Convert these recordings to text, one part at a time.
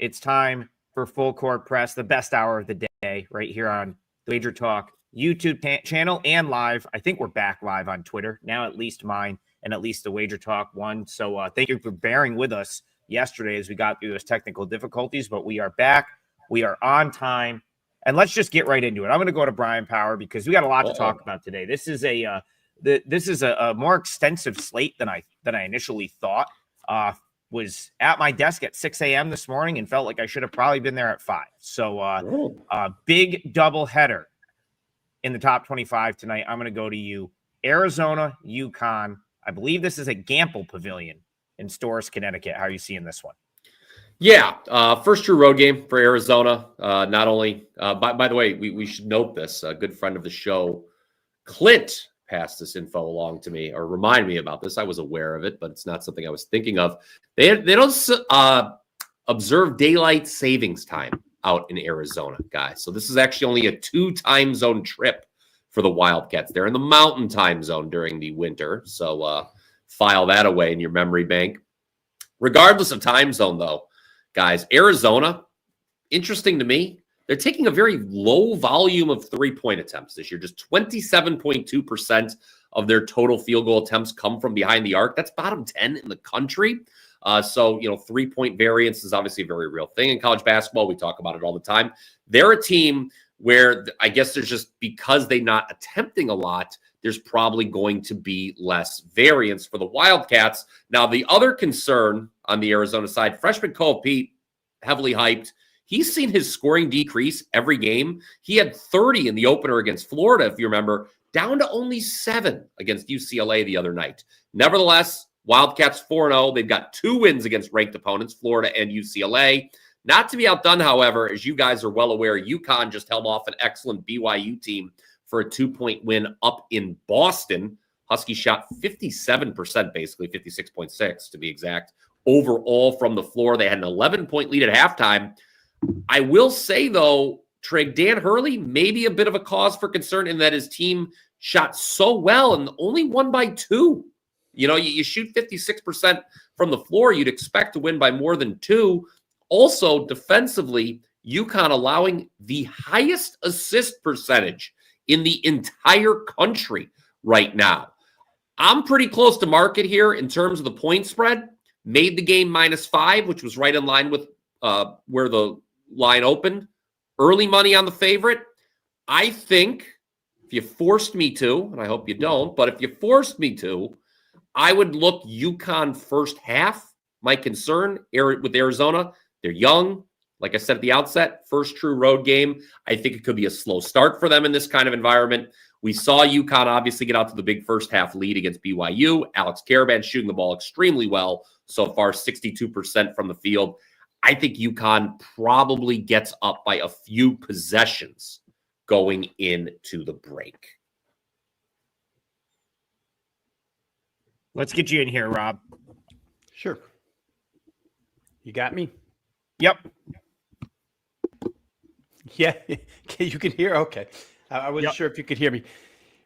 It's time for Full Court Press, the best hour of the day, right here on the WagerTalk YouTube channel and live. I think we're back live on Twitter now, at least mine and at least the WagerTalk one. So thank you for bearing with us yesterday as we got through those technical difficulties, but we are back. We are on time, and let's just get right into it. I'm going to go to Brian Power because we got a lot to talk about today. This is a more extensive slate than I initially thought. Was at my desk at 6 a.m. this morning and felt like I should have probably been there at 5. So big double header in the top 25 tonight. I'm going to go to you. Arizona, Yukon. I believe this is a Gamble Pavilion in Storrs, Connecticut. How are you seeing this one? Yeah, first true road game for Arizona. Not only, by the way, we should note this. A good friend of the show, Clint, passed this info along to me or remind me about this. I was aware of it, but it's not something I was thinking of. They don't observe daylight savings time out in Arizona, guys. So this is actually only a 2 time zone trip for the Wildcats. They're in the mountain time zone during the winter. So file that away in your memory bank. Regardless of time zone, though, guys, Arizona, interesting to me. They're taking a very low volume of 3-point attempts this year. Just 27.2% of their total field goal attempts come from behind the arc. That's bottom 10 in the country. So 3-point variance is obviously a very real thing in college basketball. We talk about it all the time. They're a team where I guess there's just, because they're not attempting a lot, there's probably going to be less variance for the Wildcats. Now, the other concern on the Arizona side, freshman Cole Pete, heavily hyped. He's seen his scoring decrease every game. He had 30 in the opener against Florida, if you remember, down to only 7 against UCLA the other night. Nevertheless, Wildcats 4-0. They've got 2 wins against ranked opponents, Florida and UCLA. Not to be outdone, however, as you guys are well aware, Yukon just held off an excellent BYU team for a 2-point win up in Boston. Huskies shot 57%, basically 56.6 to be exact, overall from the floor. They had an 11-point lead at halftime. I will say, though, Trig, Dan Hurley may be a bit of a cause for concern in that his team shot so well and only won by 2. You shoot 56% from the floor, you'd expect to win by more than 2. Also, defensively, Yukon allowing the highest assist percentage in the entire country right now. I'm pretty close to market here in terms of the point spread. Made the game -5, which was right in line with where the line opened. Early money on the favorite. I think if you forced me to, and I hope you don't, but if you forced me to, I would look Yukon first half. My concern with Arizona, they're young. Like I said at the outset, first true road game. I think it could be a slow start for them in this kind of environment. We saw Yukon obviously get out to the big first half lead against BYU. Alex Karaban shooting the ball extremely well so far, 62% from the field. I think Yukon probably gets up by a few possessions going into the break. Let's get you in here, Rob. Sure. You got me? Yep. Yeah, you can hear? Okay. I wasn't sure if you could hear me.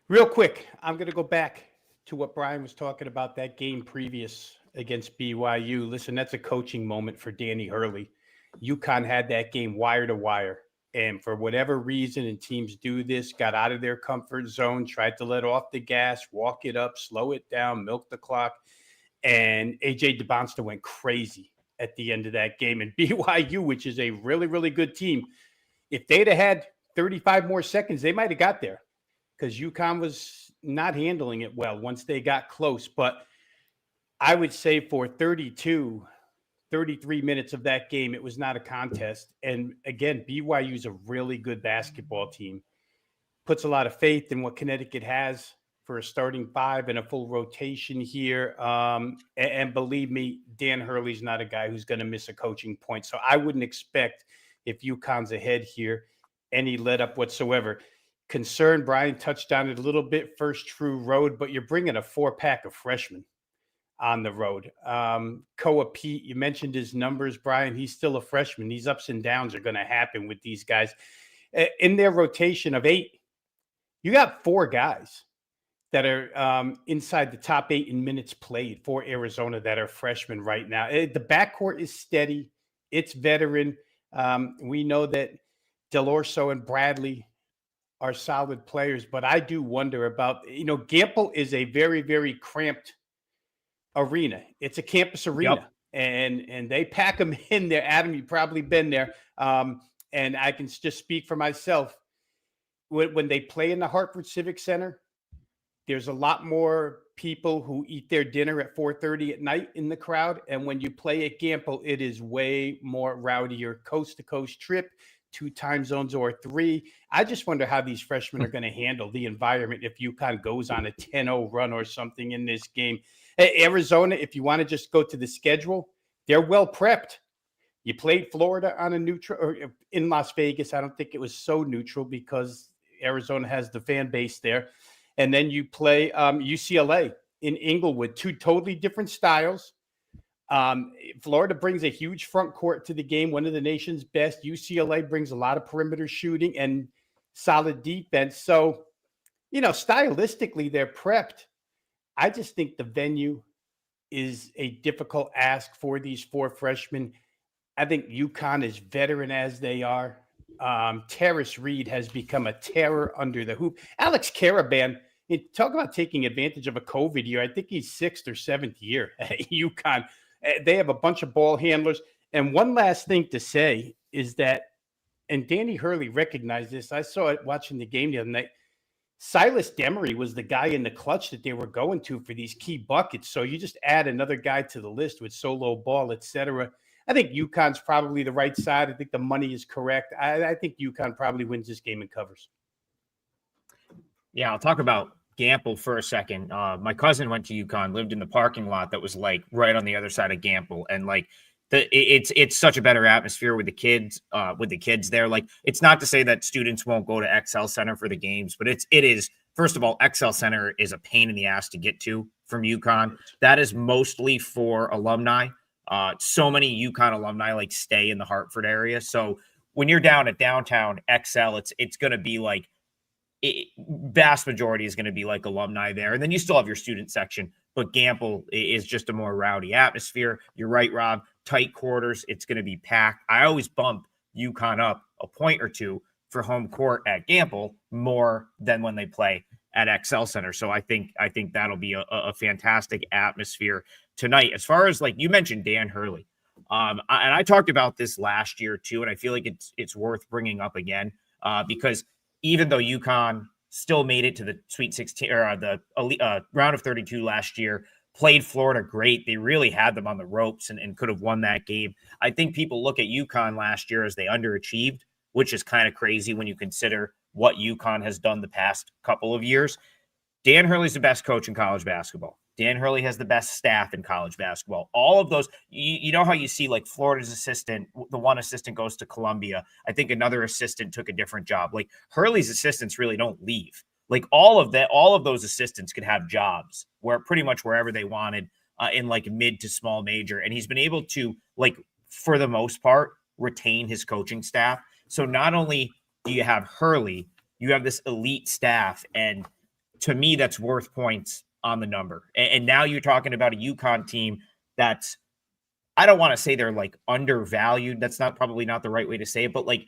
Real quick, I'm going to go back to what Brian was talking about, that game previous against BYU. Listen, that's a coaching moment for Danny Hurley. Yukon had that game wire to wire. And for whatever reason, and teams do this, got out of their comfort zone, tried to let off the gas, walk it up, slow it down, milk the clock. And A.J. DeBonsta went crazy at the end of that game. And BYU, which is a really, really good team, if they'd have had 35 more seconds, they might have got there because Yukon was not handling it well once they got close. But I would say for 33 minutes of that game, it was not a contest. And again, BYU is a really good basketball team. Puts a lot of faith in what Connecticut has for a starting 5 and a full rotation here. And believe me, Dan Hurley's not a guy who's going to miss a coaching point. So I wouldn't expect, if Yukon's ahead here, any let up whatsoever. Concern, Brian touched on it a little bit, first true road, but you're bringing a 4-pack of freshmen on the road. Koa Pete, you mentioned his numbers, Brian. He's still a freshman. These ups and downs are going to happen with these guys. In their rotation of 8, you got 4 guys that are inside the top 8 in minutes played for Arizona that are freshmen right now. The backcourt is steady. It's veteran. We know that Delorso and Bradley are solid players, but I do wonder about, Gamble is a very, very cramped arena. It's a campus arena. Yep. And they pack them in there. Adam, you've probably been there. And I can just speak for myself. When they play in the Hartford Civic Center, there's a lot more people who eat their dinner at 4:30 at night in the crowd. And when you play at Gamble, it is way more rowdier, coast to coast trip, 2 time zones or 3. I just wonder how these freshmen are going to handle the environment if UConn goes on a 10-0 run or something in this game. Arizona, if you want to just go to the schedule, they're well prepped. You played Florida on a neutral, or in Las Vegas. I don't think it was so neutral because Arizona has the fan base there. And then you play UCLA in Inglewood, 2 totally different styles. Florida brings a huge front court to the game, one of the nation's best. UCLA brings a lot of perimeter shooting and solid defense. So, stylistically, they're prepped. I just think the venue is a difficult ask for these 4 freshmen. I think UConn, is veteran as they are. Terrace Reed has become a terror under the hoop. Alex Caravan, talk about taking advantage of a COVID year. I think he's 6th or 7th year at UConn. They have a bunch of ball handlers. And one last thing to say is that, and Danny Hurley recognized this. I saw it watching the game the other night. Silas Demery was the guy in the clutch that they were going to for these key buckets. So you just add another guy to the list with solo ball, etc. I think UConn's probably the right side. I think the money is correct. I think UConn probably wins this game and covers. Yeah, I'll talk about Gamble for a second. My cousin went to UConn, lived in the parking lot that was like right on the other side of Gamble, and like it's such a better atmosphere with the kids there. Like, it's not to say that students won't go to XL Center for the games, but it is first of all, XL Center is a pain in the ass to get to from UConn. That is mostly for alumni. So many UConn alumni like stay in the Hartford area. So when you're down at downtown XL, it's going to be like vast majority is going to be like alumni there. And then you still have your student section, but Gamble is just a more rowdy atmosphere. You're right, Rob. Tight quarters. It's going to be packed. I always bump UConn up a point or 2 for home court at Gamble more than when they play at XL Center. So I think that'll be a fantastic atmosphere tonight. As far as, like, you mentioned Dan Hurley, and I talked about this last year too, and I feel like it's worth bringing up again because even though UConn still made it to the Sweet 16 or the round of 32 last year, played Florida great. They really had them on the ropes and could have won that game. I think people look at UConn last year as they underachieved, which is kind of crazy when you consider what UConn has done the past couple of years. Dan Hurley's the best coach in college basketball. Dan Hurley has the best staff in college basketball. All of those, you know how you see like Florida's assistant, the one assistant goes to Columbia. I think another assistant took a different job. Like, Hurley's assistants really don't leave. Like, all of those assistants could have jobs where pretty much wherever they wanted in like mid to small major. And he's been able to, like, for the most part, retain his coaching staff. So not only do you have Hurley, you have this elite staff. And to me, that's worth points on the number. And now you're talking about a UConn team that's, I don't want to say they're like undervalued. That's probably not the right way to say it, but like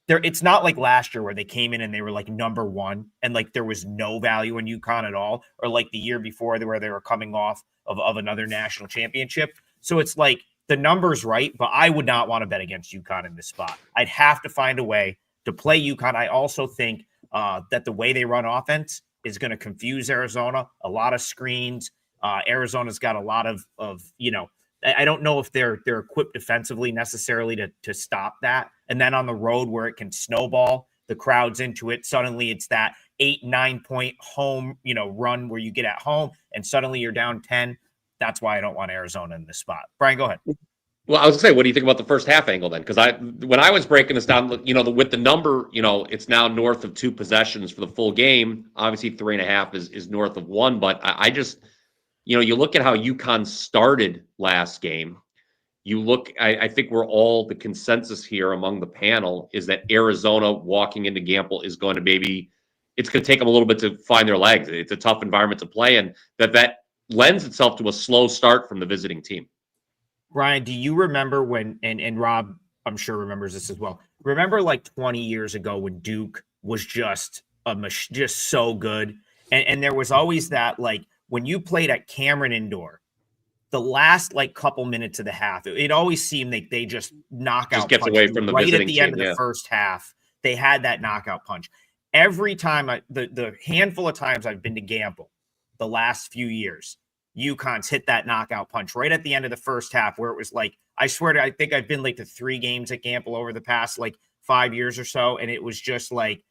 it's not like last year where they came in and they were like number 1 and like there was no value in UConn at all, or like the year before where they were coming off of another national championship. So it's like the number's right, but I would not want to bet against UConn in this spot. I'd have to find a way to play UConn. I also think that the way they run offense is going to confuse Arizona. A lot of screens. Arizona's got a lot of I don't know if they're equipped defensively necessarily to stop that. And then on the road where it can snowball, the crowd's into it. Suddenly it's that 8-9 point home, run where you get at home and suddenly you're down 10. That's why I don't want Arizona in this spot. Brian, go ahead. Well, I was gonna say, what do you think about the first half angle then? Because when I was breaking this down, with the number, it's now north of 2 possessions for the full game. Obviously, 3.5 is north of 1. But I just, you look at how UConn started last game. You look, I think we're all, the consensus here among the panel is that Arizona walking into Gamble is going to it's going to take them a little bit to find their legs. It's a tough environment to play in. That lends itself to a slow start from the visiting team. Brian, do you remember when, and Rob, I'm sure remembers this as well. Remember like 20 years ago when Duke was just just so good. And there was always that, like when you played at Cameron Indoor, the last like couple minutes of the half, it always seemed like they just gets away from the right at visiting the end team, of the first half. They had that knockout punch. Every time the handful of times I've been to Gamble the last few years, Yukon's hit that knockout punch right at the end of the first half where it was like, I swear I think I've been like to 3 games at Gamble over the past like 5 years or so. And it was just like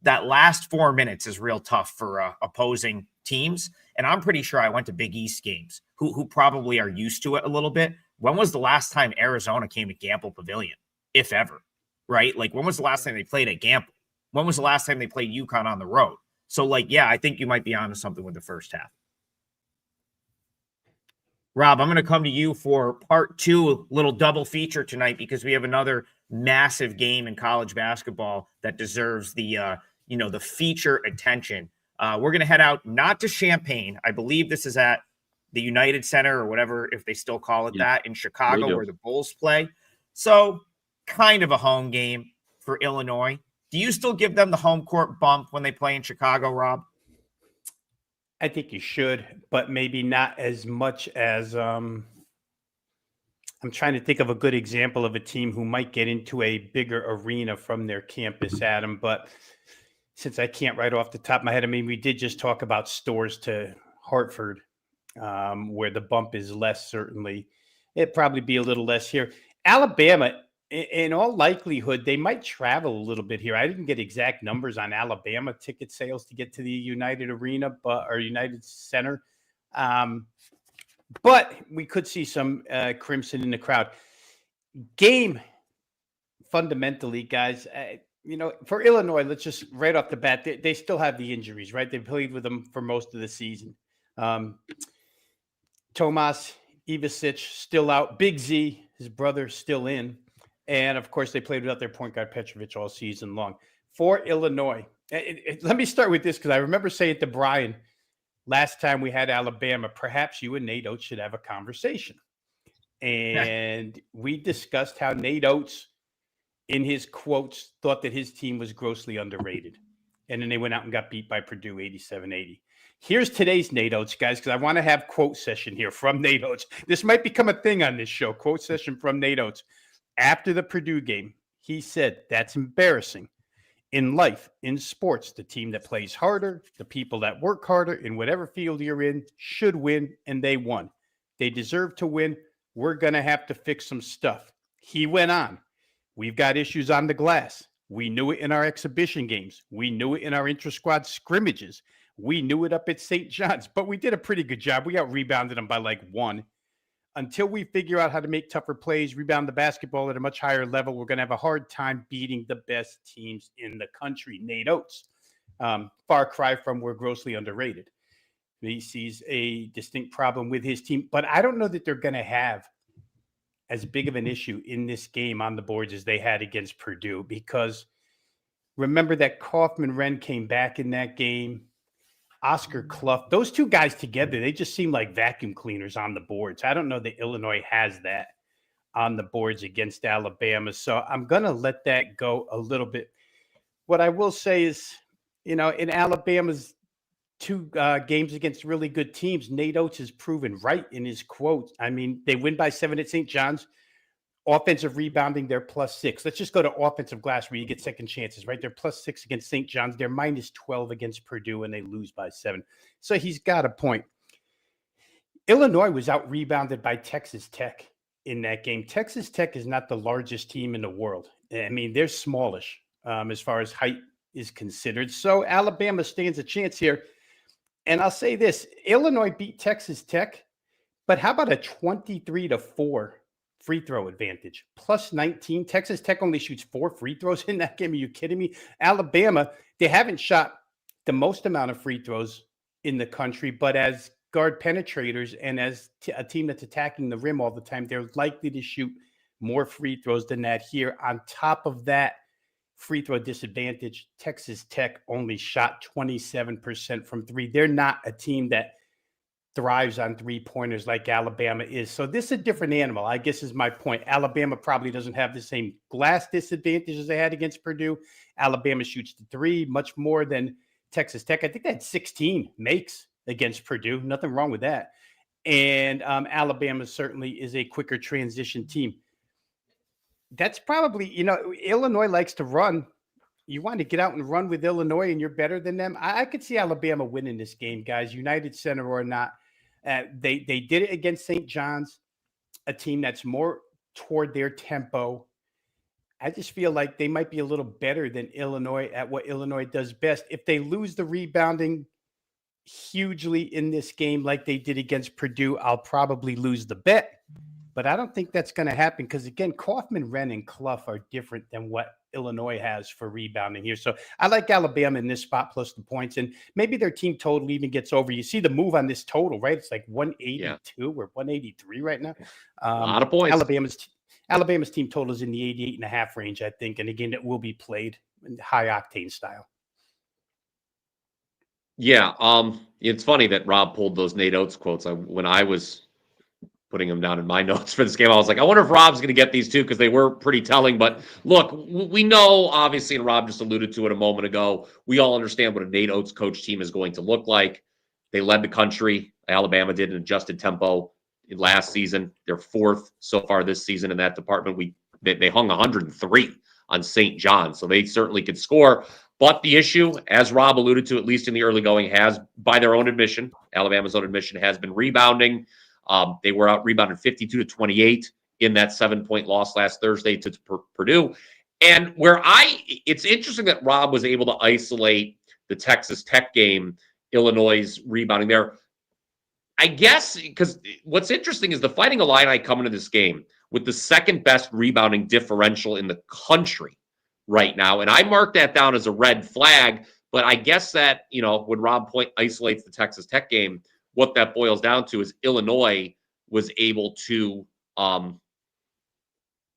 that last 4 minutes is real tough for opposing teams. And I'm pretty sure I went to Big East games who probably are used to it a little bit. When was the last time Arizona came to Gamble Pavilion, if ever, right? Like when was the last time they played at Gamble? When was the last time they played Yukon on the road? So like, yeah, I think you might be onto something with the first half. Rob, I'm going to come to you for part 2, little double feature tonight, because we have another massive game in college basketball that deserves the, the feature attention. We're going to head out, not to Champaign. I believe this is at the United Center or whatever, if they still call it that, in Chicago, where the Bulls play. So kind of a home game for Illinois. Do you still give them the home court bump when they play in Chicago, Rob? I think you should, but maybe not as much as I'm trying to think of a good example of a team who might get into a bigger arena from their campus, Adam. But since I can't right off the top of my head, I mean, we did just talk about Stores to Hartford, where the bump is less, certainly. It'd probably be a little less here. Alabama, in all likelihood, they might travel a little bit here. I didn't get exact numbers on Alabama ticket sales to get to the United Arena, or United Center. But we could see some crimson in the crowd. Game, fundamentally, guys, for Illinois, let's just right off the bat, they still have the injuries, right? They've played with them for most of the season. Tomas Ivasic still out. Big Z, his brother, still in. And, of course, they played without their point guard, Petrovic, all season long. For Illinois, let me start with this, because I remember saying to Brian last time we had Alabama, perhaps you and Nate Oates should have a conversation. And we discussed how Nate Oates, in his quotes, thought that his team was grossly underrated. And then they went out and got beat by Purdue 87-80. Here's today's Nate Oates, guys, because I want to have quote session here from Nate Oates. This might become a thing on this show, quote session from Nate Oates. After the Purdue game, he said, "That's embarrassing. In life, in sports, the team that plays harder, the people that work harder in whatever field you're in should win, and they won. They deserve to win. We're going to have to fix some stuff." He went on. "We've got issues on the glass. We knew it in our exhibition games. We knew it in our intra-squad scrimmages. We knew it up at St. John's, but we did a pretty good job. We out-rebounded them by like 1. Until we figure out how to make tougher plays, rebound the basketball at a much higher level, we're going to have a hard time beating the best teams in the country." Nate Oates, far cry from we're grossly underrated. He sees a distinct problem with his team, but I don't know that they're going to have as big of an issue in this game on the boards as they had against Purdue, because remember that Kaufman-Wren came back in that game. Oscar Clough, those two guys together, they just seem like vacuum cleaners on the boards. I don't know that Illinois has that on the boards against Alabama. So I'm going to let that go a little bit. What I will say is, in Alabama's 2 games against really good teams, Nate Oates has proven right in his quotes. I mean, they win by 7 at St. John's. Offensive rebounding, they're +6. Let's just go to offensive glass where you get second chances, right? They're +6 against St. John's. They're -12 against Purdue, and they lose by 7. So he's got a point. Illinois was out-rebounded by Texas Tech in that game. Texas Tech is not the largest team in the world. I mean, they're smallish as far as height is considered. So Alabama stands a chance here. And I'll say this, Illinois beat Texas Tech, but how about a 23-4 free throw advantage? +19. Texas Tech only shoots 4 free throws in that game. Are you kidding me? Alabama, they haven't shot the most amount of free throws in the country, but as guard penetrators and as a team that's attacking the rim all the time, they're likely to shoot more free throws than that here. On top of that free throw disadvantage, Texas Tech only shot 27% from 3. They're not a team that thrives on 3-pointers like Alabama is. So this is a different animal, I guess is my point. Alabama probably doesn't have the same glass disadvantage as they had against Purdue. Alabama shoots the 3 much more than Texas Tech. I think they had 16 makes against Purdue. Nothing wrong with that. And Alabama certainly is a quicker transition team. That's probably, Illinois likes to run. You want to get out and run with Illinois and you're better than them. I could see Alabama winning this game, guys, United Center or not. They did it against St. John's, a team that's more toward their tempo. I just feel like they might be a little better than Illinois at what Illinois does best. If they lose the rebounding hugely in this game like they did against Purdue, I'll probably lose the bet. But I don't think that's going to happen because, again, Kaufman, Wren, and Clough are different than what Illinois has for rebounding here. So I like Alabama in this spot plus the points, and maybe their team total even gets over. You see the move on this total, right? It's like 182 or 183 right now. A lot of points. Alabama's team total is in the 88.5 range, I think. And again, it will be played in high octane style. Yeah. It's funny that Rob pulled those Nate Oates quotes. When I was putting them down in my notes for this game, I was like, I wonder if Rob's going to get these too, because they were pretty telling. But look, we know, obviously, and Rob just alluded to it a moment ago, we all understand what a Nate Oates coach team is going to look like. They led the country. Alabama did an adjusted tempo in last season. They're 4th so far this season in that department. They hung 103 on St. John, so they certainly could score. But the issue, as Rob alluded to, at least in the early going, has, by their own admission, Alabama's own admission, has been rebounding. They were out rebounded 52-28 in that 7-point loss last Thursday to Purdue. And it's interesting that Rob was able to isolate the Texas Tech game, Illinois' rebounding there. I guess because what's interesting is the Fighting Illini come into this game with the second best rebounding differential in the country right now. And I marked that down as a red flag, but I guess that, when Rob isolates the Texas Tech game, what that boils down to is Illinois was able to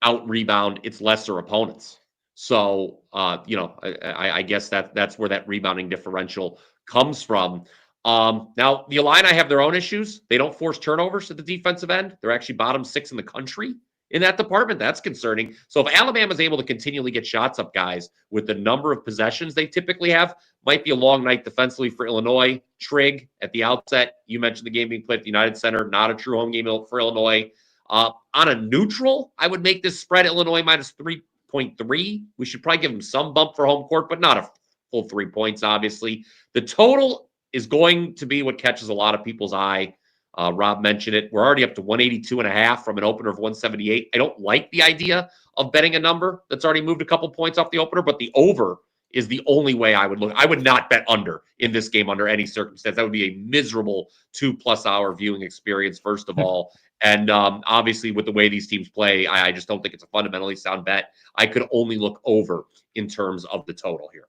out-rebound its lesser opponents. So, I guess that's where that rebounding differential comes from. Now, the Illini have their own issues. They don't force turnovers at the defensive end. They're actually bottom 6 in the country in that department. That's concerning. So if Alabama is able to continually get shots up, guys, with the number of possessions they typically have, might be a long night defensively for Illinois. Trig at the outset. You mentioned the game being played at the United Center. Not a true home game for Illinois. On a neutral, I would make this spread Illinois minus 3.3. We should probably give them some bump for home court, but not a full 3 points, obviously. The total is going to be what catches a lot of people's eye. Rob mentioned it. We're already up to 182.5 from an opener of 178. I don't like the idea of betting a number that's already moved a couple points off the opener, but the over is the only way I would look. I would not bet under in this game under any circumstance. That would be a miserable 2+ hour viewing experience, first of all. And obviously, with the way these teams play, I just don't think it's a fundamentally sound bet. I could only look over in terms of the total here.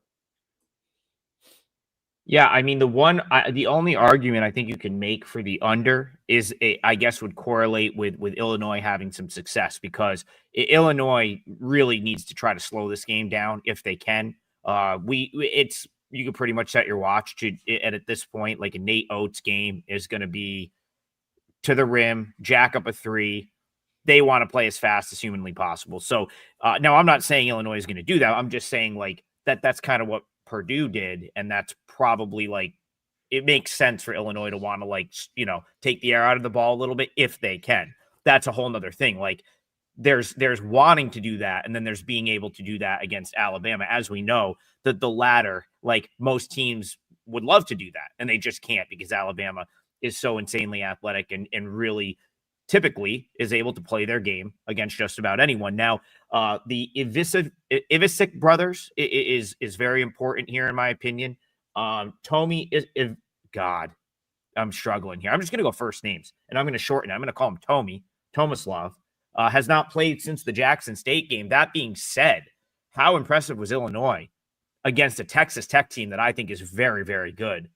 Yeah, I mean, the only argument I think you can make for the under is, I guess, would correlate with Illinois having some success, because Illinois really needs to try to slow this game down if they can. You could pretty much set your watch to, at this point, like a Nate Oates game is going to be to the rim, jack up a 3. They want to play as fast as humanly possible. So now I'm not saying Illinois is going to do that. I'm just saying that's kind of what Purdue did, and that's probably it makes sense for Illinois to want to take the air out of the ball a little bit if they can. That's a whole nother thing. There's wanting to do that, and then there's being able to do that against Alabama. As we know, that the latter, most teams would love to do that, and they just can't, because Alabama is so insanely athletic and really typically is able to play their game against just about anyone. Now, the Ivisic brothers is very important here, in my opinion. Tommy is God. I'm struggling here. I'm just going to go first names, and I'm going to shorten it. I'm going to call him Tommy. Tomislav has not played since the Jackson State game. That being said, how impressive was Illinois against a Texas Tech team that I think is very, very good?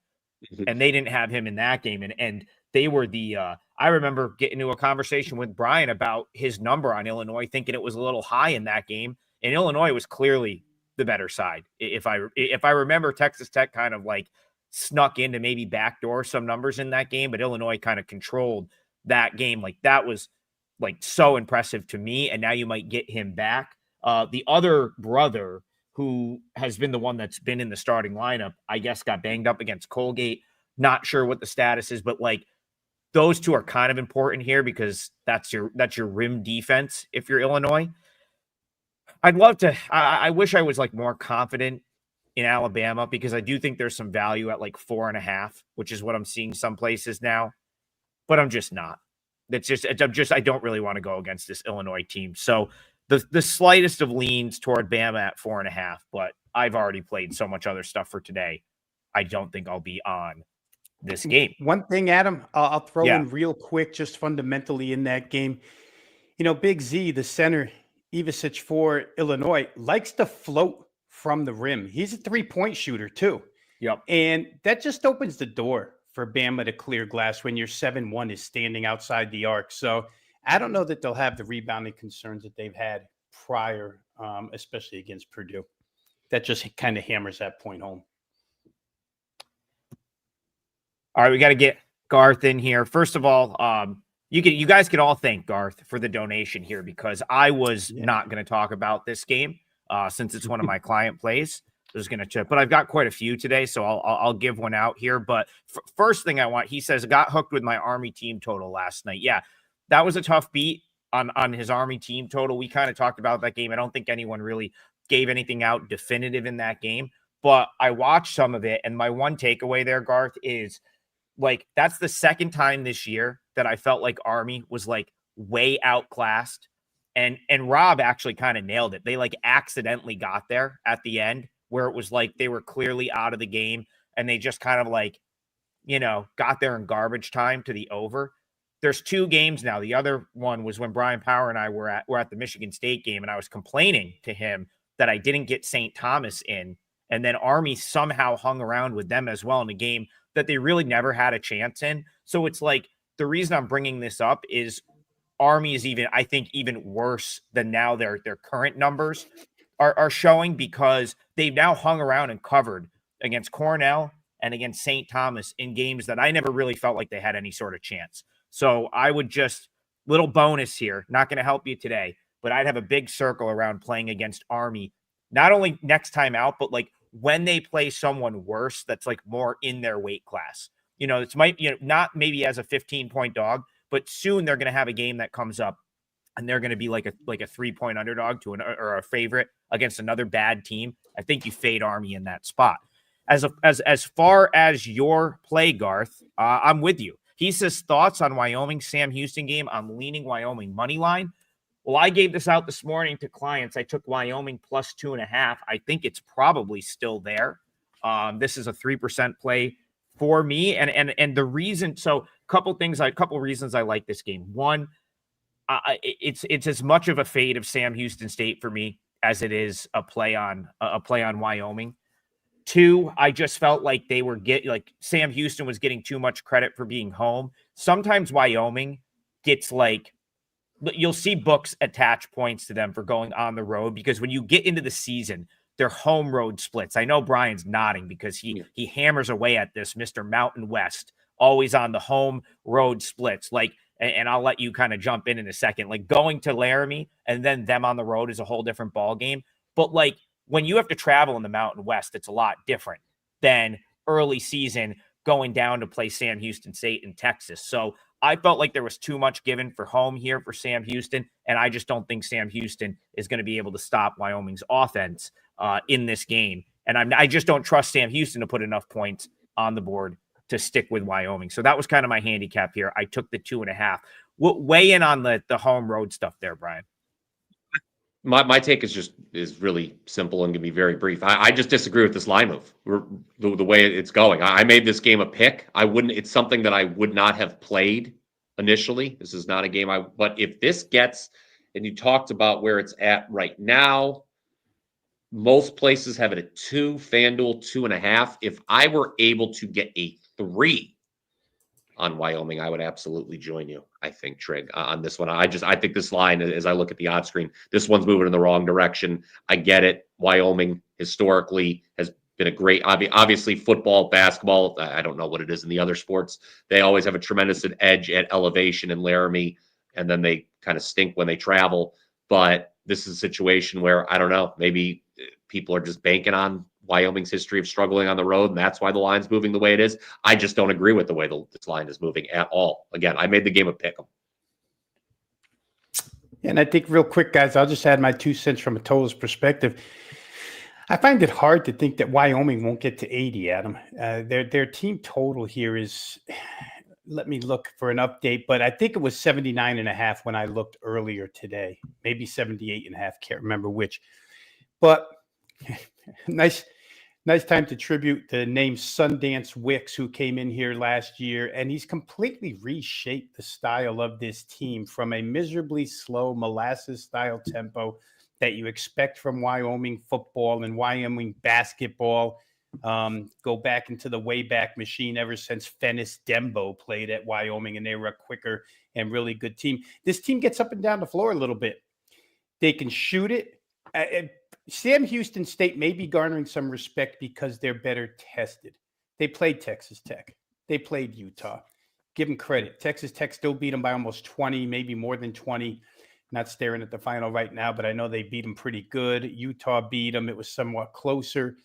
And they didn't have him in that game. And they were I remember getting into a conversation with Brian about his number on Illinois, thinking it was a little high in that game. And Illinois was clearly the better side. If I remember Texas Tech kind of snuck in to maybe backdoor some numbers in that game, but Illinois kind of controlled that game. Like that was like so impressive to me. And now you might get him back. The other brother who has been the one that's been in the starting lineup, I guess got banged up against Colgate. Not sure what the status is, but like those two are kind of important here because that's your rim defense if you're Illinois. I'd love to. I wish I was like more confident in Alabama because I do think there's some value at like 4.5, which is what I'm seeing some places now, but I'm just not. I don't really want to go against this Illinois team. So the slightest of leans toward Bama at 4.5, but I've already played so much other stuff for today. I don't think I'll be on this game. One thing, Adam, I'll throw in real quick, just fundamentally in that game. You know, Big Z, the center, Ivisic for Illinois, likes to float from the rim. He's a 3-point shooter too. Yep. And that just opens the door for Bama to clear glass when your 7-1 is standing outside the arc. So I don't know that they'll have the rebounding concerns that they've had prior, especially against Purdue. That just kind of hammers that point home. All right, we got to get Garth in here. First of all, you guys can all thank Garth for the donation here because I was not going to talk about this game since it's one of my client plays. But I've got quite a few today, so I'll give one out here. But first thing I want, he says, got hooked with my Army team total last night. Yeah, that was a tough beat on his Army team total. We kind of talked about that game. I don't think anyone really gave anything out definitive in that game, but I watched some of it, and my one takeaway there, Garth, is like that's the second time this year that I felt like Army was like way outclassed, and Rob actually kind of nailed it. They like accidentally got there at the end where it was like they were clearly out of the game and they just kind of like, you know, got there in garbage time to the over. There's 2 games now. The other one was when Brian Power and I were at the Michigan State game, and I was complaining to him that I didn't get St. Thomas in, and then Army somehow hung around with them as well in a game that they really never had a chance in. So it's like the reason I'm bringing this up is Army is I think even worse than now their current numbers are showing because they've now hung around and covered against Cornell and against St. Thomas in games that I never really felt like they had any sort of chance. So I would just, little bonus here, not going to help you today, but I'd have a big circle around playing against Army, not only next time out, but like when they play someone worse that's like more in their weight class. You know, it's not maybe as a 15-point dog, but soon they're going to have a game that comes up and they're going to be like a 3-point underdog or a favorite against another bad team. I think you fade Army in that spot. As far as your play, Garth, I'm with you. He says thoughts on Wyoming Sam Houston game. I'm leaning Wyoming money line. Well, I gave this out this morning to clients. I took Wyoming plus 2.5. I think it's probably still there. This is a 3% play for me. And the reason, so couple reasons I like this game. One, it's as much of a fade of Sam Houston State for me as it is a play on Wyoming. 2, I just felt like Sam Houston was getting too much credit for being home. Sometimes Wyoming gets like, you'll see books attach points to them for going on the road because when you get into the season, they're home road splits. I know Brian's nodding because he hammers away at this, Mr. Mountain West, always on the home road splits. Like, and I'll let you kind of jump in a second. Like going to Laramie and then them on the road is a whole different ball game. But like when you have to travel in the Mountain West, it's a lot different than early season going down to play Sam Houston State in Texas. So I felt like there was too much given for home here for Sam Houston, and I just don't think Sam Houston is going to be able to stop Wyoming's offense in this game. And I just don't trust Sam Houston to put enough points on the board to stick with Wyoming. So that was kind of my handicap here. I took the 2.5. Weigh in on the home road stuff there, Brian. My take is really simple and going to be very brief. I just disagree with this line move, the way it's going. I made this game a pick. It's something that I would not have played initially. This is not a game but if this gets, and you talked about where it's at right now, most places have it at 2, FanDuel 2.5. If I were able to get a 3 on Wyoming, I would absolutely join you. I think, Trig, on this one. I think this line, as I look at the odds screen, this one's moving in the wrong direction. I get it. Wyoming historically has been a great, obviously football, basketball. I don't know what it is in the other sports. They always have a tremendous edge at elevation in Laramie, and then they kind of stink when they travel. But this is a situation where, I don't know, maybe people are just banking on Wyoming's history of struggling on the road, and that's why the line's moving the way it is. I just don't agree with the way this line is moving at all. Again, I made the game a pick 'em. And I think real quick, guys, I'll just add my 2 cents from a totals perspective. I find it hard to think that Wyoming won't get to 80, Adam. Their team total here is, let me look for an update, but I think it was 79.5 when I looked earlier today, maybe 78.5, can't remember which. But nice time to tribute the name Sundance Wicks, who came in here last year, and he's completely reshaped the style of this team from a miserably slow molasses-style tempo that you expect from Wyoming football and Wyoming basketball. Go back into the Wayback Machine ever since Fennis Dembo played at Wyoming, and they were a quicker and really good team. This team gets up and down the floor a little bit. They can shoot it. Sam Houston State may be garnering some respect because they're better tested. They played Texas Tech. They played Utah. Give them credit. Texas Tech still beat them by almost 20, maybe more than 20. Not staring at the final right now, but I know they beat them pretty good. Utah beat them. It was somewhat closer.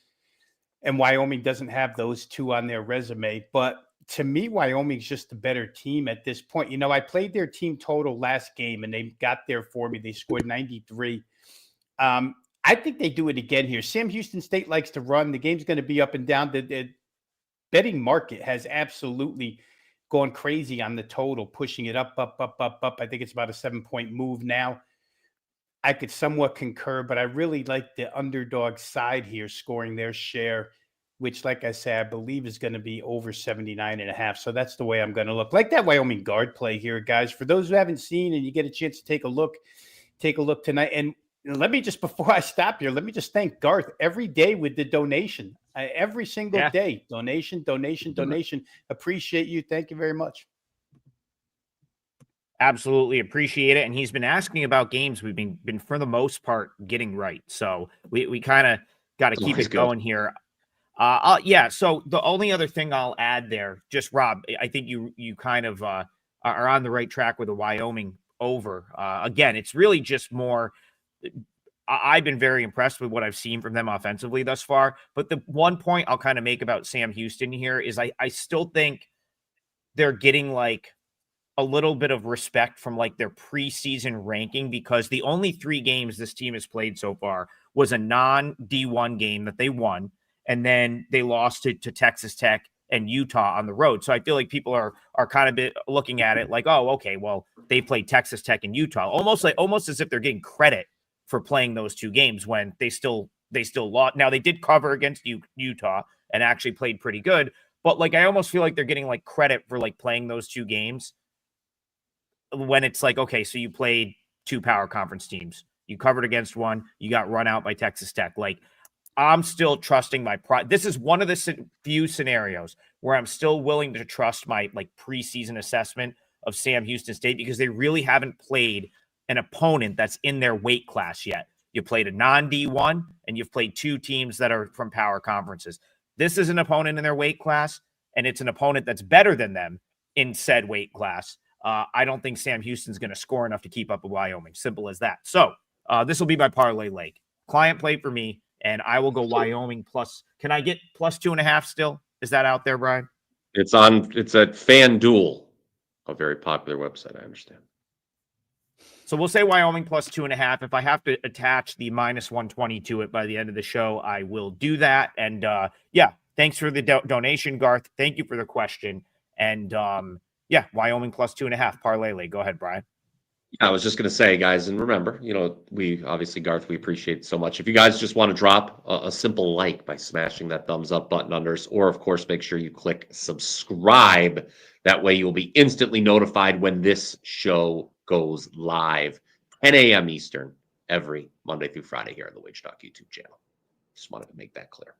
And Wyoming doesn't have those two on their resume. But to me, Wyoming's just a better team at this point. You know, I played their team total last game, and they got there for me. They scored 93. I think they do it again here. Sam Houston State likes to run. The game's going to be up and down. The betting market has absolutely gone crazy on the total, pushing it up. I think it's about a 7-point move now. I could somewhat concur, but I really like the underdog side here scoring their share, which, like I say, I believe is going to be over 79.5. So that's the way I'm going to look. Like that Wyoming guard play here, guys. For those who haven't seen and you get a chance to take a look tonight. And let me just, before I stop here, let me just thank Garth every day with the donation. Every single day. Donation. Appreciate you. Thank you very much. Absolutely appreciate it. And he's been asking about games we've been for the most part getting right. So we kind of got to keep it going here. So the only other thing I'll add there, just Rob, I think you kind of are on the right track with the Wyoming over. Again, it's really just more. I've been very impressed with what I've seen from them offensively thus far. But the one point I'll kind of make about Sam Houston here is I still think they're getting like a little bit of respect from like their preseason ranking, because the only 3 games this team has played so far was a non-D1 game that they won, and then they lost to Texas Tech and Utah on the road. So I feel like people are kind of looking at it like, oh, okay, well, they played Texas Tech and Utah, almost as if they're getting credit for playing those 2 games when they still lost. Now they did cover against Utah and actually played pretty good, but like I almost feel like they're getting like credit for like playing those 2 games when it's like, okay, so you played 2 power conference teams, you covered against one, you got run out by Texas Tech. Like I'm still trusting my this is one of the few scenarios where I'm still willing to trust my like preseason assessment of Sam Houston State, because they really haven't played an opponent that's in their weight class yet. You played a non-D1 and you've played 2 teams that are from power conferences. This is an opponent in their weight class, and it's an opponent that's better than them in said weight class. I don't think Sam Houston's going to score enough to keep up with Wyoming. Simple as that. So this will be my parlay leg. Client play for me, and I will go Wyoming plus. Can I get plus 2.5 still? Is that out there, Brian? It's at FanDuel, a very popular website, I understand. So we'll say Wyoming plus 2.5. If I have to attach the minus 120 to it by the end of the show, I will do that. And thanks for the donation, Garth. Thank you for the question. And Wyoming plus 2.5 parlay leg. Go ahead, Brian. I was just going to say, guys, and remember, we obviously, Garth, we appreciate it so much. If you guys just want to drop a simple like by smashing that thumbs up button unders, or of course, make sure you click subscribe. That way you'll be instantly notified when this show goes live, 10 a.m. Eastern, every Monday through Friday here on the WagerTalk YouTube channel. Just wanted to make that clear.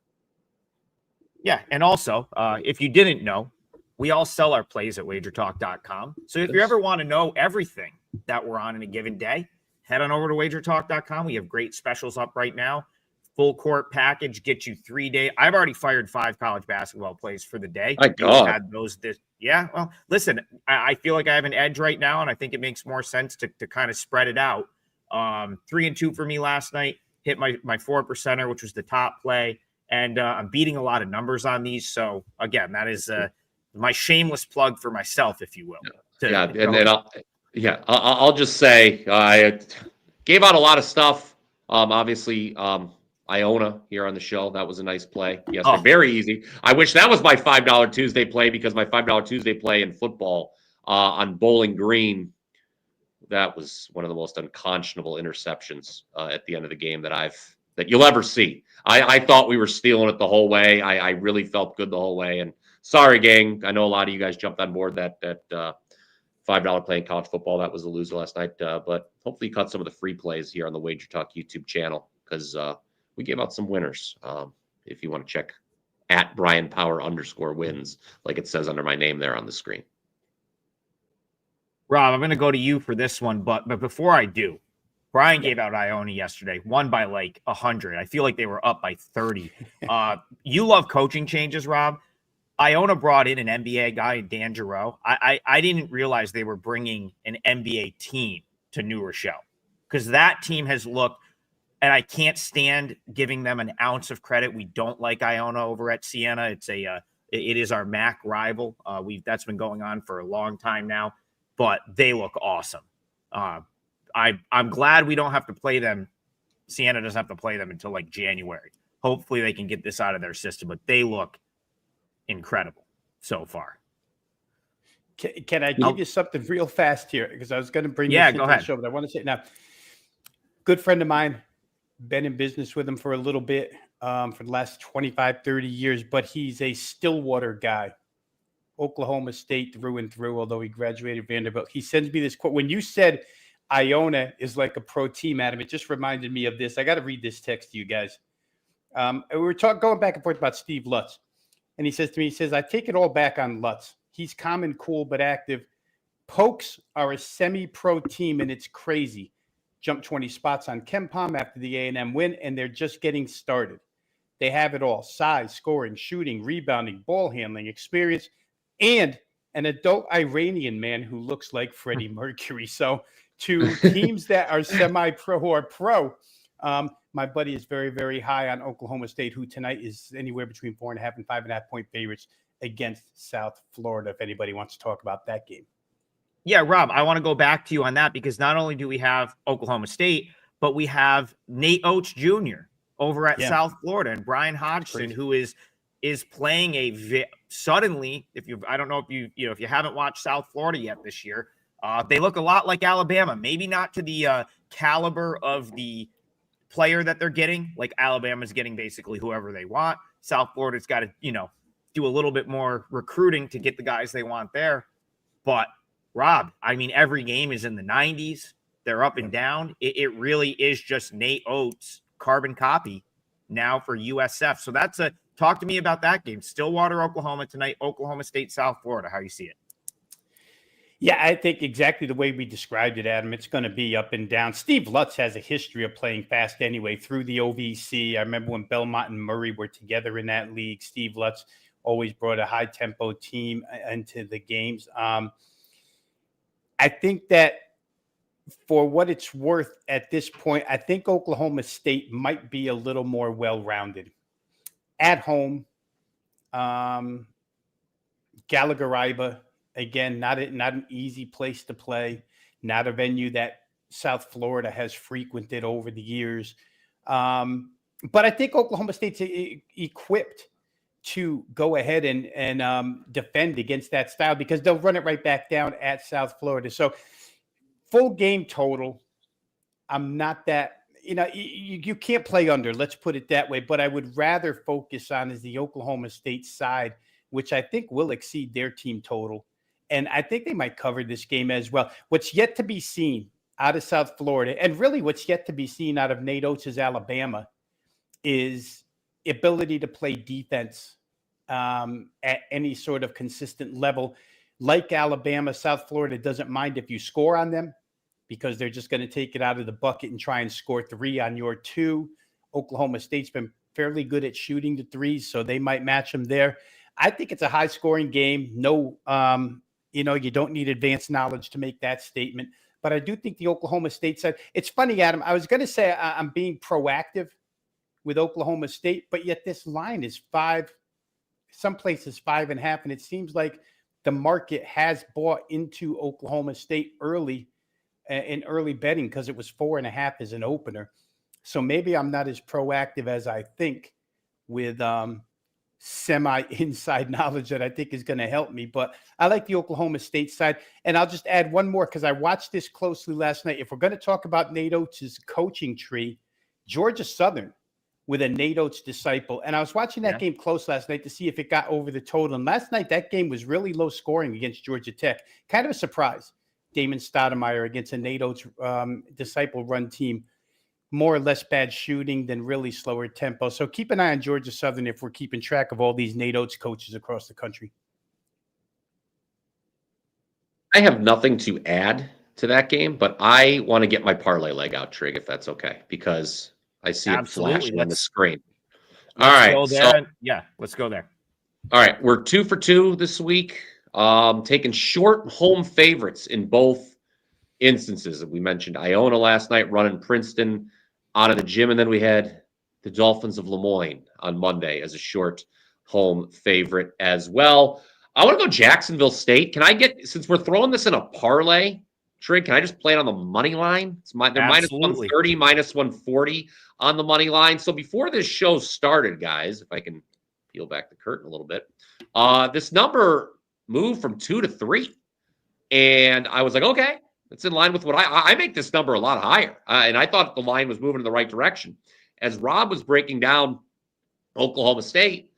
Yeah, and also, if you didn't know, we all sell our plays at WagerTalk.com. So if you ever want to know everything that we're on in a given day, head on over to WagerTalk.com. We have great specials up right now. full court package gets you 3 days. I've already fired 5 college basketball plays for the day. My God. Had those yeah. Well, listen, I feel like I have an edge right now, and I think it makes more sense to kind of spread it out. 3 and 2 for me last night. Hit my 4%er, which was the top play, and I'm beating a lot of numbers on these. So again, that is my shameless plug for myself, if you will. I'll just say I gave out a lot of stuff. Obviously, Iona here on the show. That was a nice play. Yes, very easy. I wish that was my $5 Tuesday play, because my $5 Tuesday play in football on Bowling Green, that was one of the most unconscionable interceptions at the end of the game that you'll ever see. I thought we were stealing it the whole way. I really felt good the whole way. And sorry, gang. I know a lot of you guys jumped on board that $5 play in college football. That was a loser last night. But hopefully you caught some of the free plays here on the WagerTalk YouTube channel, because we gave out some winners. If you want to check at Brian Power _wins, like it says under my name there on the screen. Rob, I'm going to go to you for this one, but before I do, Brian gave out Iona yesterday, won by like 100. I feel like they were up by 30. You love coaching changes, Rob. Iona brought in an NBA guy, Dan Giroux. I didn't realize they were bringing an NBA team to New Rochelle, because that team has looked, and I can't stand giving them an ounce of credit. We don't like Iona over at Siena. It is our MAC rival. That's been going on for a long time now, but they look awesome. I'm glad we don't have to play them. Siena doesn't have to play them until like January. Hopefully they can get this out of their system, but they look incredible so far. Can I give you something real fast here? Because I was going to bring this into the show, but I want to say now, good friend of mine, been in business with him for a little bit, for the last 25, 30 years, but he's a Stillwater guy, Oklahoma State through and through, although he graduated Vanderbilt. He sends me this quote. When you said Iona is like a pro team, Adam, it just reminded me of this. I got to read this text to you guys. We were going back and forth about Steve Lutz. And he says to me, I take it all back on Lutz. He's calm and cool, but active. Pokes are a semi-pro team, and it's crazy. Jumped 20 spots on KenPom after the A&M win, and they're just getting started. They have it all: size, scoring, shooting, rebounding, ball handling, experience, and an adult Iranian man who looks like Freddie Mercury. So to teams that are semi-pro or pro, my buddy is very, very high on Oklahoma State, who tonight is anywhere between 4.5 and 5.5 point favorites against South Florida, if anybody wants to talk about that game. Yeah, Rob, I want to go back to you on that, because not only do we have Oklahoma State, but we have Nate Oates Jr. over at South Florida, and Brian Hodgson, who is playing suddenly. I don't know if you haven't watched South Florida yet this year, they look a lot like Alabama. Maybe not to the caliber of the player that they're getting. Like Alabama's getting basically whoever they want. South Florida's got to do a little bit more recruiting to get the guys they want there. But Rob, I mean, every game is in the 90s. They're up and down. It really is just Nate Oates carbon copy now for USF. So talk to me about that game. Stillwater, Oklahoma tonight, Oklahoma State, South Florida. How you see it? Yeah, I think exactly the way we described it, Adam. It's going to be up and down. Steve Lutz has a history of playing fast anyway through the OVC. I remember when Belmont and Murray were together in that league. Steve Lutz always brought a high-tempo team into the games. I think that for what it's worth at this point, I think Oklahoma State might be a little more well-rounded. At home, Gallagher-Iba, again, not an easy place to play, not a venue that South Florida has frequented over the years. But I think Oklahoma State's equipped to go ahead and defend against that style, because they'll run it right back down at South Florida. So full game total, I'm not that, you can't play under, let's put it that way. But I would rather focus on is the Oklahoma State side, which I think will exceed their team total. And I think they might cover this game as well. What's yet to be seen out of South Florida, and really what's yet to be seen out of Nate Oates' Alabama, is ability to play defense at any sort of consistent level. Like Alabama, South Florida doesn't mind if you score on them, because they're just going to take it out of the bucket and try and score 3 on your 2. Oklahoma State's been fairly good at shooting the threes, so they might match them there. I think it's a high-scoring game. No, you don't need advanced knowledge to make that statement. But I do think the Oklahoma State side. It's funny, Adam. I was going to say I'm being proactive with Oklahoma State, but yet this line is 5. Some places 5.5, and it seems like the market has bought into Oklahoma State early in early betting because it was 4.5 as an opener. So maybe I'm not as proactive as I think with semi-inside knowledge that I think is going to help me. But I like the Oklahoma State side. And I'll just add one more because I watched this closely last night. If we're going to talk about Nate Oates' coaching tree, Georgia Southern with a Nate Oates disciple. And I was watching that game close last night to see if it got over the total. And last night, that game was really low scoring against Georgia Tech. Kind of a surprise. Damon Stoudemire against a Nate Oates disciple run team. More or less bad shooting than really slower tempo. So keep an eye on Georgia Southern if we're keeping track of all these Nate Oates coaches across the country. I have nothing to add to that game, but I want to get my parlay leg out, Trig, if that's okay, because I see it flashing on the screen. All right. Go there. Let's go there. All right. We're 2 for 2 this week. Taking short home favorites in both instances. We mentioned Iona last night, running Princeton out of the gym, and then we had the Dolphins of Lemoyne on Monday as a short home favorite as well. I want to go Jacksonville State. Can I get, since we're throwing this in a parlay, Trig, can I just play it on the money line? They're minus 130, minus 140 on the money line. So before this show started, guys, if I can peel back the curtain a little bit, this number moved from 2 to 3. And I was like, okay, it's in line with what I make this number a lot higher. And I thought the line was moving in the right direction. As Rob was breaking down Oklahoma State,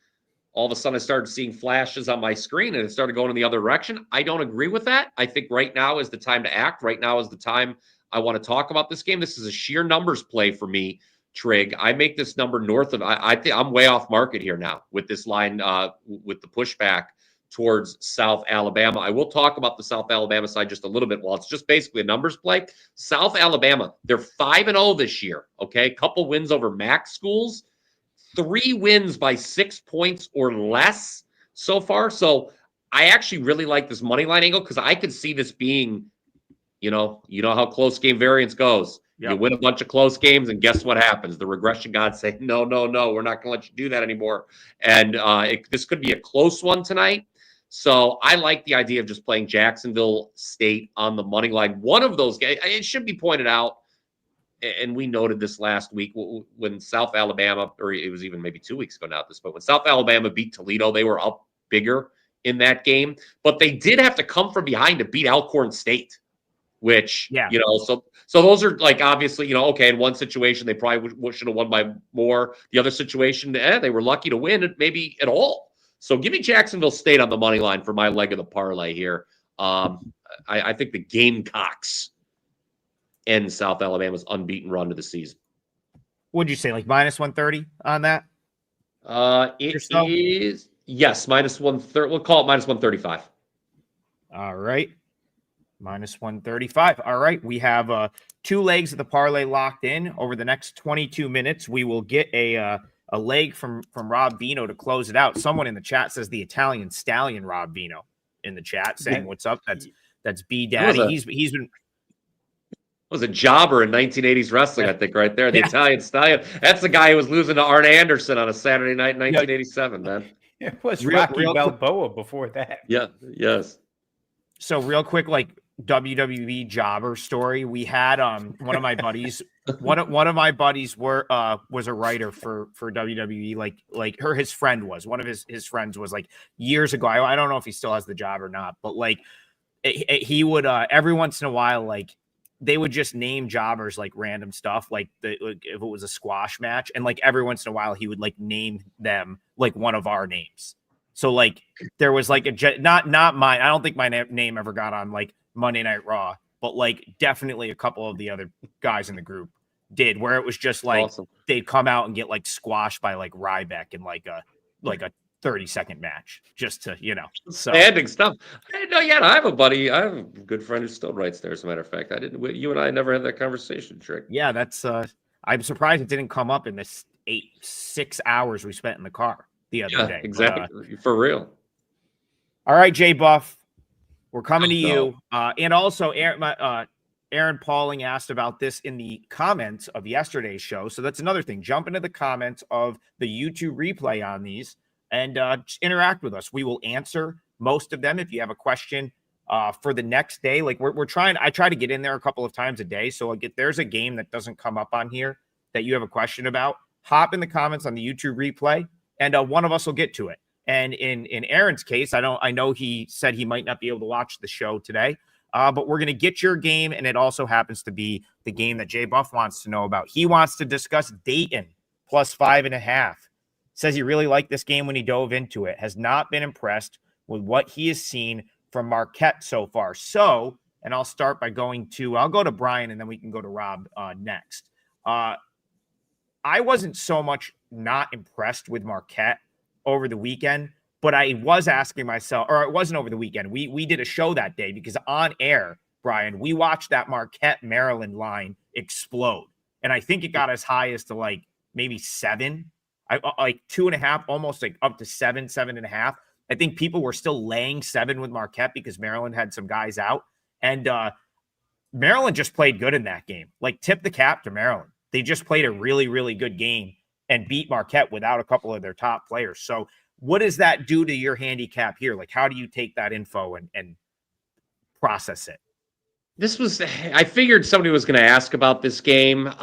all of a sudden I started seeing flashes on my screen and it started going in the other direction. I don't agree with that. I think right now is the time to act. Right now is the time I want to talk about this game. This is a sheer numbers play for me, Trig. I make this number north of, I think I'm way off market here now with this line, with the pushback towards South Alabama. I will talk about the South Alabama side just a little bit while it's just basically a numbers play. South Alabama, they're 5-0 this year, okay? Couple wins over MAC schools, 3 wins by 6 points or less so far. So I actually really like this money line angle because I could see this being, you know how close game variance goes. Yep. You win a bunch of close games, and guess what happens? The regression gods say, no, we're not going to let you do that anymore. And this could be a close one tonight. So I like the idea of just playing Jacksonville State on the money line. One of those guys, it should be pointed out, and we noted this last week when South Alabama, or it was even maybe 2 weeks ago now at this point, when South Alabama beat Toledo, they were up bigger in that game. But they did have to come from behind to beat Alcorn State, which, so those are like, obviously, okay, in one situation, they probably should have won by more. The other situation, they were lucky to win maybe at all. So give me Jacksonville State on the money line for my leg of the parlay here. I think the Gamecocks end South Alabama's unbeaten run to the season. Would you say like minus 130 on that? It is, yes, minus 130. We'll call it minus 135. All right. Minus 135. All right. We have 2 legs of the parlay locked in. Over the next 22 minutes, we will get a leg from Rob Vino to close it out. Someone in the chat says the Italian stallion Rob Vino in the chat saying, what's up? That's B Daddy. He's been was a jobber in 1980s wrestling, I think, right there. The Italian stallion. That's the guy who was losing to Arn Anderson on a Saturday night in 1987, man. It was Rocky Balboa before that. Yeah. Yes. So real quick, like WWE jobber story. We had one of my buddies. One of my buddies was a writer for WWE. His friend was one of his friends was like years ago. I don't know if he still has the job or not, but like he would every once in a while, like they would just name jobbers like random stuff, like if it was a squash match, and like every once in a while he would like name them like one of our names. So like there was like not mine. I don't think my name ever got on like Monday Night Raw, but like definitely a couple of the other guys in the group did, where it was just like awesome. They'd come out and get like squashed by like Ryback in like a 30-second match just to, so standing stuff. I have a buddy. I have a good friend who still writes there. As a matter of fact, you and I never had that conversation, Trick. Yeah, that's I'm surprised it didn't come up in this 6 hours we spent in the car the other day. Exactly. For real. All right, Jay Buff, we're coming to you. And also, Aaron Pauling asked about this in the comments of yesterday's show. So that's another thing. Jump into the comments of the YouTube replay on these and just interact with us. We will answer most of them. If you have a question for the next day, like we're trying, I try to get in there a couple of times a day. So if there's a game that doesn't come up on here that you have a question about, hop in the comments on the YouTube replay and one of us will get to it. And in Aaron's case, I know he said he might not be able to watch the show today, but we're going to get your game, and it also happens to be the game that Jay Buff wants to know about. He wants to discuss Dayton plus 5.5. Says he really liked this game when he dove into it. Has not been impressed with what he has seen from Marquette so far. So, and I'll start by I'll go to Brian, and then we can go to Rob next. I wasn't so much not impressed with Marquette over the weekend, but I was asking myself, or it wasn't over the weekend. We did a show that day because on air, Brian, we watched that Marquette Maryland line explode. And I think it got as high as to like maybe 7, like 2.5, almost like up to 7.5. I think people were still laying 7 with Marquette because Maryland had some guys out. And Maryland just played good in that game. Like, tip the cap to Maryland. They just played a really, really good game and beat Marquette without a couple of their top players. So what does that do to your handicap here? Like, how do you take that info and process it? I figured somebody was going to ask about this game.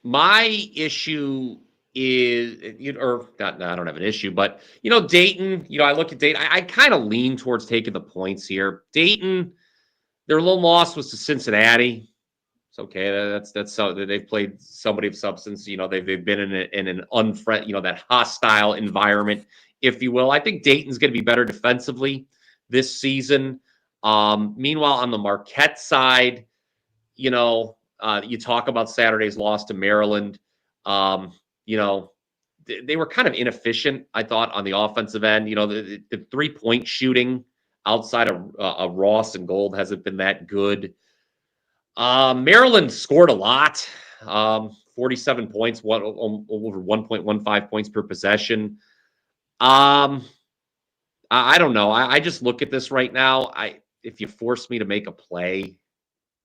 My issue is, I don't have an issue, but, Dayton, I look at Dayton, I kind of lean towards taking the points here. Dayton, their lone loss was to Cincinnati. It's okay. That's so they've played somebody of substance. They've been in an unfriendly, that hostile environment, if you will. I think Dayton's going to be better defensively this season. Meanwhile, on the Marquette side, you talk about Saturday's loss to Maryland. They were kind of inefficient, I thought, on the offensive end. The 3-point shooting outside of Ross and Gold hasn't been that good. Maryland scored a lot, 47 points, over 1.15 points per possession. I don't know. I just look at this right now. If you force me to make a play,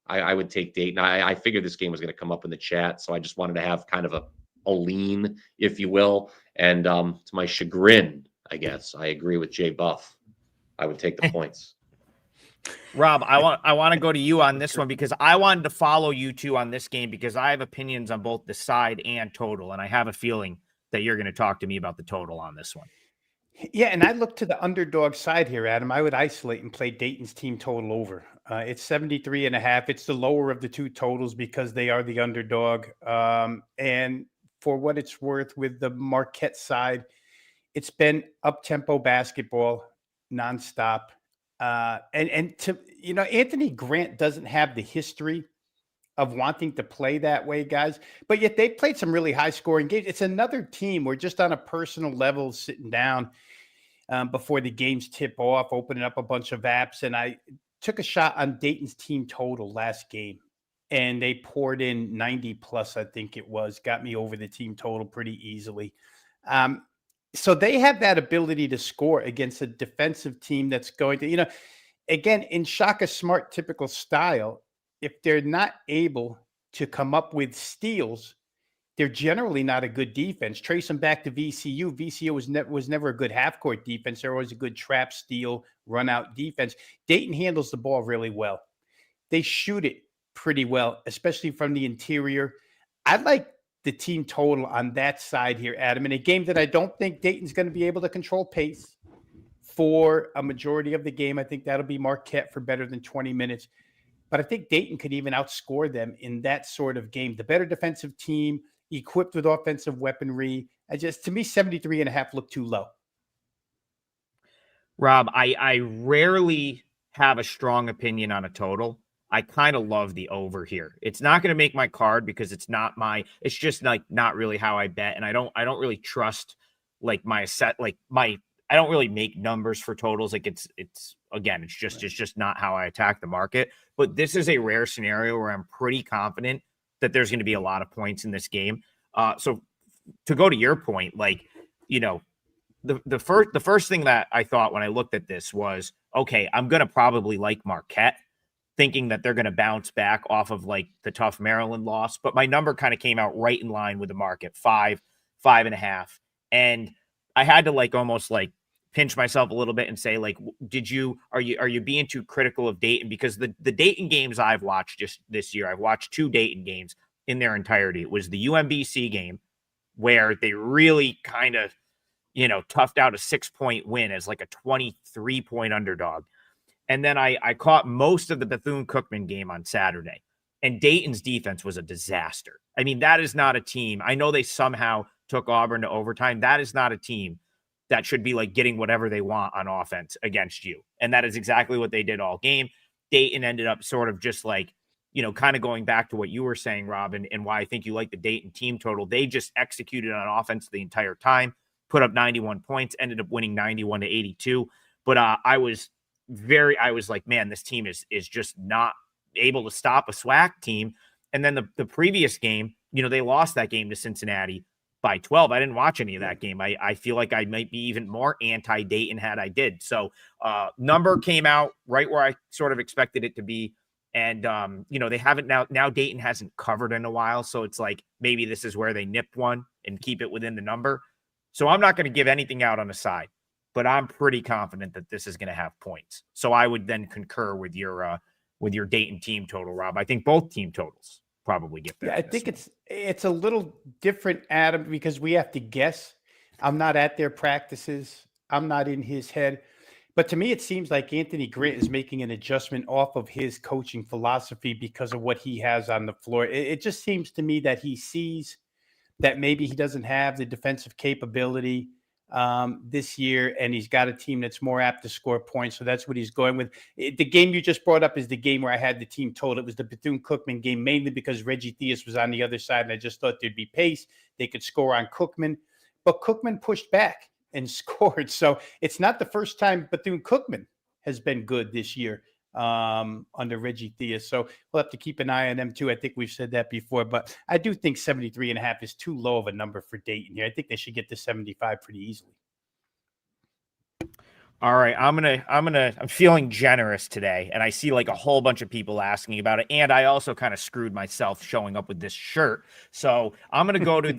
I would take Dayton. I figured this game was going to come up in the chat, so I just wanted to have kind of a lean, if you will. And to my chagrin, I guess, I agree with Jay Buff. I would take the points. Rob, I want to go to you on this one because I wanted to follow you two on this game because I have opinions on both the side and total, and I have a feeling that you're going to talk to me about the total on this one. Yeah, and I look to the underdog side here, Adam. I would isolate and play Dayton's team total over. It's 73.5. It's the lower of the two totals because they are the underdog. And for what it's worth, with the Marquette side, it's been up-tempo basketball nonstop. Anthony Grant doesn't have the history of wanting to play that way, guys, but yet they played some really high scoring games. It's another team where just on a personal level, sitting down before the games tip off, opening up a bunch of apps. And I took a shot on Dayton's team total last game and they poured in 90 plus, I think it was, got me over the team total pretty easily. So they have that ability to score against a defensive team that's going to, again, in Shaka Smart typical style, if they're not able to come up with steals, they're generally not a good defense. Trace them back to VCU. VCU was never a good half-court defense. They're always a good trap, steal, run-out defense. Dayton handles the ball really well. They shoot it pretty well, especially from the interior. I like the team total on that side here, Adam, in a game that I don't think Dayton's going to be able to control pace for a majority of the game. I think that'll be Marquette for better than 20 minutes. But I think Dayton could even outscore them in that sort of game. The better defensive team, equipped with offensive weaponry. To me, 73.5 looked too low. Rob, I rarely have a strong opinion on a total. I kind of love the over here. It's not going to make my card because it's just like not really how I bet. And I don't really trust like my set, I don't really make numbers for totals. Like it's just not how I attack the market. But this is a rare scenario where I'm pretty confident that there's going to be a lot of points in this game. So to go to your point, like, you know, the first thing that I thought when I looked at this was, okay, I'm going to probably like Marquette, thinking that they're going to bounce back off of like the tough Maryland loss. But my number kind of came out right in line with the market, 5.5. And I had to like almost like pinch myself a little bit and say, like, are you being too critical of Dayton? Because the Dayton games I've watched just this year, I've watched 2 Dayton games in their entirety. It was the UMBC game where they really kind of, you know, toughed out a 6-point win as like a 23-point underdog. And then I caught most of the Bethune-Cookman game on Saturday. And Dayton's defense was a disaster. I mean, that is not a team. I know they somehow took Auburn to overtime. That is not a team that should be like getting whatever they want on offense against you. And that is exactly what they did all game. Dayton ended up sort of just like, you know, kind of going back to what you were saying, Robin, and why I think you like the Dayton team total. They just executed on offense the entire time, put up 91 points, ended up winning 91-82. But I was like, man, this team is just not able to stop a SWAC team. And then the previous game, you know, they lost that game to Cincinnati by 12. I didn't watch any of that game. I feel like I might be even more anti-Dayton had I did. So number came out right where I sort of expected it to be. And, you know, they haven't now Dayton hasn't covered in a while. So it's like, maybe this is where they nip one and keep it within the number. So I'm not going to give anything out on the side, but I'm pretty confident that this is going to have points. So I would then concur with your Dayton team total, Rob. I think both team totals probably get there. Yeah, I think it's a little different, Adam, because we have to guess. I'm not at their practices. I'm not in his head. But to me, it seems like Anthony Grant is making an adjustment off of his coaching philosophy because of what he has on the floor. It just seems to me that he sees that maybe he doesn't have the defensive capability this year, and he's got a team that's more apt to score points. So that's what he's going with. The game you just brought up is the game where I had the team total. It was the Bethune-Cookman game, mainly because Reggie Theus was on the other side, and I just thought there'd be pace. They could score on Cookman, but Cookman pushed back and scored. So it's not the first time Bethune-Cookman has been good this year under Reggie Theus. So we'll have to keep an eye on them too. I think we've said that before, but I do think 73.5 is too low of a number for Dayton here. I think they should get to 75 pretty easily. All right. I'm feeling generous today, and I see like a whole bunch of people asking about it. And I also kind of screwed myself showing up with this shirt. So I'm going to go to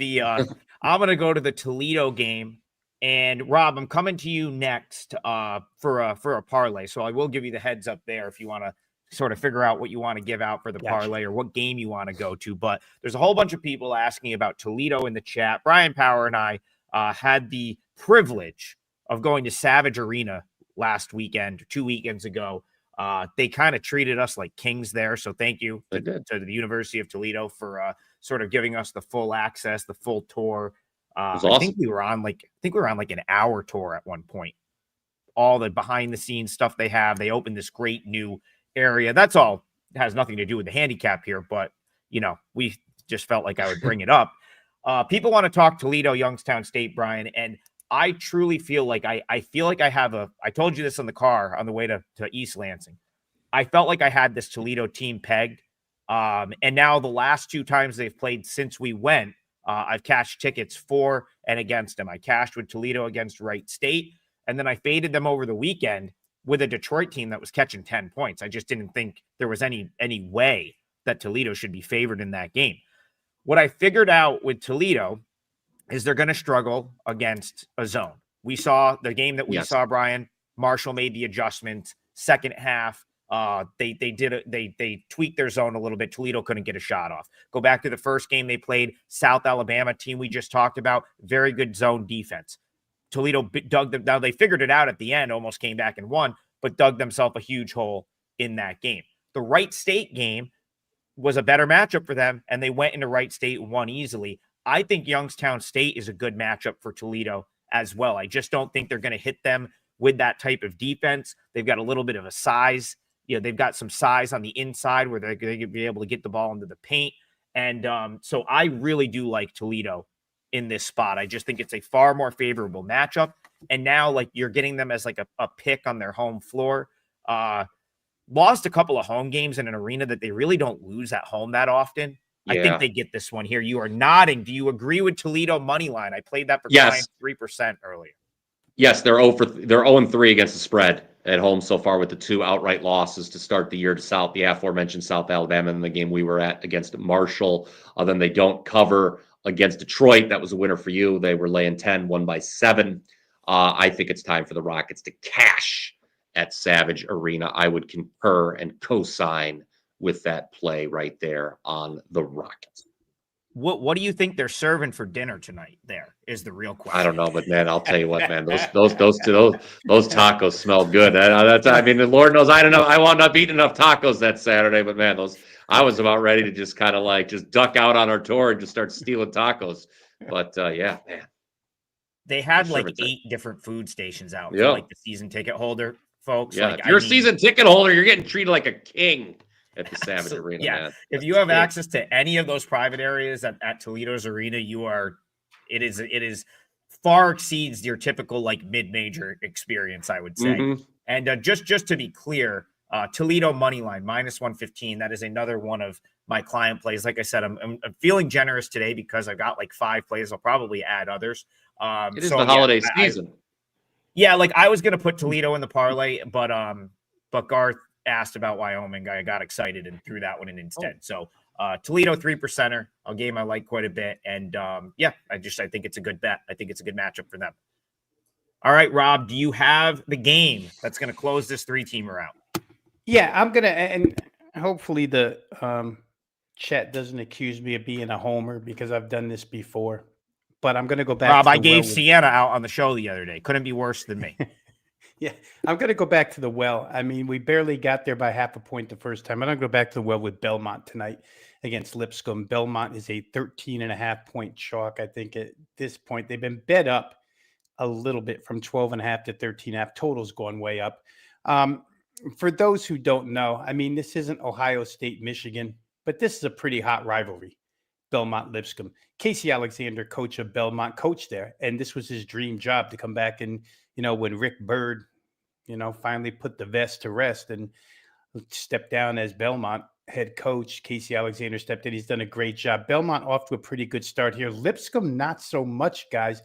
the Toledo game. And Rob, I'm coming to you next for a parlay. So I will give you the heads up there if you want to sort of figure out what you want to give out for the parlay or what game you want to go to. But there's a whole bunch of people asking about Toledo in the chat. Brian Power and I had the privilege of going to Savage Arena last weekend, 2 weekends ago. They kind of treated us like kings there. So thank you to the University of Toledo for sort of giving us the full access, the full tour. Awesome. I think we were on like an hour tour at one point. All the behind the scenes stuff they have. They opened this great new area. That's all. It has nothing to do with the handicap here, but you know, we just felt like I would bring it up. People want to talk Toledo, Youngstown State, Brian, and I truly feel like I feel like I have I told you this in the car on the way to East Lansing. I felt like I had this Toledo team pegged. And now the last 2 times they've played since we went, I've cashed tickets for and against them. I cashed with Toledo against Wright State, and then I faded them over the weekend with a Detroit team that was catching 10 points. I just didn't think there was any way that Toledo should be favored in that game. What I figured out with Toledo is they're going to struggle against a zone. We saw the game that we saw, Brian. Marshall made the adjustment. Second half, they tweaked their zone a little bit. Toledo couldn't get a shot off. Go back to the first game they played, South Alabama team we just talked about. Very good zone defense. Toledo dug them. Now they figured it out at the end, almost came back and won, but dug themselves a huge hole in that game. The Wright State game was a better matchup for them, and they went into Wright State and won easily. I think Youngstown State is a good matchup for Toledo as well. I just don't think they're going to hit them with that type of defense. They've got a little bit of a size. You know, they've got some size on the inside where they're going to be able to get the ball into the paint. And so I really do like Toledo in this spot. I just think it's a far more favorable matchup. And now, like, you're getting them as like a pick on their home floor. Lost a couple of home games in an arena that they really don't lose at home that often. I think Yeah. they get this one here. You are nodding. Do you agree with Toledo money line? I played that for Yes. clients 3% earlier. Yes, they're 0-3 against the spread at home so far with the 2 outright losses to start the year to the aforementioned South Alabama and the game we were at against Marshall. Then they don't cover against Detroit. That was a winner for you. They were laying 10, won by 7. I think it's time for the Rockets to cash at Savage Arena. I would concur and co-sign with that play right there on the Rockets. What do you think they're serving for dinner tonight? There is the real question. I don't know, but man, I'll tell you what, man, those tacos smell good. I mean, the Lord knows I don't know. I wound up eating enough tacos that Saturday, but man, I was about ready to just kind of like just duck out on our tour and just start stealing tacos. But yeah, man, they had like 8 different food stations out for like the season ticket holder folks. Yeah, like, if you're a season ticket holder, you're getting treated like a king at the Savage Arena. Yeah, man. If you have access to any of those private areas at Toledo's arena, it is far exceeds your typical like mid-major experience, I would say. Mm-hmm. And just to be clear, Toledo money line -115. That is another one of my client plays. Like I said, I'm feeling generous today because I've got like 5 plays. I'll probably add others. It is the holiday season. Like I was gonna put Toledo in the parlay, but Garth asked about Wyoming. I got excited and threw that one in instead. So Toledo 3%er, a game I like quite a bit. And I think it's a good bet. I think it's a good matchup for them. All right, Rob, do you have the game that's going to close this 3-teamer out? Yeah, I'm going to, and hopefully the chat doesn't accuse me of being a homer because I've done this before, but I'm going to go back. Rob, I gave Sienna out on the show the other day. Couldn't be worse than me. Yeah, I'm going to go back to the well. I mean, we barely got there by half a point the first time. I'm going to go back to the well with Belmont tonight against Lipkcom. Belmont is a 13.5-point chalk. I think at this point they've been bet up a little bit from 12.5 to 13.5. Total's gone way up. For those who don't know, I mean, this isn't Ohio State, Michigan, but this is a pretty hot rivalry. Belmont Lipkcom. Casey Alexander, coach of Belmont, coached there, and this was his dream job to come back and, when Rick Byrd, finally put the vest to rest and stepped down as Belmont head coach, Casey Alexander stepped in. He's done a great job. Belmont off to a pretty good start here. Lipkcom, not so much, guys.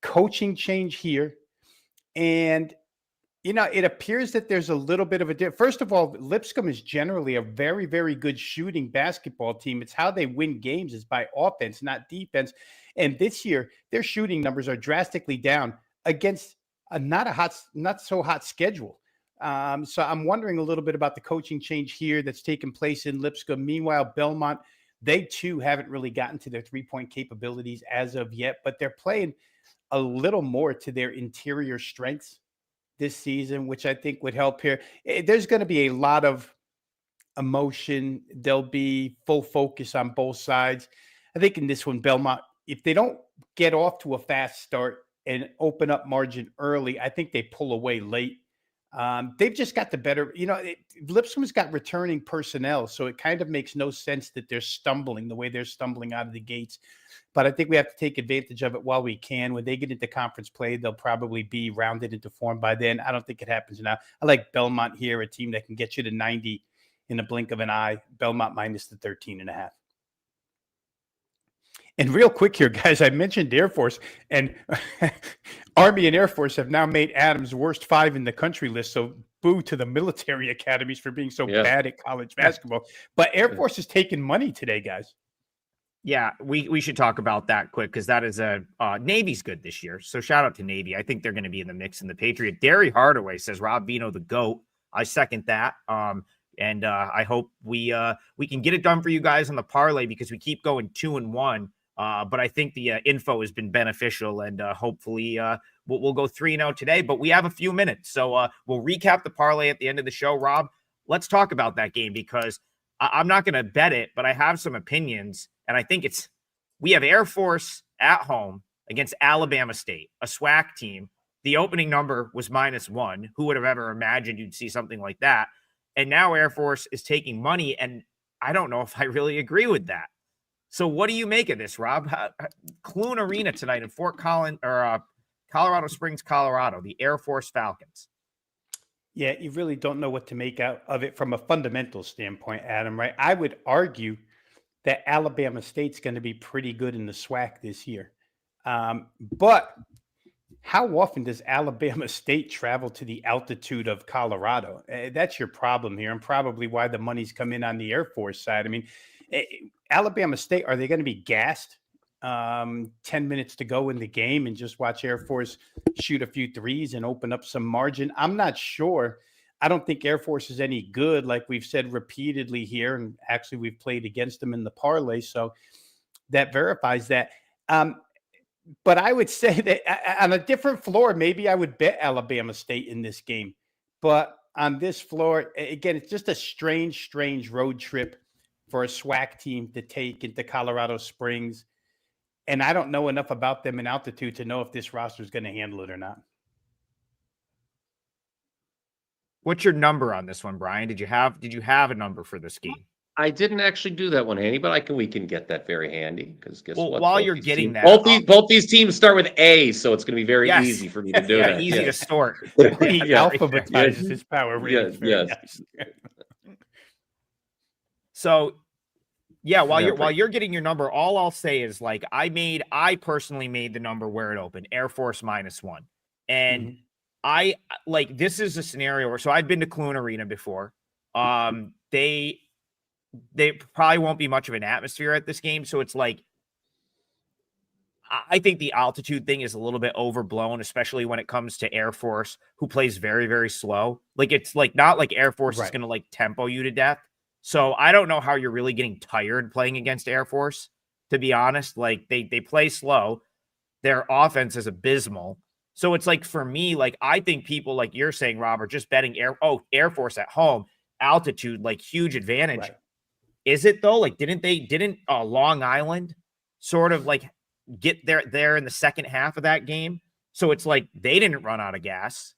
Coaching change here. And, it appears that there's a little bit of a difference. First of all, Lipkcom is generally a very, very good shooting basketball team. It's how they win games is by offense, not defense. And this year, their shooting numbers are drastically down against not so hot schedule. So I'm wondering a little bit about the coaching change here that's taken place in Lipkcom. Meanwhile, Belmont, they too haven't really gotten to their 3-point capabilities as of yet, but they're playing a little more to their interior strengths this season, which I think would help here. There's going to be a lot of emotion. There'll be full focus on both sides. I think in this one, Belmont, if they don't get off to a fast start and open up margin early, I think they pull away late. They've just got the better, Lipkcom's got returning personnel, so it kind of makes no sense that they're stumbling the way they're stumbling out of the gates. But I think we have to take advantage of it while we can. When they get into conference play, they'll probably be rounded into form by then. I don't think it happens now. I like Belmont here, a team that can get you to 90 in a blink of an eye. Belmont minus the 13.5. And real quick here, guys, I mentioned Air Force, and Army and Air Force have now made Adams' worst 5 in the country list. So boo to the military academies for being so bad at college basketball. But Air Force is taking money today, guys. Yeah, we should talk about that quick because that is Navy's good this year. So shout out to Navy. I think they're going to be in the mix in the Patriot. Derry Hardaway says Rob Vino the GOAT. I second that. And I hope we can get it done for you guys on the parlay because we keep going 2-1. But I think the info has been beneficial, and hopefully we'll go 3-0 today. But we have a few minutes, so we'll recap the parlay at the end of the show. Rob, let's talk about that game because I'm not going to bet it, but I have some opinions, and I think we have Air Force at home against Alabama State, a SWAC team. The opening number was -1. Who would have ever imagined you'd see something like that? And now Air Force is taking money, and I don't know if I really agree with that. So what do you make of this, Rob? Clune Arena tonight in Colorado Springs, Colorado, the Air Force Falcons. Yeah, you really don't know what to make out of it from a fundamental standpoint, Adam, right? I would argue that Alabama State's going to be pretty good in the SWAC this year. But how often does Alabama State travel to the altitude of Colorado? That's your problem here, and probably why the money's come in on the Air Force side. I mean, Alabama State, are they going to be gassed 10 minutes to go in the game and just watch Air Force shoot a few threes and open up some margin? I'm not sure. I don't think Air Force is any good, like we've said repeatedly here, and actually we've played against them in the parlay, so that verifies that. But I would say that on a different floor, maybe I would bet Alabama State in this game. But on this floor, again, it's just a strange road trip for a SWAC team to take into Colorado Springs. And I don't know enough about them in altitude to know if this roster is going to handle it or not. What's your number on this one, Brian? Did you have a number for this game? I didn't actually do that one handy, but we can get that very handy, because guess what? While you're getting that, both these teams start with A, so it's going to be very easy for me to do that. Easy to sort. He alphabetizes his power. Yes. Nice. So, while you're getting your number, all I'll say is, like, I personally made the number where it opened, Air Force -1, and this is a scenario where, so I've been to Clune Arena before. They probably won't be much of an atmosphere at this game. So it's like, I think the altitude thing is a little bit overblown, especially when it comes to Air Force, who plays very, very slow. Like, it's like not like Air Force is going to like tempo you to death. So I don't know how you're really getting tired playing against Air Force, to be honest. Like, they play slow. Their offense is abysmal. So it's like, for me, like, I think people, like you're saying, Robert, just betting Air Force at home, altitude, like, huge advantage. Right. Is it though? Like, didn't Long Island sort of like get there in the second half of that game? So it's like they didn't run out of gas.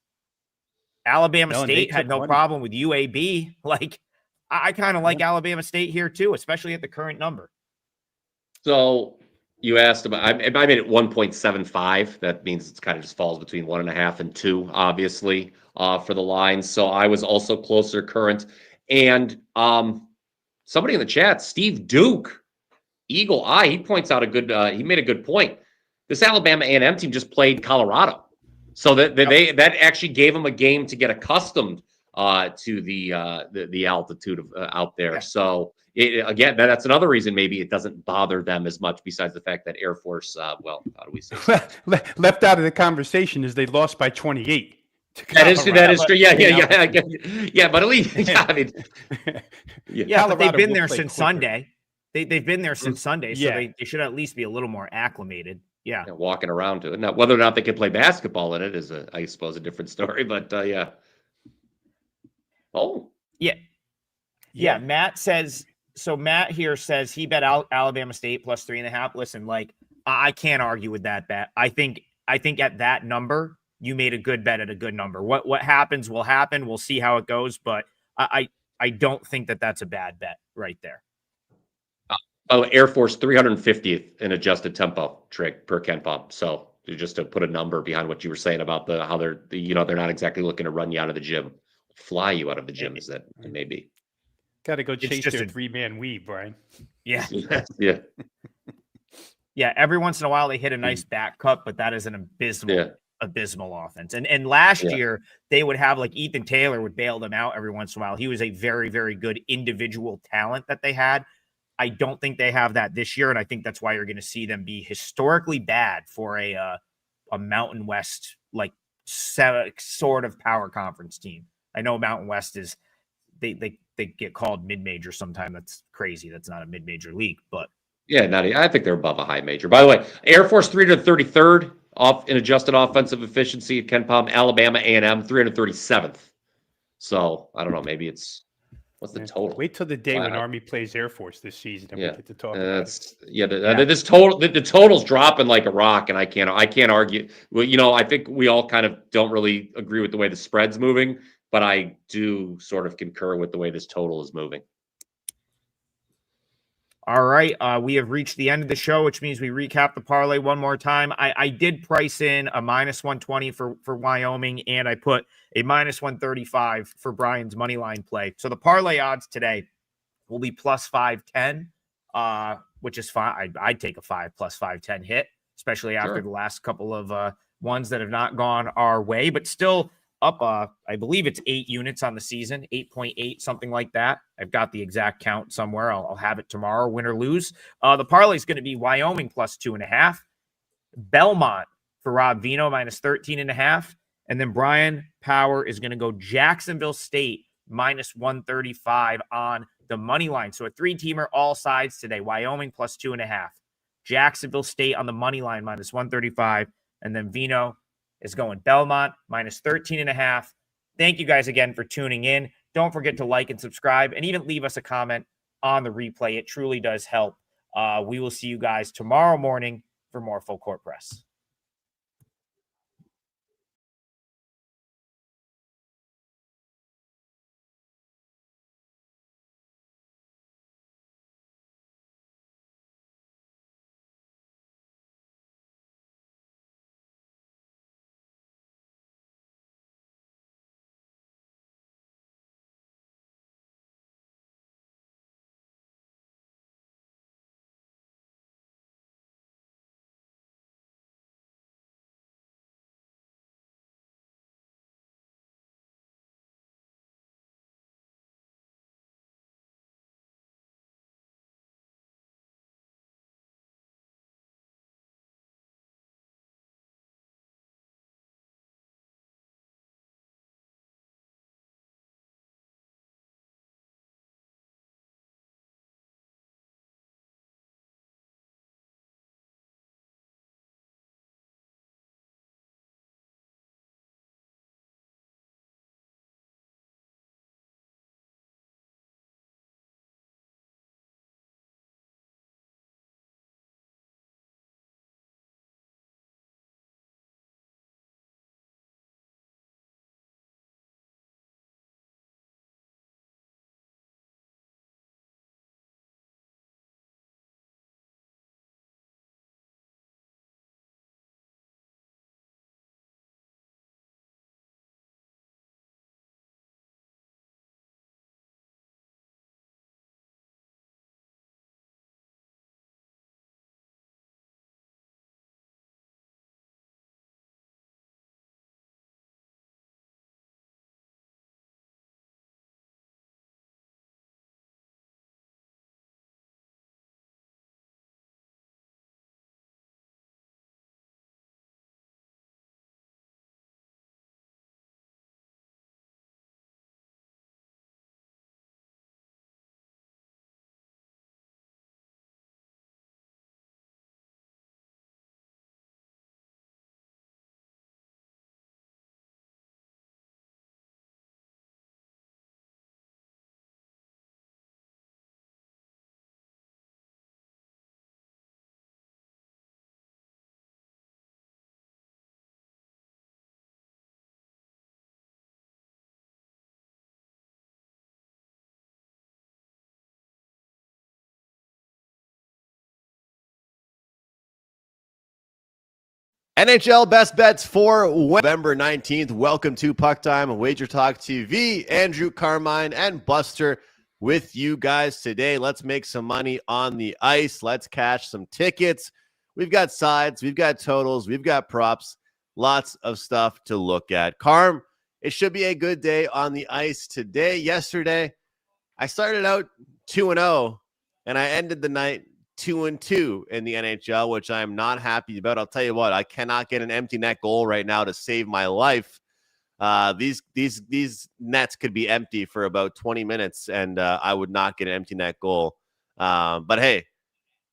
Alabama State had no problem with UAB. Like, I kind of like Alabama State here too, especially at the current number. So you asked about, I made it 1.75. That means it kind of just falls between 1.5 and 2, obviously, for the lines. So I was also closer current. And somebody in the chat, Steve Duke, Eagle Eye, he points out he made a good point. This Alabama A&M team just played Colorado. So that actually gave them a game to get accustomed to the altitude of out there. Yeah. So again, that's another reason maybe it doesn't bother them as much, besides the fact that Air Force, how do we say? Left out of the conversation is they lost by 28. That is true. Yeah. But at least, I mean, but they've been there since Sunday. They've been there since Sunday, so they should at least be a little more acclimated. Yeah, walking around to it. Now, whether or not they can play basketball in it is, I suppose, a different story. But yeah. Oh, yeah. Matt says so. Matt here says he bet Alabama State +3.5. Listen, like, I can't argue with that bet. I think at that number, you made a good bet at a good number. What happens will happen. We'll see how it goes, but I don't think that's a bad bet right there. Air Force 350th in adjusted tempo trick per Ken Pump. So just to put a number behind what you were saying about how they're not exactly looking to run you out of the gym, fly you out of the gym, as that may be. Got to go chase their 3-man weave, Brian. Yeah. Yeah. Yeah. Every once in a while they hit a nice back cut, but that is an abysmal offense. And last year they would have, like, Ethan Taylor would bail them out every once in a while. He was a very, very good individual talent that they had. I don't think they have that this year, and I think that's why you're going to see them be historically bad for a Mountain West, like, sort of power conference team. I know Mountain West is they get called mid-major sometime. That's crazy. That's not a mid-major league, but yeah, I think they're above a high major. By the way, Air Force 333rd off in adjusted offensive efficiency at Ken Pom. Alabama A&M 337th. So I don't know. Maybe it's. What's the total? Wait till the day when Army plays Air Force this season, and we get to talk about it. This total, the total's dropping like a rock, and I can't argue. Well, I think we all kind of don't really agree with the way the spread's moving, but I do sort of concur with the way this total is moving. All right, we have reached the end of the show, which means we recap the parlay one more time. I did price in a -120 for Wyoming, and I put a -135 for Brian's money line play. So the parlay odds today will be +510. which is fine. I'd take a 5 plus 510 hit, especially after the last couple of ones that have not gone our way, but still up, I believe it's 8 units on the season, 8.8, something like that. I've got the exact count somewhere. I'll have it tomorrow, win or lose. The parlay is going to be Wyoming plus 2.5, Belmont for Rob Vino minus 13.5, and then Brian Power is going to go Jacksonville State minus 135 on the money line. So a 3-teamer, all sides today. Wyoming plus 2.5, Jacksonville State on the money line minus 135, and then Vino is going Belmont minus 13.5. Thank you guys again for tuning in. Don't forget to like and subscribe, and even leave us a comment on the replay. It truly does help. We will see you guys tomorrow morning for more Full Court Press. NHL best bets for November 19th. Welcome to Puck Time on WagerTalk TV. Andrew, Carmine, and Buster with you guys today. Let's make some money on the ice. Let's cash some tickets. We've got sides, we've got totals, we've got props, lots of stuff to look at. Carm, it should be a good day on the ice today. Yesterday, I started out 2-0, and I ended the night 2-2 in the NHL, which I am not happy about. I'll tell you what, I cannot get an empty net goal right now to save my life. These nets could be empty for about 20 minutes, and I would not get an empty net goal. But hey,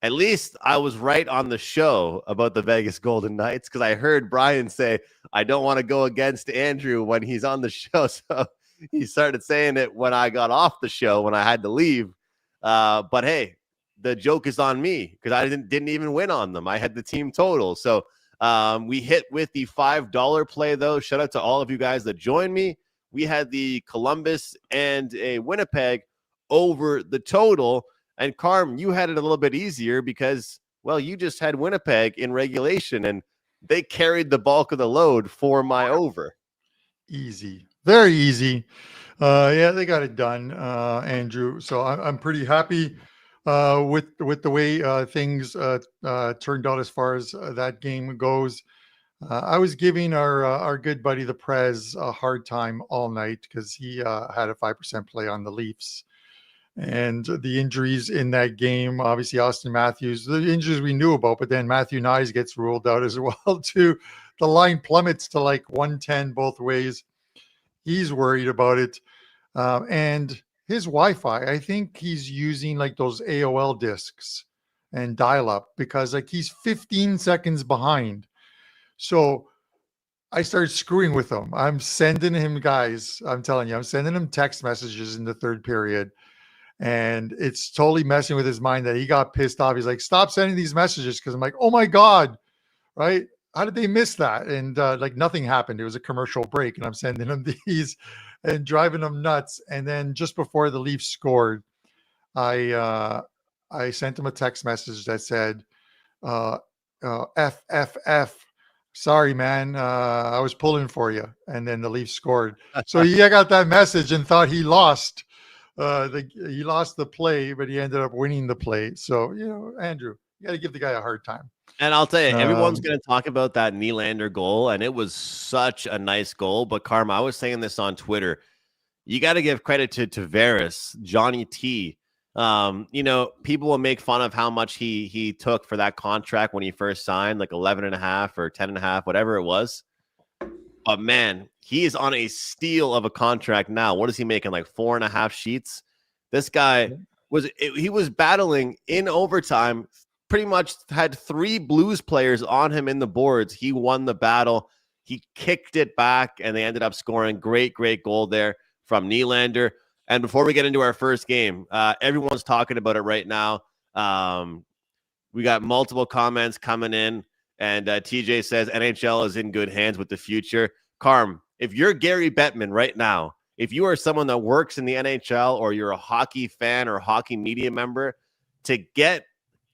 at least I was right on the show about the Vegas Golden Knights, because I heard Brian say, I don't want to go against Andrew when he's on the show. So he started saying it when I got off the show, when I had to leave. But hey, the joke is on me, because I didn't even win on them. I had the team total. So we hit with the $5 play, though. Shout out to all of you guys that joined me. We had the Columbus and a Winnipeg over the total. And Carm, you had it a little bit easier because, well, you just had Winnipeg in regulation, and they carried the bulk of the load for my over. Easy. Very easy. Yeah, they got it done, Andrew. So I'm pretty happy. with the way things turned out as far as that game goes. I was giving our good buddy the Prez a hard time all night because he had a 5% play on the Leafs. And the injuries in that game, obviously Austin Matthews, the injuries we knew about, but then Matthew Nyes gets ruled out as well too. The line plummets to like 110 both ways. He's worried about it. And his Wi-Fi, I think he's using like those AOL discs and dial-up because like he's 15 seconds behind. So I started screwing with him. I'm sending him, guys, I'm telling you, I'm sending him text messages in the third period. And it's totally messing with his mind that he got pissed off. He's like, stop sending these messages. Cause I'm like, oh my God, right? How did they miss that? And like nothing happened. It was a commercial break and I'm sending him these and driving him nuts. And then just before the Leafs scored, I sent him a text message that said, F. Sorry, man. I was pulling for you. And then the Leafs scored. So I got that message and thought he lost. He lost the play, but he ended up winning the play. So, Andrew, you got to give the guy a hard time. And I'll tell you, everyone's going to talk about that Nylander goal, and it was such a nice goal. But, Karma, I was saying this on Twitter. You got to give credit to Tavares, Johnny T. People will make fun of how much he took for that contract when he first signed, like 11.5 or 10.5, whatever it was. But, man, he is on a steal of a contract now. What is he making, like 4.5 sheets? This guy he was battling in overtime, pretty much had 3 Blues players on him in the boards. He won the battle. He kicked it back, and they ended up scoring. Great goal there from Nylander. And before we get into our first game, everyone's talking about it right now. We got multiple comments coming in. And TJ says NHL is in good hands with the future. Carm, if you're Gary Bettman right now, if you are someone that works in the NHL or you're a hockey fan or hockey media member, to get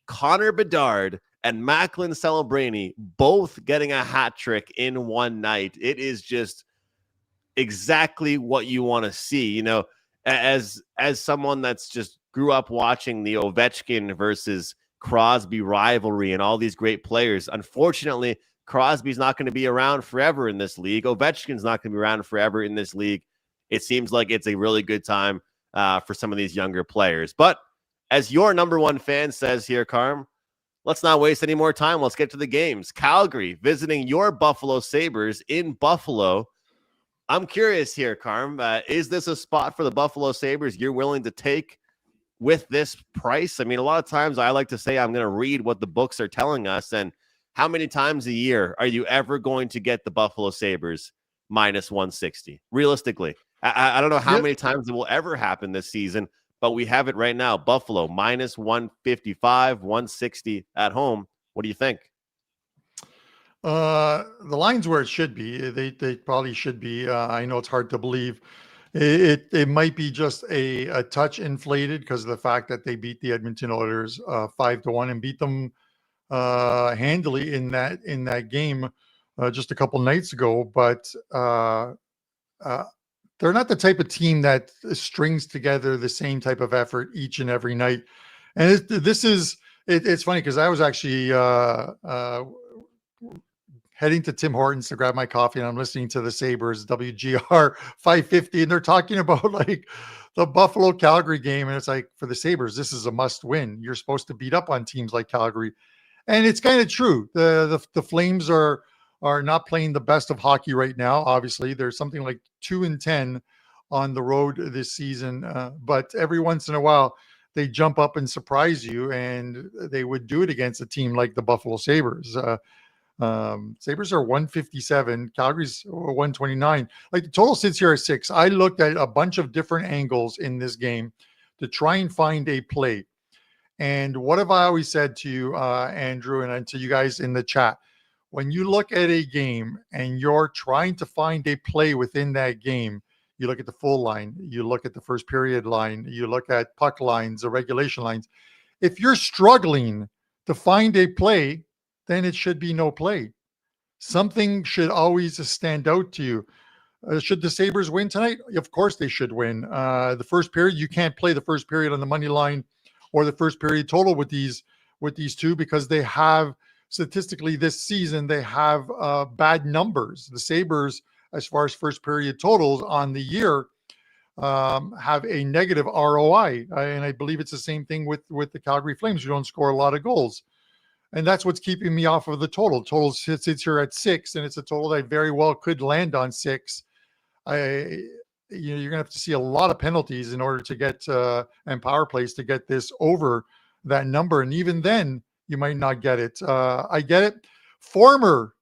Connor Bedard and Macklin Celebrini both getting a hat trick in one night, it is just exactly what you want to see. As someone that's just grew up watching the Ovechkin versus Crosby rivalry and all these great players. Unfortunately, Crosby's not going to be around forever in this league. Ovechkin's not going to be around forever in this league. It seems like it's a really good time for some of these younger players. But as your number one fan says here, Carm, let's not waste any more time. Let's get to the games. Calgary visiting your Buffalo Sabres in Buffalo. I'm curious here, Carm. Is this a spot for the Buffalo Sabres you're willing to take with this price? I mean, a lot of times I like to say I'm going to read what the books are telling us. And how many times a year are you ever going to get the Buffalo Sabres minus 160? Realistically, I don't know how many times it will ever happen this season, but we have it right now. Buffalo minus 155, 160 at home. What do you think? The line's where it should be. They probably should be. I know it's hard to believe. It might be just a touch inflated because of the fact that they beat the Edmonton Oilers 5-1 and beat them handily in that game just a couple nights ago. But they're not the type of team that strings together the same type of effort each and every night. And it's funny because I was actually heading to Tim Hortons to grab my coffee, and I'm listening to the Sabres WGR 550, and they're talking about like the Buffalo Calgary game. And it's like, for the Sabres, this is a must win. You're supposed to beat up on teams like Calgary. And it's kind of true. The Flames are not playing the best of hockey right now. Obviously, there's something like 2-10 on the road this season. But every once in a while, they jump up and surprise you, and they would do it against a team like the Buffalo Sabres. Sabres are 157, Calgary's 129. Like the total sits here at 6. I looked at a bunch of different angles in this game to try and find a play. And what have I always said to you, Andrew, and to you guys in the chat? When you look at a game and you're trying to find a play within that game, you look at the full line, you look at the first period line, you look at puck lines, the regulation lines. If you're struggling to find a play, then it should be no play. Something should always stand out to you. Should the Sabres win tonight? Of course they should win. The first period, you can't play the first period on the money line or the first period total with these two, because they have statistically this season, they have bad numbers. The Sabres, as far as first period totals on the year, have a negative ROI. And I believe it's the same thing with the Calgary Flames, who don't score a lot of goals. And that's what's keeping me off of the total. Total sits here at 6, and it's a total that I very well could land on 6. You're going to have to see a lot of penalties in order to get and power plays to get this over that number. And even then, you might not get it. I get it. Former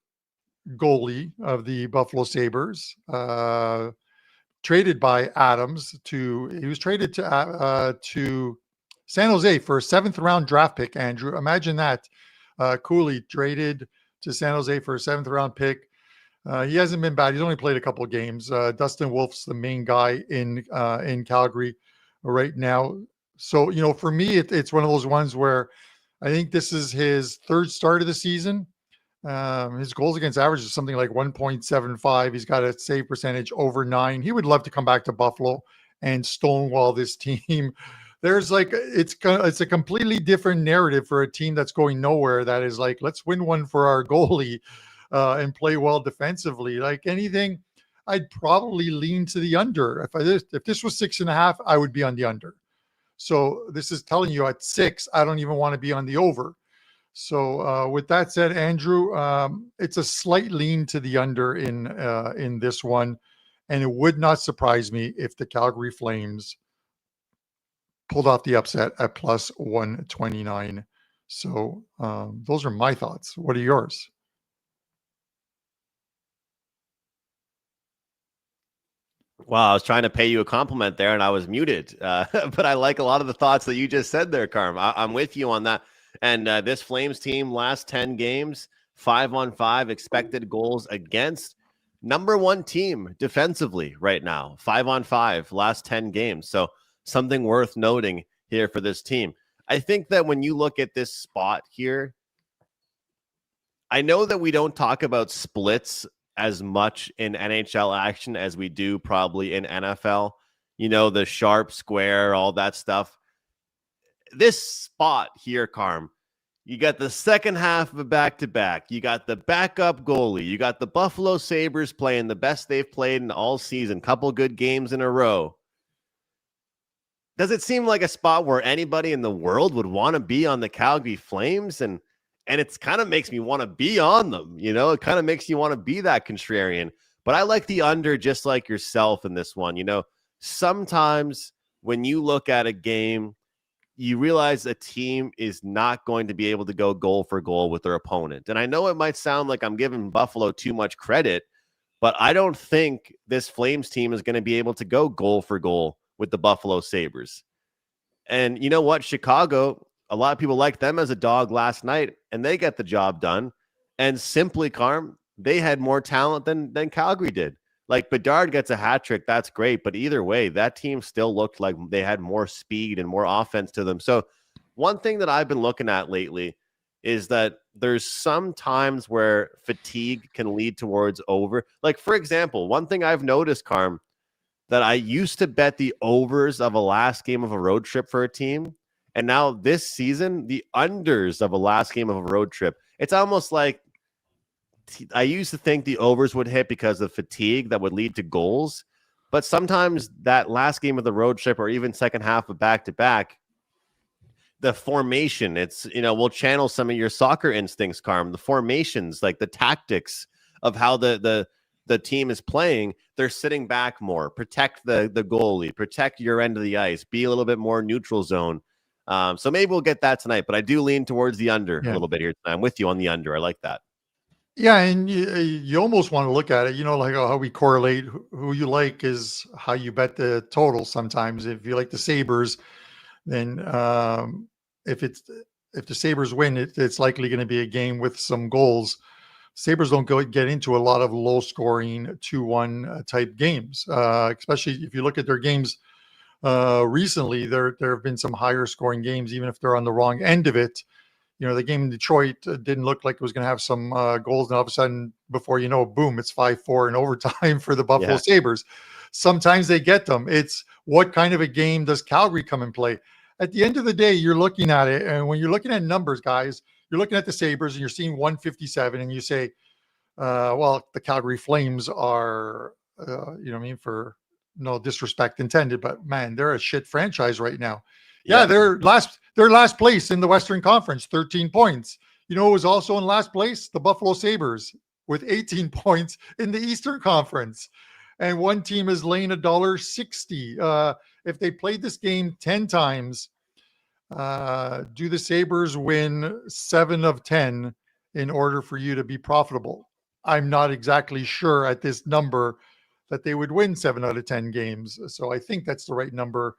goalie of the Buffalo Sabres, traded by Adams he was traded to San Jose for a 7th round draft pick. Andrew, imagine that. Cooley traded to San Jose for a 7th round pick. He hasn't been bad. He's only played a couple of games. Dustin Wolf's the main guy in Calgary right now. So, for me, it's one of those ones where I think this is his 3rd start of the season. His goals against average is something like 1.75. He's got a save percentage over 9. He would love to come back to Buffalo and stonewall this team. There's it's a completely different narrative for a team that's going nowhere. That is like, let's win one for our goalie and play well defensively. Like anything, I'd probably lean to the under. If this was 6.5, I would be on the under. So this is telling you at 6, I don't even want to be on the over. So with that said, Andrew, it's a slight lean to the under in this one, and it would not surprise me if the Calgary Flames pulled off the upset at plus 129. So those are my thoughts. What are yours? Wow, I was trying to pay you a compliment there and I was muted. But I like a lot of the thoughts that you just said there, Carm. I'm with you on that. And this Flames team, last 10 games, 5-on-5 expected goals against. Number 1 team defensively right now, 5-on-5 last 10 games. So something worth noting here for this team. I think that when you look at this spot here, I know that we don't talk about splits as much in NHL action as we do probably in NFL. The sharp, square, all that stuff. This spot here, Carm, you got the second half of a back-to-back. You got the backup goalie. You got the Buffalo Sabres playing the best they've played in all season. Couple good games in a row. Does it seem like a spot where anybody in the world would want to be on the Calgary Flames? And it kind of makes me want to be on them. It kind of makes you want to be that contrarian. But I like the under just like yourself in this one. Sometimes when you look at a game, you realize a team is not going to be able to go goal for goal with their opponent. And I know it might sound like I'm giving Buffalo too much credit, but I don't think this Flames team is going to be able to go goal for goal with the Buffalo Sabres. And you know what? Chicago, a lot of people liked them as a dog last night, and they get the job done. And simply, Carm, they had more talent than Calgary did. Like, Bedard gets a hat trick, that's great. But either way, that team still looked like they had more speed and more offense to them. So one thing that I've been looking at lately is that there's some times where fatigue can lead towards over. Like, for example, one thing I've noticed, Carm, that I used to bet the overs of a last game of a road trip for a team. And now this season, the unders of a last game of a road trip. It's almost like I used to think the overs would hit because of fatigue that would lead to goals. But sometimes that last game of the road trip or even second half of back-to-back, the formation, we'll channel some of your soccer instincts, Carm. The formations, like the tactics of how the team is playing, they're sitting back more, protect the goalie, protect your end of the ice, be a little bit more neutral zone. So maybe we'll get that tonight, but I do lean towards the under a little bit here tonight. I'm with you on the under. I like that. Yeah, and you almost want to look at it, like how we correlate who you like is how you bet the total. Sometimes if you like the Sabres, then if the Sabres win, it's likely going to be a game with some goals. Sabres don't get into a lot of low scoring 2-1 type games, especially if you look at their games recently. There have been some higher scoring games, even if they're on the wrong end of it. The game in Detroit didn't look like it was going to have some goals. And all of a sudden, before you know, boom, it's 5-4 in overtime for the Buffalo Sabres. Sometimes they get them. It's what kind of a game does Calgary come and play? at the end of the day, you're looking at it. And when you're looking at numbers, guys, you're looking at the Sabres and you're seeing 157 and you say, well, the Calgary Flames are, you know what I mean, for no disrespect intended, but man, they're a shit franchise right now. Yeah, they're last place in the Western Conference, 13 points. You know who was also in last place? The Buffalo Sabres with 18 points in the Eastern Conference. And one team is laying $1.60. If they played this game 10 times, do the Sabres win 7 of 10 in order for you to be profitable? I'm not exactly sure at this number that they would win 7 out of 10 games. So I think that's the right number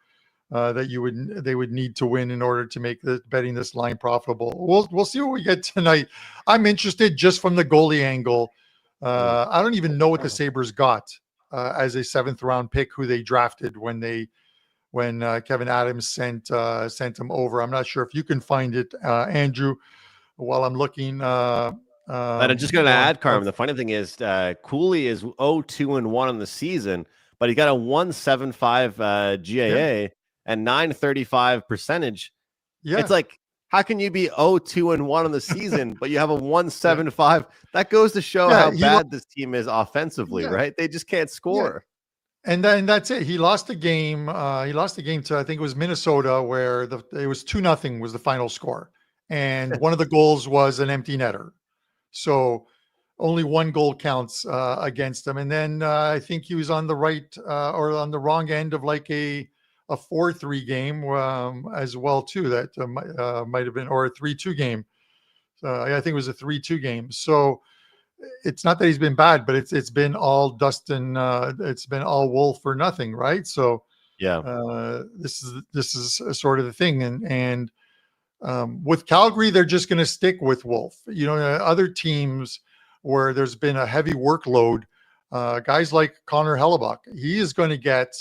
that they would need to win in order to make the betting this line profitable. We'll see what we get tonight. I'm interested just from the goalie angle. I don't even know what the Sabres got as a 7th round pick, who they drafted when Kevin Adams sent him over. I'm not sure if you can find it, Andrew, while I'm looking. I'm just going to add, Carm, the funny thing is Cooley is 0-2-1 on the season, but he got a 1.75 GAA and 9.35 percentage. Yeah. It's like, how can you be 0-2-1 on the season, but you have a 1.75? That goes to show how bad this team is offensively, right? They just can't score. And then that's it. He lost a game. He lost the game to, I think it was Minnesota, where it was 2-0 was the final score. And one of the goals was an empty netter. So only one goal counts against him. And then I think he was on the right or on the wrong end of like a 4-3 game as well too. That might have been, or a 3-2 game. I think it was a 3-2 game. So it's not that he's been bad, but it's been all dust and it's been all wool for nothing, right? So this is sort of the thing. And with Calgary, they're just going to stick with Wolf. You know, other teams where there's been a heavy workload, guys like Connor Hellebuck, he is going to get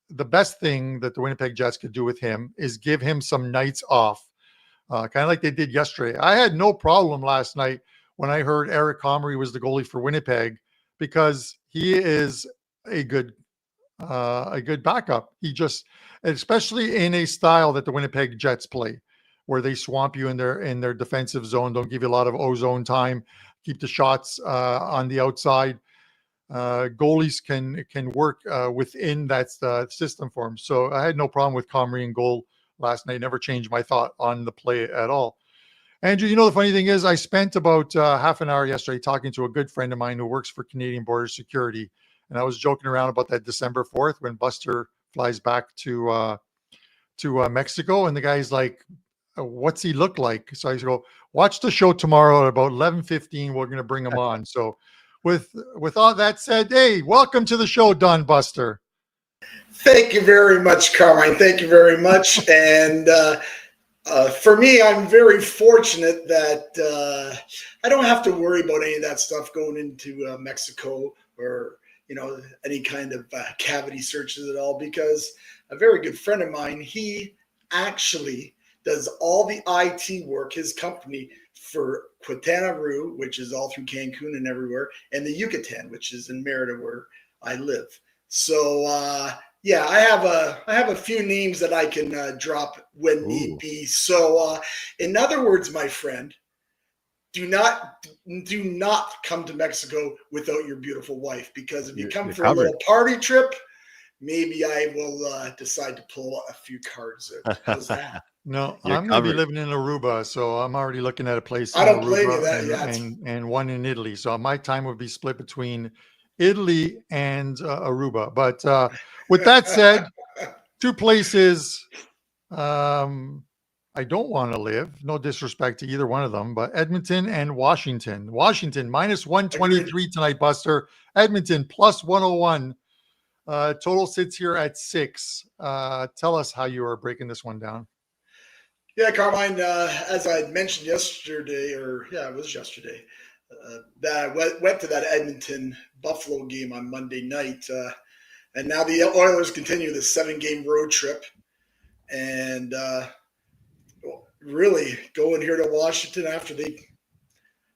the best thing that the Winnipeg Jets could do with him is give him some nights off, kind of like they did yesterday. I had no problem last night when I heard Eric Comrie was the goalie for Winnipeg, because he is a good backup. He just, especially in a style that the Winnipeg Jets play, where they swamp you in their defensive zone, don't give you a lot of O-zone time, keep the shots on the outside. Goalies can work within that system for him. So I had no problem with Comrie in goal last night. Never changed my thought on the play at all. Andrew, you know, the funny thing is I spent about half an hour yesterday talking to a good friend of mine who works for Canadian Border Security. And I was joking around about that December 4th when Buster flies back to Mexico. And the guy's like, what's he look like? So I go, watch the show tomorrow at about 11:15. We're going to bring him on. So with all that said, hey, welcome to the show, Don Buster. Thank you very much, Carmine. Thank you very much. And for me, I'm very fortunate that I don't have to worry about any of that stuff going into Mexico, or, you know, any kind of cavity searches at all, because a very good friend of mine, he actually does all the IT work, his company, for Quintana Roo, which is all through Cancun and everywhere, and the Yucatan, which is in Merida, where I live. So, yeah, I have a few names that I can drop when need be. So, in other words, my friend, do not come to Mexico without your beautiful wife, because if you come for a little party trip, maybe I will decide to pull a few cards out. How's that? No, I'm going to be living in Aruba, so I'm already looking at a place I in don't blame you that, and one in Italy. So my time would be split between Italy and Aruba. But with that said, two places I don't want to live. No disrespect to either one of them, but Edmonton and Washington. Washington minus 123 tonight, Buster. Edmonton plus 101. Total sits here at 6. Tell us how you are breaking this one down. Yeah, Carmine, as I had mentioned yesterday, it was yesterday, that I went to that Edmonton-Buffalo game on Monday night. And now the Oilers continue the 7-game road trip. And really going here to Washington after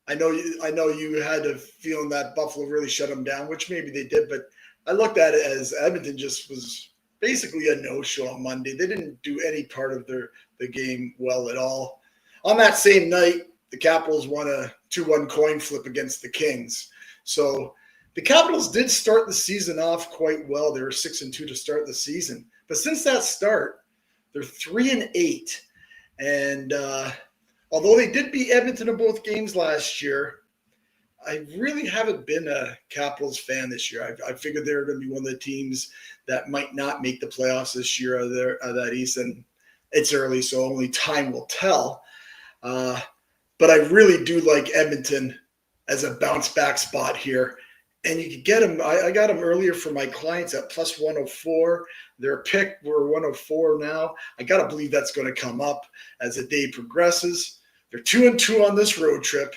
I know you had a feeling that Buffalo really shut them down, which maybe they did, but I looked at it as Edmonton just was basically a no-show on Monday. They didn't do any part of the game well at all. On that same night, the Capitals won a 2-1 coin flip against the Kings. So the Capitals did start the season off quite well. They were 6-2 to start the season. But since that start, they're 3-8. And although they did beat Edmonton in both games last year, I really haven't been a Capitals fan this year. I figured they were going to be one of the teams that might not make the playoffs this year of that East. And it's early, so only time will tell. But I really do like Edmonton as a bounce back spot here. And you can get them. I got them earlier for my clients at plus 104. Their pick, we're 104 now. I got to believe that's going to come up as the day progresses. They're 2-2 on this road trip.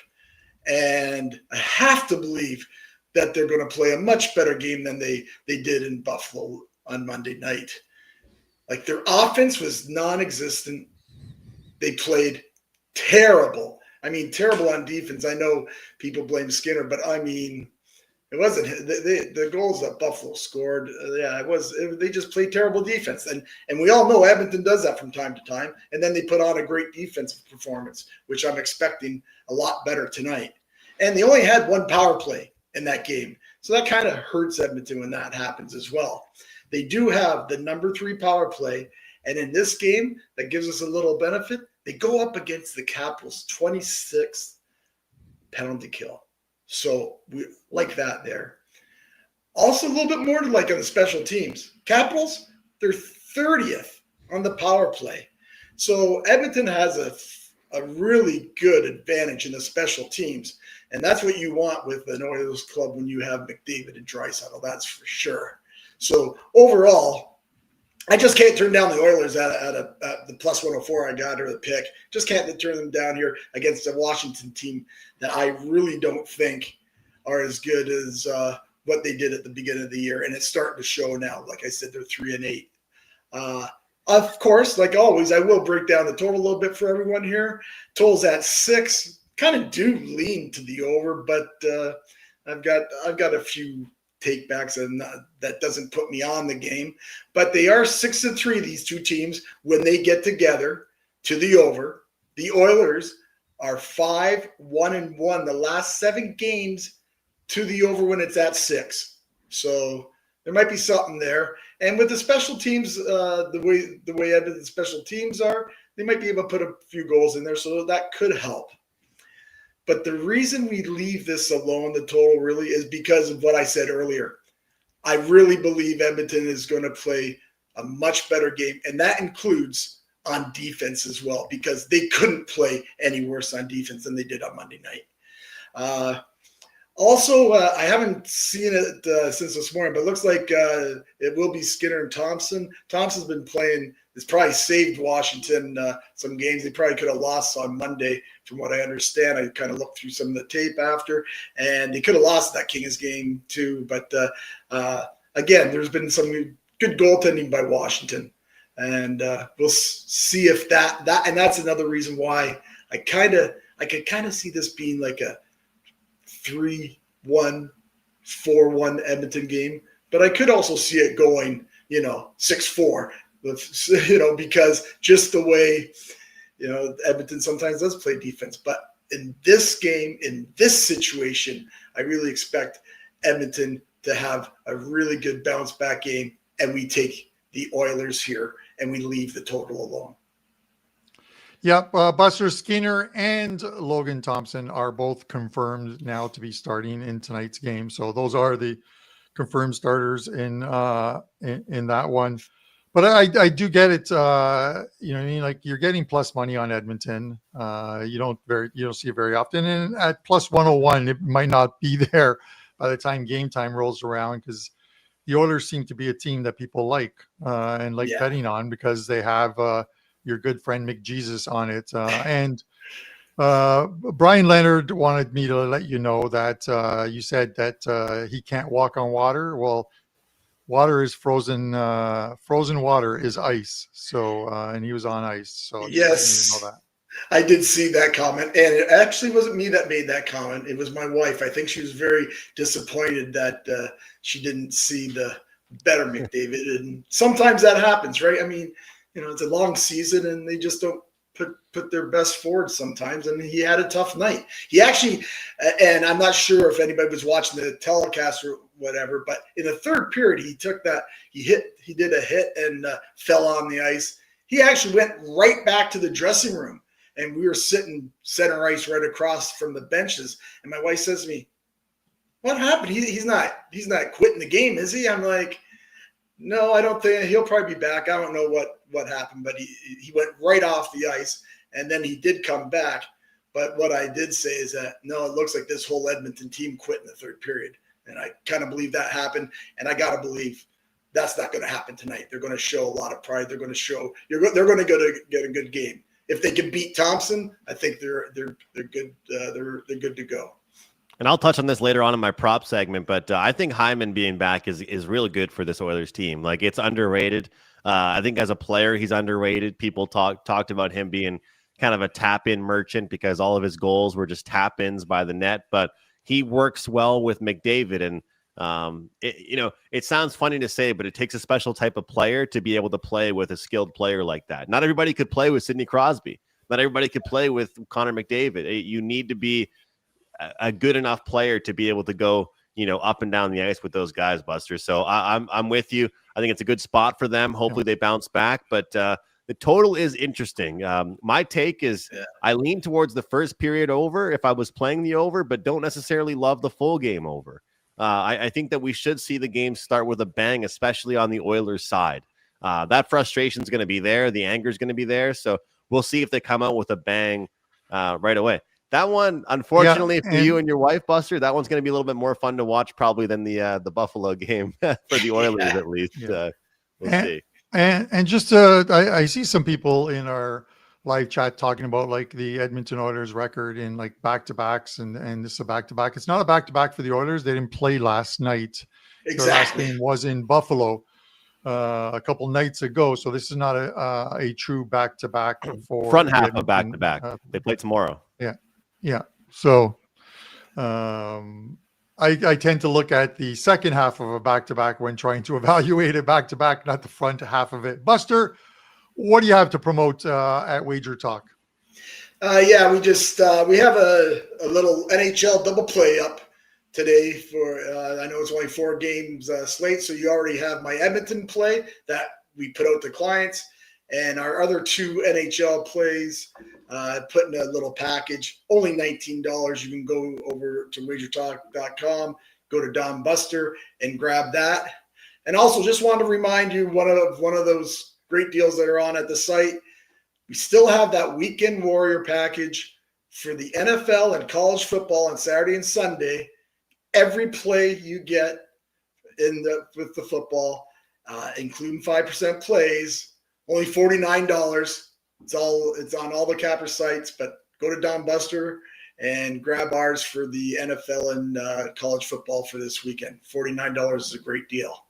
And I have to believe that they're going to play a much better game than they did in Buffalo on Monday night. Like, their offense was non-existent. They played terrible. I mean, terrible on defense. I know people blame Skinner, but I mean, it wasn't the goals that Buffalo scored. It was. They just played terrible defense, and we all know Edmonton does that from time to time. And then they put on a great defensive performance, which I'm expecting a lot better tonight. And they only had one power play in that game, so that kind of hurts Edmonton when that happens as well. They do have the number 3 power play, and in this game, that gives us a little benefit. They go up against the Capitals' 26th penalty kill. So we like that there. Also, a little bit more to like on the special teams. Capitals, they're 30th on the power play. So Edmonton has a really good advantage in the special teams. And that's what you want with an Oilers club when you have McDavid and Draisaitl, that's for sure. So overall, I just can't turn down the Oilers at the plus 104 I got, or the pick. Just can't turn them down here against a Washington team that I really don't think are as good as what they did at the beginning of the year. And it's starting to show now. Like I said, they're 3-8. Of course, like always, I will break down the total a little bit for everyone here. Total's at 6. Kind of do lean to the over, but I've got a few takebacks, and that doesn't put me on the game. But they are 6-3, these two teams, when they get together to the over. The Oilers are 5-1-1 the last 7 games to the over when it's at 6. So there might be something there. And with the special teams, the way Edmonton special teams are, they might be able to put a few goals in there, so that could help. But the reason we leave this alone, the total really, is because of what I said earlier. I really believe Edmonton is going to play a much better game, and that includes on defense as well, because they couldn't play any worse on defense than they did on Monday night. Also, I haven't seen it since this morning, but it looks like it will be Skinner and Thompson. Thompson's been playing. It's probably saved Washington some games. They probably could have lost on Monday, from what I understand. I kind of looked through some of the tape after, and they could have lost that Kings game too. But again, there's been some good goaltending by Washington, and we'll see if that and that's another reason why I could kind of see this being like a 3-1, 4-1 Edmonton game, but I could also see it going, 6-4. Because just the way, Edmonton sometimes does play defense. But in this game, in this situation, I really expect Edmonton to have a really good bounce back game, and we take the Oilers here and we leave the total alone. Yep. Buster Skinner and Logan Thompson are both confirmed now to be starting in tonight's game. So those are the confirmed starters in that one. But I do get it. Like you're getting plus money on Edmonton. You don't see it very often. And at plus 101, it might not be there by the time game time rolls around, because the Oilers seem to be a team that people like and like betting on, because they have your good friend McJesus on it. And Brian Leonard wanted me to let you know that you said that he can't walk on water. Well, water is frozen. Frozen water is ice. So, and he was on ice. So yes, you know that. I did see that comment, and it actually wasn't me that made that comment. It was my wife. I think she was very disappointed that she didn't see the better McDavid. And sometimes that happens, right? I mean, it's a long season and they just don't put their best forward sometimes. And he had a tough night. He actually, and I'm not sure if anybody was watching the telecast or whatever, but in the third period, he did a hit and fell on the ice. He actually went right back to the dressing room, and we were sitting center ice right across from the benches. And my wife says to me, "What happened? He's not quitting the game, is he?" I'm like, "No, I don't think he'll probably be back. I don't know what happened, but he went right off the ice, and then he did come back. But what I did say is that, no, it looks like this whole Edmonton team quit in the third period. And I kind of believe that happened. And I got to believe that's not going to happen tonight. They're going to show a lot of pride. They're going to show they're going to get a good game. If they can beat Thompson, I think they're good. They're good to go. And I'll touch on this later on in my prop segment, but I think Hyman being back is really good for this Oilers team. Like, it's underrated. I think as a player, he's underrated. People talked about him being kind of a tap-in merchant because all of his goals were just tap-ins by the net, but he works well with McDavid. And it sounds funny to say, but it takes a special type of player to be able to play with a skilled player like that. Not everybody could play with Sidney Crosby. Not everybody could play with Connor McDavid. You need to be a good enough player to be able to go, up and down the ice with those guys, Buster. So I'm with you. I think it's a good spot for them. Hopefully they bounce back, but the total is interesting. My take is I lean towards the first period over if I was playing the over, but don't necessarily love the full game over. I think that we should see the game start with a bang, especially on the Oilers side. That frustration is going to be there. The anger is going to be there. So we'll see if they come out with a bang right away. That one, unfortunately, for you and your wife, Buster, that one's going to be a little bit more fun to watch probably than the Buffalo game for the Oilers, at least. We'll see. And just I see some people in our live chat talking about like the Edmonton Oilers record in like back-to-backs, and this is a back-to-back. It's not a back-to-back for the Oilers. They didn't play last night. Exactly. Their last game was in Buffalo a couple nights ago. So this is not a true back-to-back for front half of back-to-back. They play tomorrow. Yeah. So I tend to look at the second half of a back-to-back when trying to evaluate it back-to-back, not the front half of it. Buster, what do you have to promote at WagerTalk? We just we have a little NHL double play up today for I know it's only 4 games slate, so you already have my Edmonton play that we put out to clients, and our other 2 NHL plays put in a little package, only $19. You can go over to WagerTalk.com, go to Don Buster and grab that. And also just wanted to remind you one of those great deals that are on at the site. We still have that weekend warrior package for the NFL and college football on Saturday and Sunday. Every play you get with the football, including 5% plays, only $49. It's on all the capper sites, but go to Don Buster and grab ours for the NFL and college football for this weekend. $49 is a great deal.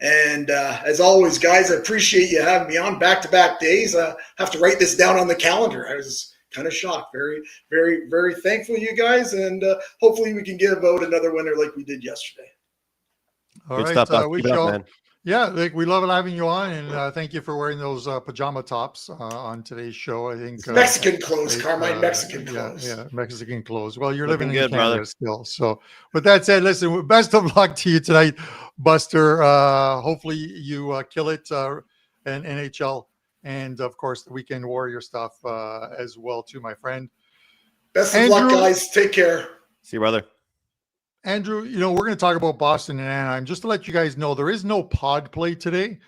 And as always, guys, I appreciate you having me on back-to-back days. I have to write this down on the calendar. I was kind of shocked. Very, very, very thankful, you guys. And hopefully we can give out another winner like we did yesterday. All Good right. stuff, man. Yeah, we love having you on, and thank you for wearing those pajama tops on today's show. I think Mexican clothes, Carmine, Mexican clothes. Yeah, Mexican clothes. Well, you're Looking living in good, Canada brother. still. So, with that said, listen, best of luck to you tonight, Buster. Hopefully you kill it in NHL, and of course the Weekend Warrior stuff as well too, my friend. Best of luck, guys. Take care. See you, brother. Andrew, we're going to talk about Boston and Anaheim. Just to let you guys know, there is no pod play today.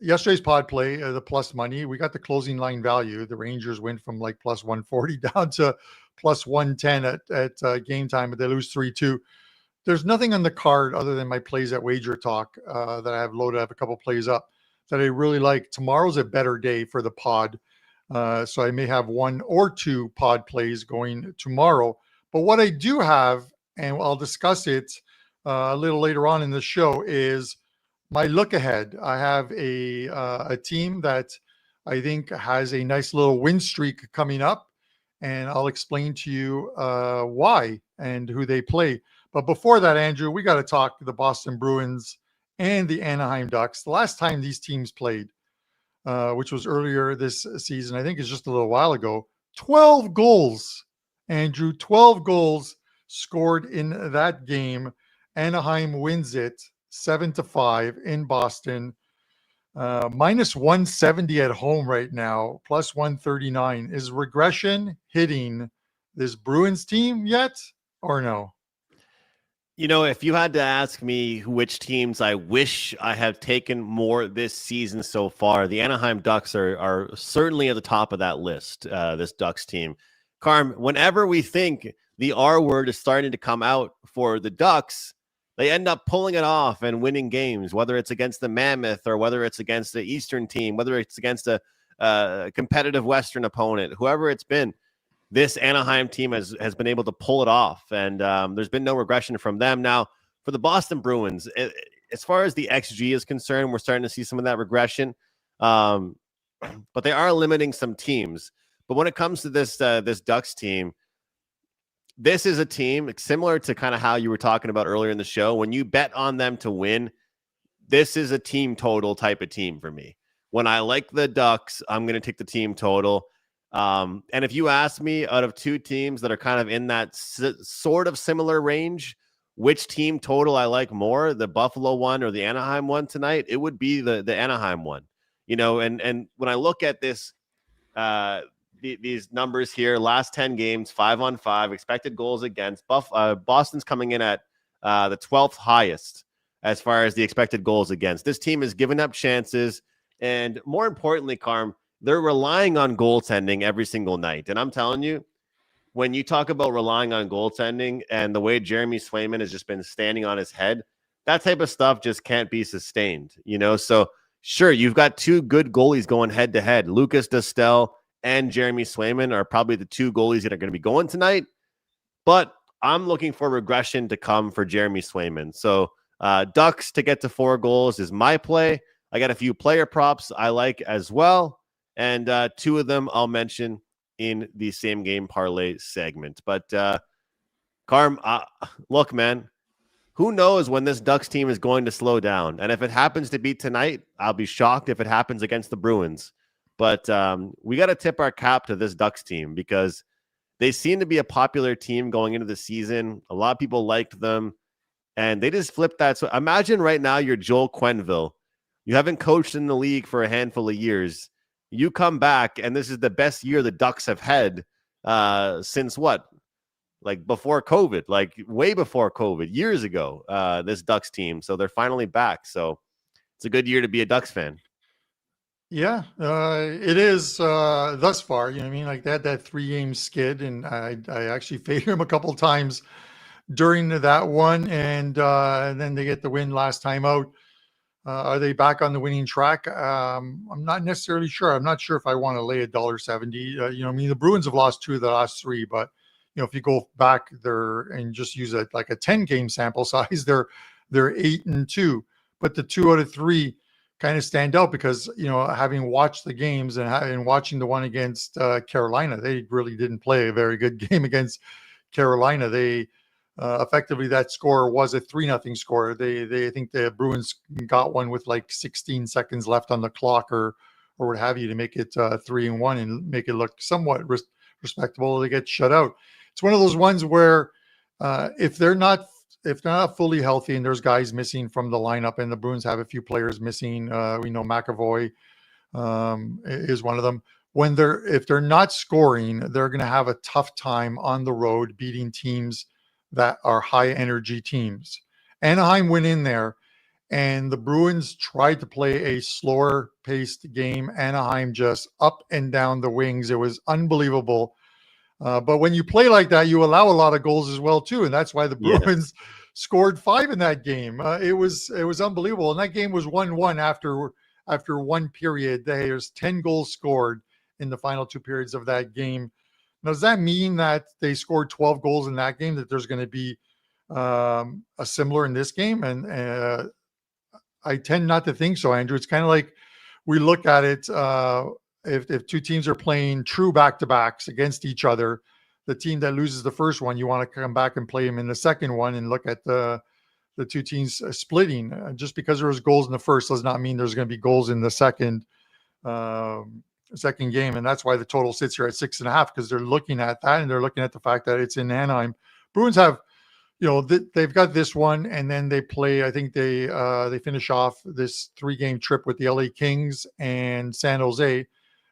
Yesterday's pod play, the plus money, we got the closing line value. The Rangers went from like plus 140 down to plus 110 at game time, but they lose 3-2. There's nothing on the card other than my plays at WagerTalk that I have loaded. I have a couple plays up that I really like. Tomorrow's a better day for the pod. So I may have 1 or 2 pod plays going tomorrow. But what I do have, and I'll discuss it a little later on in the show, is my look ahead. I have a team that I think has a nice little win streak coming up, and I'll explain to you why and who they play. But before that, Andrew, we got to talk the Boston Bruins and the Anaheim Ducks. The last time these teams played, which was earlier this season, I think it's just a little while ago, 12 goals, Andrew, 12 goals scored in that game. Anaheim wins it 7-5 in Boston. Minus 170 at home right now, plus 139. Is regression hitting this Bruins team yet or no? You know, if you had to ask me which teams I wish I have taken more this season so far, the Anaheim Ducks are certainly at the top of that list, this Ducks team. Carm, whenever we think the R word is starting to come out for the Ducks, they end up pulling it off and winning games, whether it's against the Mammoth or whether it's against the Eastern team, whether it's against a competitive Western opponent, whoever it's been. This Anaheim team has been able to pull it off, and there's been no regression from them. Now, for the Boston Bruins, as far as the XG is concerned, we're starting to see some of that regression, but they are limiting some teams. But when it comes to this Ducks team, this is a team similar to kind of how you were talking about earlier in the show. When you bet on them to win, this is a team total type of team for me. When I like the Ducks, I'm going to take the team total. And if you ask me, out of two teams that are kind of in that sort of similar range, which team total I like more, the Buffalo one or the Anaheim one tonight, it would be the Anaheim one. You know, and when I look at this, these numbers here, last 10 games, 5-on-5, expected goals against. Boston's coming in at the 12th highest as far as the expected goals against. This team has given up chances, and more importantly, Carm, they're relying on goaltending every single night. And I'm telling you, when you talk about relying on goaltending and the way Jeremy Swayman has just been standing on his head, that type of stuff just can't be sustained, you know? So sure, you've got two good goalies going head to head. Lucas Dostal and Jeremy Swayman are probably the two goalies that are going to be going tonight, but I'm looking for regression to come for Jeremy Swayman. So Ducks to get to 4 goals is my play. I got a few player props I like as well. And 2 of them I'll mention in the same game parlay segment. But Carm, look, man, who knows when this Ducks team is going to slow down? And if it happens to be tonight, I'll be shocked if it happens against the Bruins. But we got to tip our cap to this Ducks team because they seem to be a popular team going into the season. A lot of people liked them, and they just flipped that. So imagine right now you're Joel Quenneville. You haven't coached in the league for a handful of years. You come back, and this is the best year the Ducks have had since what? Like before COVID, like way before COVID, years ago, this Ducks team. So they're finally back. So it's a good year to be a Ducks fan. Yeah, it is thus far. You know what I mean? Like they had that 3-game skid, and I actually faded them a couple of times during that one, and then they get the win last time out. Are they back on the winning track? I'm not necessarily sure. I'm not sure if I want to lay $1.70. You know, I mean, the Bruins have lost 2 of the last 3, but you know, if you go back there and just use a 10-game sample size, they're 8-2. But the 2 out of 3 kind of stand out because, you know, having watched the games and watching the one against Carolina, they really didn't play a very good game against Carolina. They effectively, that score was a 3-0 score. They think the Bruins got one with like 16 seconds left on the clock or what have you to make it 3-1 and make it look somewhat respectable. They get shut out. It's one of those ones where if they're not fully healthy and there's guys missing from the lineup, and the Bruins have a few players missing, we know McAvoy is one of them. If they're not scoring, they're going to have a tough time on the road beating teams that are high energy teams. Anaheim went in there and the Bruins tried to play a slower paced game. Anaheim just up and down the wings. It was unbelievable. But when you play like that, you allow a lot of goals as well too. And that's why the Bruins scored 5 in that game. It was unbelievable. And that game was 1-1 after one period. There's 10 goals scored in the final 2 periods of that game. Now, does that mean that they scored 12 goals in that game, that there's going to be a similar in this game? And I tend not to think so, Andrew. It's kind of like we look at it. If 2 teams are playing true back-to-backs against each other, the team that loses the first one, you want to come back and play them in the second one and look at the the two teams splitting. Just because there was goals in the first does not mean there's going to be goals in the second game, and that's why the total sits here at 6.5, because they're looking at that and they're looking at the fact that it's in Anaheim. Bruins have, they've got this one, and then they play. I think they finish off this 3-game trip with the LA Kings and San Jose,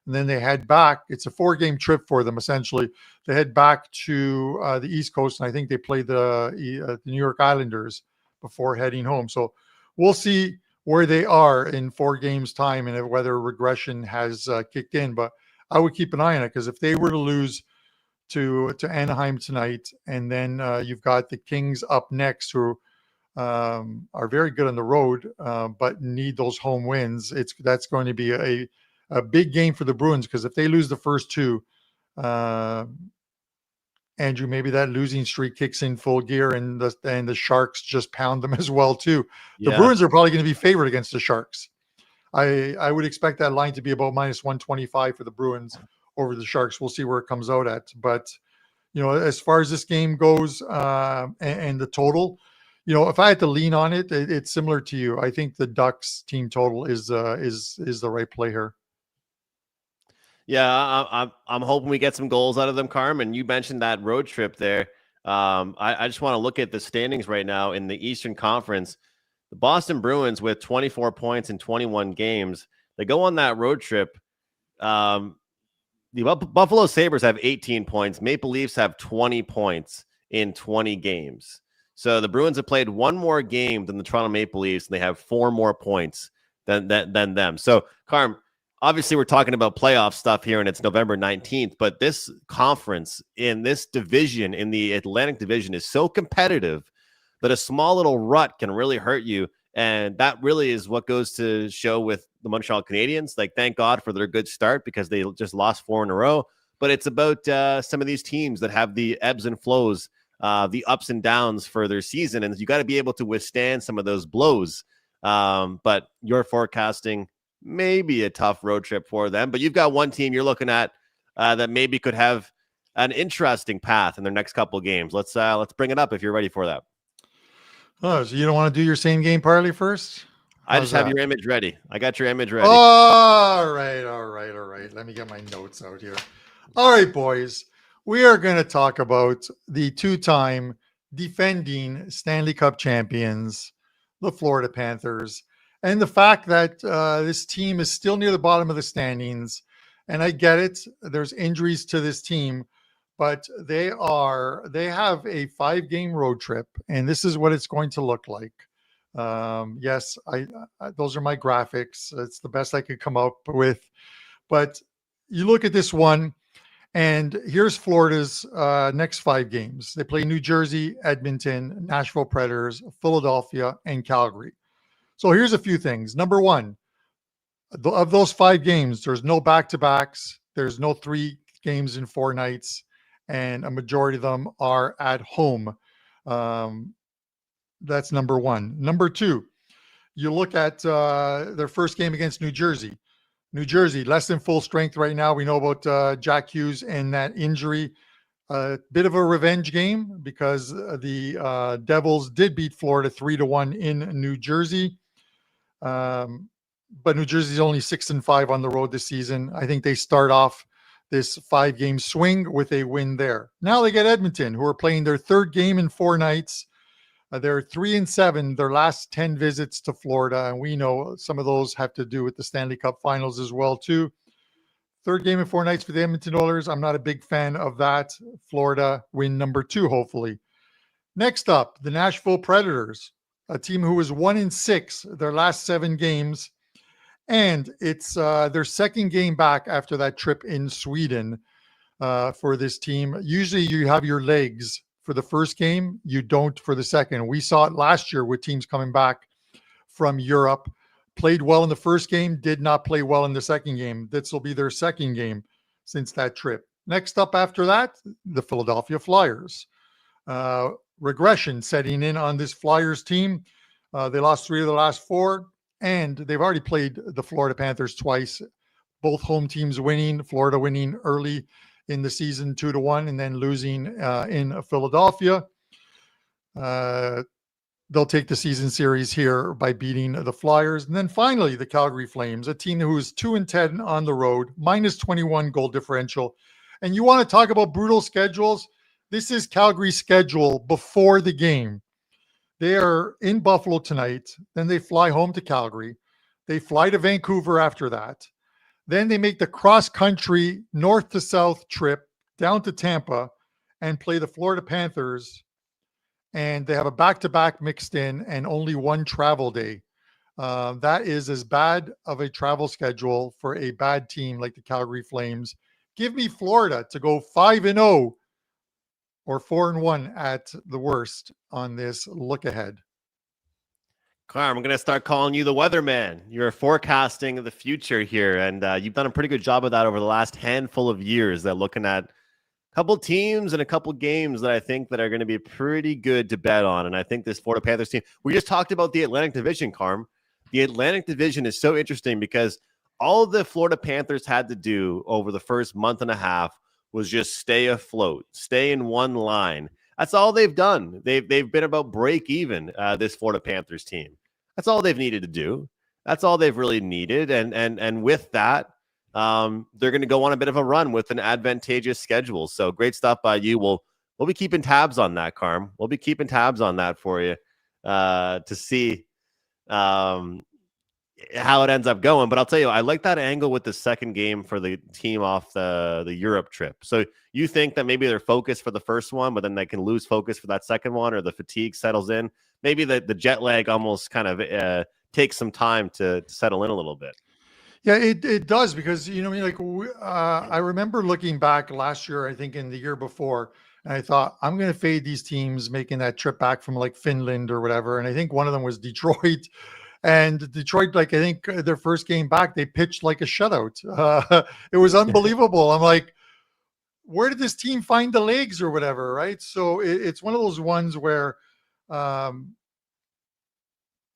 and then they head back. It's a 4-game trip for them essentially. They head back to the East Coast, and I think they play the New York Islanders before heading home. So we'll see where they are in 4 games time and whether regression has kicked in. But I would keep an eye on it, because if they were to lose to Anaheim tonight, and then you've got the Kings up next, who are very good on the road, but need those home wins. That's going to be a big game for the Bruins, because if they lose the first 2, Andrew, maybe that losing streak kicks in full gear, and the Sharks just pound them as well too. The Bruins are probably going to be favored against the Sharks. I would expect that line to be about -125 for the Bruins over the Sharks. We'll see where it comes out at. But as far as this game goes, and the total, if I had to lean on it, it's similar to you. I think the Ducks team total is the right play here. Yeah, I'm hoping we get some goals out of them, Carm. You mentioned that road trip there. I just want to look at the standings right now in the Eastern Conference. The Boston Bruins with 24 points in 21 games. They go on that road trip. The Buffalo Sabres have 18 points. Maple Leafs have 20 points in 20 games. So the Bruins have played 1 more game than the Toronto Maple Leafs, and they have 4 more points than them. So, Carm, obviously, we're talking about playoff stuff here, and it's November 19th, but this conference in this division, in the Atlantic Division, is so competitive that a small little rut can really hurt you, and that really is what goes to show with the Montreal Canadiens. Like, thank God for their good start, because they just lost 4 in a row, but it's about some of these teams that have the ebbs and flows, the ups and downs for their season, and you got to be able to withstand some of those blows. But you're forecasting maybe a tough road trip for them, but you've got one team you're looking at that maybe could have an interesting path in their next couple of games. Let's bring it up if you're ready for that. Oh, so you don't want to do your same game parlay first? I just have your image ready. I got your image ready. All right. Let me get my notes out here. All right, boys. We are going to talk about the 2-time defending Stanley Cup champions, the Florida Panthers, and the fact that this team is still near the bottom of the standings. And I get it. There's injuries to this team, but they have a 5-game road trip, and this is what it's going to look like. Yes, I those are my graphics. It's the best I could come up with. But you look at this one, and here's Florida's next 5 games. They play New Jersey, Edmonton, Nashville Predators, Philadelphia, and Calgary. So here's a few things. Number 1, of those 5 games, there's no back-to-backs. There's no 3 games in 4 nights, and a majority of them are at home. That's number 1. Number 2, you look at their first game against New Jersey. New Jersey, less than full strength right now. We know about Jack Hughes and that injury. A bit of a revenge game, because the Devils did beat Florida 3-1 in New Jersey. But New Jersey's only 6-5 on the road this season. I think they start off this 5-game swing with a win there. Now they get Edmonton, who are playing their 3rd game in 4 nights. They're 3-7, their last 10 visits to Florida. And we know some of those have to do with the Stanley Cup finals as well, too. 3rd game in 4 nights for the Edmonton Oilers. I'm not a big fan of that. Florida win number 2, hopefully. Next up, the Nashville Predators, a team who was 1-6 their last 7 games. And it's their 2nd game back after that trip in Sweden for this team. Usually you have your legs for the first game. You don't for the second. We saw it last year with teams coming back from Europe. Played well in the first game, did not play well in the second game. This will be their 2nd game since that trip. Next up after that, the Philadelphia Flyers. Regression setting in on this Flyers team. They lost 3 of the last 4, and they've already played the Florida Panthers twice. Both home teams winning, Florida winning early in the season 2-1, and then losing in Philadelphia. they'll take the season series here by beating the Flyers. And then finally, the Calgary Flames, a team who is 2-10 on the road, minus 21 goal differential. And you want to talk about brutal schedules? This is Calgary's schedule before the game. They are in Buffalo tonight. Then they fly home to Calgary. They fly to Vancouver after that. Then they make the cross-country north to south trip down to Tampa and play the Florida Panthers. And they have a back-to-back mixed in and only one travel day. That is as bad of a travel schedule for a bad team like the Calgary Flames. Give me Florida to go 5-0 or 4-1 at the worst on this look ahead. Carm, I'm going to start calling you the weatherman. You're forecasting the future here, and you've done a pretty good job of that over the last handful of years. That looking at couple teams and a couple games that I think that are going to be pretty good to bet on. And I think this Florida Panthers team, we just talked about the Atlantic Division, Carm. The Atlantic Division is so interesting because all the Florida Panthers had to do over the first month and a half was just stay afloat, stay in one line. That's all they've done. They've been about break even, this Florida Panthers team. That's all they've needed to do. That's all they've really needed. And with that, they're going to go on a bit of a run with an advantageous schedule. So great stuff by you. We'll be keeping tabs on that, Carm. We'll be keeping tabs on that for you to see how it ends up going. But I'll tell you, I like that angle with the second game for the team off the Europe trip. So you think that maybe they're focused for the first one, but then they can lose focus for that second one, or the fatigue settles in. Maybe the jet lag almost kind of takes some time to settle in a little bit. Yeah, it does, because, you know, I remember looking back last year, I think in the year before, and I thought, I'm going to fade these teams making that trip back from like Finland or whatever. And I think one of them was Detroit. And Detroit, like, I think their first game back, they pitched like a shutout. It was unbelievable. I'm like, where did this team find the legs or whatever, right? So it's one of those ones where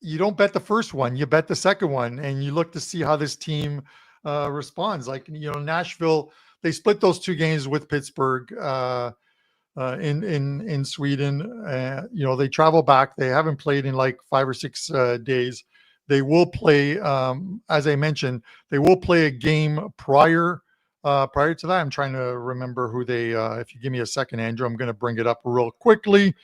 you don't bet the first one, you bet the second one, and you look to see how this team responds. Like, you know, Nashville, they split those two games with Pittsburgh in Sweden. You know, they travel back. They haven't played in like 5 or 6 days. They will play, as I mentioned, they will play a game prior to that. I'm trying to remember who they. If you give me a second, Andrew, I'm going to bring it up real quickly.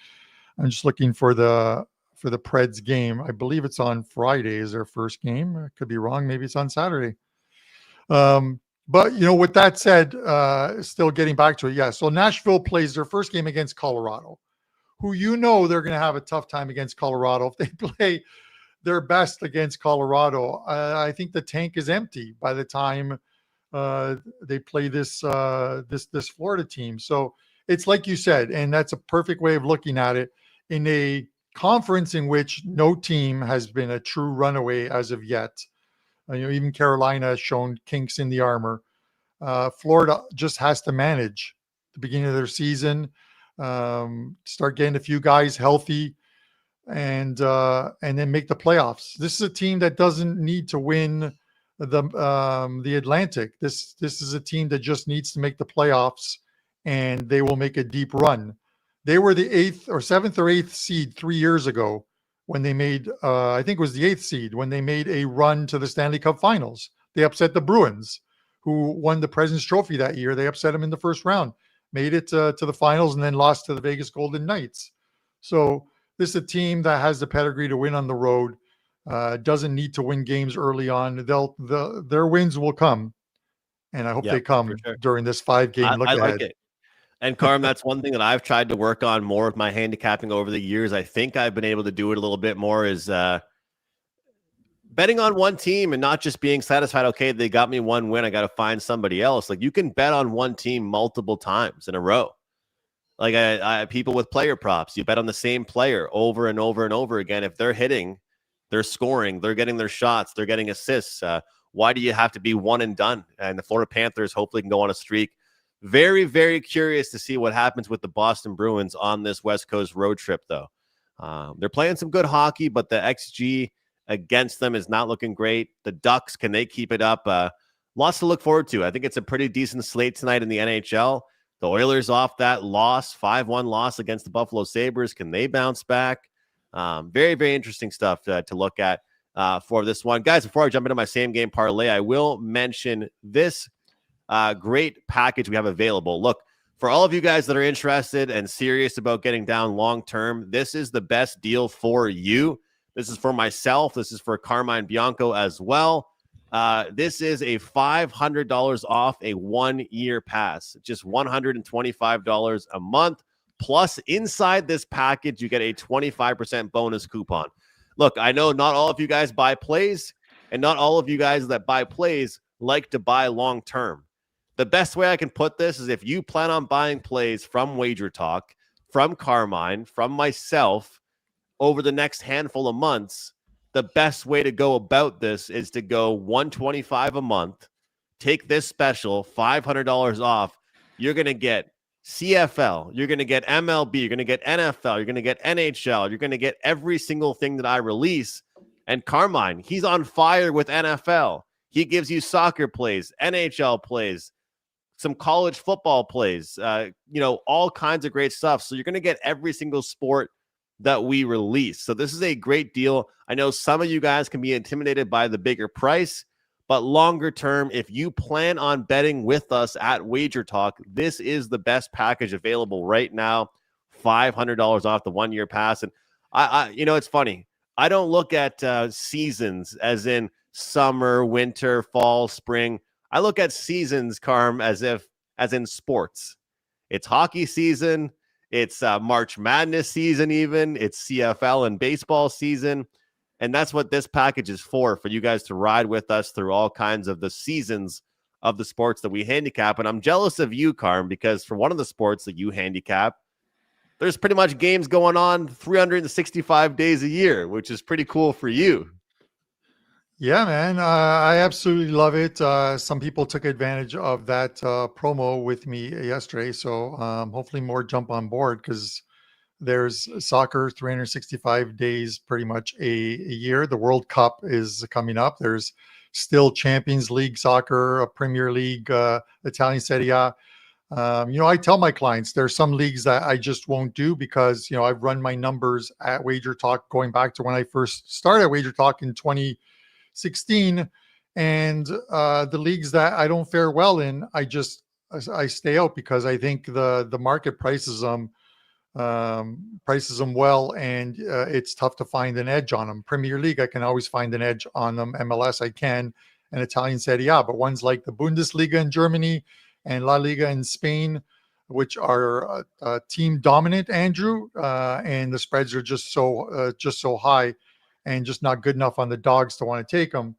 I'm just looking for the Preds game. I believe it's on Friday is their first game. I could be wrong. Maybe it's on Saturday. But, you know, with that said, still getting back to it. Yeah. So Nashville plays their first game against Colorado, who, you know, they're going to have a tough time against Colorado. If they play their best against Colorado, I think the tank is empty by the time they play this Florida team. So it's like you said, and that's a perfect way of looking at it, in a conference in which no team has been a true runaway as of yet. You know, even Carolina has shown kinks in the armor. Florida just has to manage the beginning of their season, start getting a few guys healthy, and then make the playoffs. This is a team that doesn't need to win the Atlantic. This is a team that just needs to make the playoffs, and they will make a deep run. They were the 7th or 8th seed 3 years ago when they made, I think it was the 8th seed, when they made a run to the Stanley Cup Finals. They upset the Bruins, who won the President's Trophy that year. They upset them in the first round, made it to the finals, and then lost to the Vegas Golden Knights. So this is a team that has the pedigree to win on the road, doesn't need to win games early on. Their wins will come, and I hope they come during this 5-game look ahead. Like it. And Carm, that's one thing that I've tried to work on more with my handicapping over the years. I think I've been able to do it a little bit more, is betting on one team and not just being satisfied. Okay, they got me one win, I got to find somebody else. Like, you can bet on one team multiple times in a row. Like people with player props, you bet on the same player over and over and over again. If they're hitting, they're scoring, they're getting their shots, they're getting assists. Why do you have to be one and done? And the Florida Panthers hopefully can go on a streak. Very, very curious to see what happens with the Boston Bruins on this West Coast road trip, though. They're playing some good hockey, but the XG against them is not looking great. The Ducks, can they keep it up? Lots to look forward to. I think it's a pretty decent slate tonight in the NHL. The Oilers off that loss, 5-1 loss against the Buffalo Sabres. Can they bounce back? Very, very interesting stuff to look at for this one. Guys, before I jump into my same game parlay, I will mention this great package we have available. Look, for all of you guys that are interested and serious about getting down long-term, this is the best deal for you. This is for myself. This is for Carmine Bianco as well. This is a $500 off a 1-year pass, just $125 a month. Plus, inside this package, you get a 25% bonus coupon. Look, I know not all of you guys buy plays, and not all of you guys that buy plays like to buy long-term. The best way I can put this is if you plan on buying plays from WagerTalk, from Carmine, from myself over the next handful of months, the best way to go about this is to go $125 a month, take this special, $500 off. You're going to get CFL, you're going to get MLB, you're going to get NFL, you're going to get NHL, you're going to get every single thing that I release. And Carmine, he's on fire with NFL. He gives you soccer plays, NHL plays, some college football plays, all kinds of great stuff. So you're going to get every single sport that we release. So this is a great deal. I know some of you guys can be intimidated by the bigger price, but longer term, if you plan on betting with us at WagerTalk, this is the best package available right now. $500 off the 1-year pass. And I it's funny. I don't look at seasons as in summer, winter, fall, spring. I look at seasons, Carm, as in sports. It's hockey season. It's March Madness season even. It's CFL and baseball season. And that's what this package is for you guys to ride with us through all kinds of the seasons of the sports that we handicap. And I'm jealous of you, Carm, because for one of the sports that you handicap, there's pretty much games going on 365 days a year, which is pretty cool for you. Yeah, man. I absolutely love it. Some people took advantage of that promo with me yesterday. So hopefully more jump on board because there's soccer 365 days pretty much a year. The World Cup is coming up. There's still Champions League soccer, a Premier League, Italian Serie A. I tell my clients there's some leagues that I just won't do because, I've run my numbers at WagerTalk going back to when I first started WagerTalk in 2016. And the leagues that I don't fare well in, I stay out because I think the market prices them well, and it's tough to find an edge on them. Premier League, I can always find an edge on them. MLS, I can, and Italian Serie A. But ones like the Bundesliga in Germany and La Liga in Spain, which are team dominant, Andrew, and the spreads are just so high and just not good enough on the dogs to want to take them,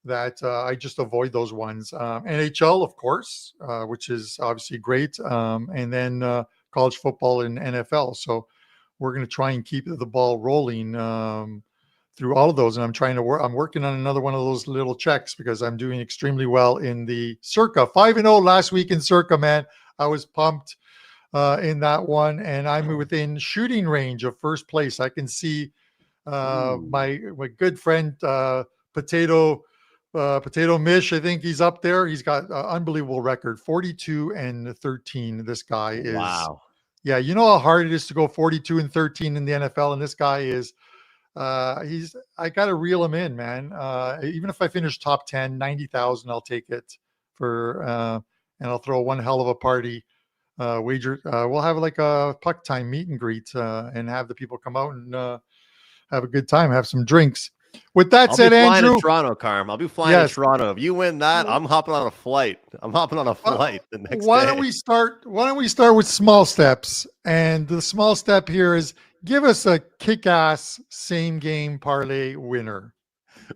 that I just avoid those ones. NHL, of course, which is obviously great, and then college football and NFL. So we're going to try and keep the ball rolling through all of those. And I'm working on another one of those little checks because I'm doing extremely well in the Circa 5-0 last week in Circa, man. I was pumped in that one, and I'm within shooting range of first place. I can see my good friend Potato Mish. I think he's up there. He's got an unbelievable record, 42-13. This guy is. Wow. Yeah, you know how hard it is to go 42-13 in the NFL, and this guy is. I got to reel him in, man. Even if I finish top 10, 90,000, I'll take it for, and I'll throw one hell of a party. We'll have like a puck time meet and greet, and have the people come out and have a good time, have some drinks. With that said, Andrew, to Toronto, Carm. I'll be flying to Toronto. If you win that, I'm hopping on a flight. The next day. Why don't we start with small steps? And the small step here is give us a kick-ass same game parlay winner.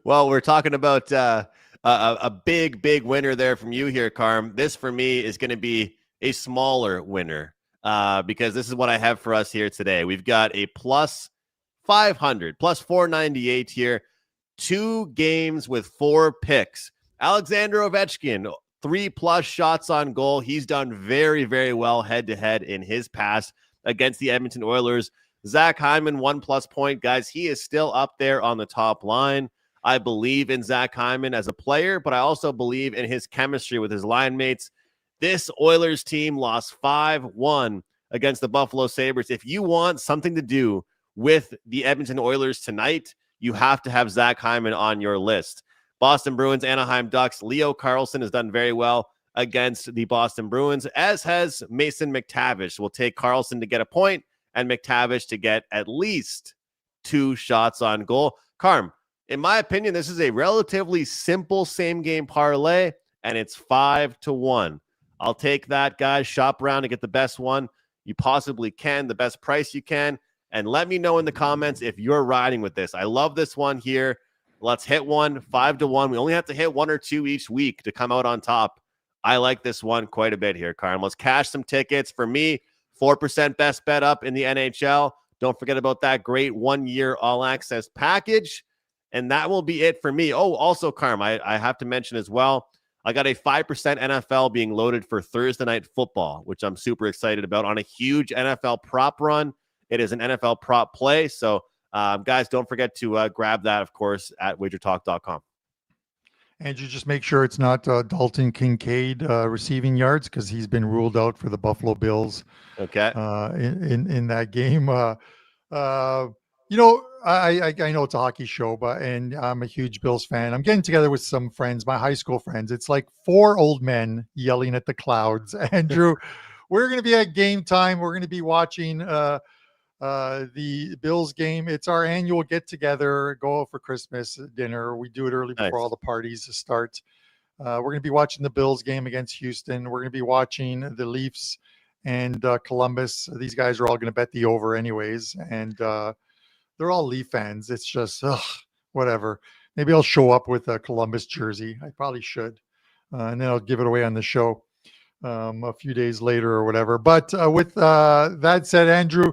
Well, we're talking about a big winner there from you here, Carm. This for me is going to be a smaller winner because this is what I have for us here today. We've got a plus 500, plus 498 here. 2 games with 4 picks. Alexander Ovechkin, 3+ shots on goal. He's done very, very well head-to-head in his past against the Edmonton Oilers. Zach Hyman, 1+ point. Guys, he is still up there on the top line. I believe in Zach Hyman as a player, but I also believe in his chemistry with his line mates. This Oilers team lost 5-1 against the Buffalo Sabres. If you want something to do with the Edmonton Oilers tonight, you have to have Zach Hyman on your list. Boston Bruins, Anaheim Ducks. Leo Carlson has done very well against the Boston Bruins, as has Mason McTavish. We'll take Carlson to get a point and McTavish to get at least 2 shots on goal. Carm, in my opinion, this is a relatively simple same-game parlay, and it's 5-1. I'll take that, guys. Shop around to get the best one you possibly can, the best price you can, and let me know in the comments if you're riding with this. I love this one here. Let's hit one, 5-1. We only have to hit 1 or 2 each week to come out on top. I like this one quite a bit here, Carm. Let's cash some tickets. For me, 4% best bet up in the NHL. Don't forget about that great 1-year all-access package. And that will be it for me. Oh, also, Carm, I have to mention as well, I got a 5% NFL being loaded for Thursday Night Football, which I'm super excited about on a huge NFL prop run. It is an NFL prop play. So, guys, don't forget to grab that, of course, at WagerTalk.com. And you just make sure it's not Dalton Kincaid receiving yards, because he's been ruled out for the Buffalo Bills. Okay. In that game. You know, I know it's a hockey show, and I'm a huge Bills fan. I'm getting together with some friends, my high school friends. It's like 4 old men yelling at the clouds. Andrew, we're going to be at game time. We're going to be watching the Bills game. It's our annual get together, go out for Christmas dinner. We do it early before all the parties start. We're going to be watching the Bills game against Houston. We're going to be watching the Leafs and Columbus. These guys are all going to bet the over anyways. And they're all Leaf fans. It's just, whatever. Maybe I'll show up with a Columbus jersey. I probably should. And then I'll give it away on the show a few days later or whatever. But with that said, Andrew,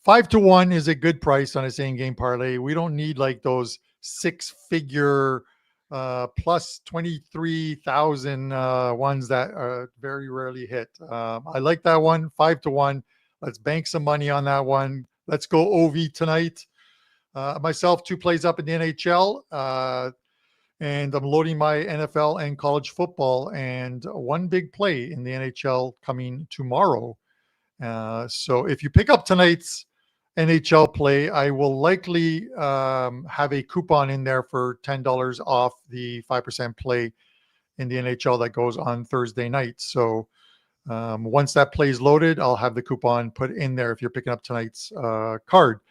5-1 is a good price on a same game parlay. We don't need like those 6-figure plus 23,000 ones that very rarely hit. I like that one, 5-1. Let's bank some money on that one. Let's go OV tonight. Myself, 2 plays up in the NHL, and I'm loading my NFL and college football, and 1 big play in the NHL coming tomorrow. So if you pick up tonight's NHL play, I will likely have a coupon in there for $10 off the 5% play in the NHL that goes on Thursday night. So once that play is loaded, I'll have the coupon put in there if you're picking up tonight's card.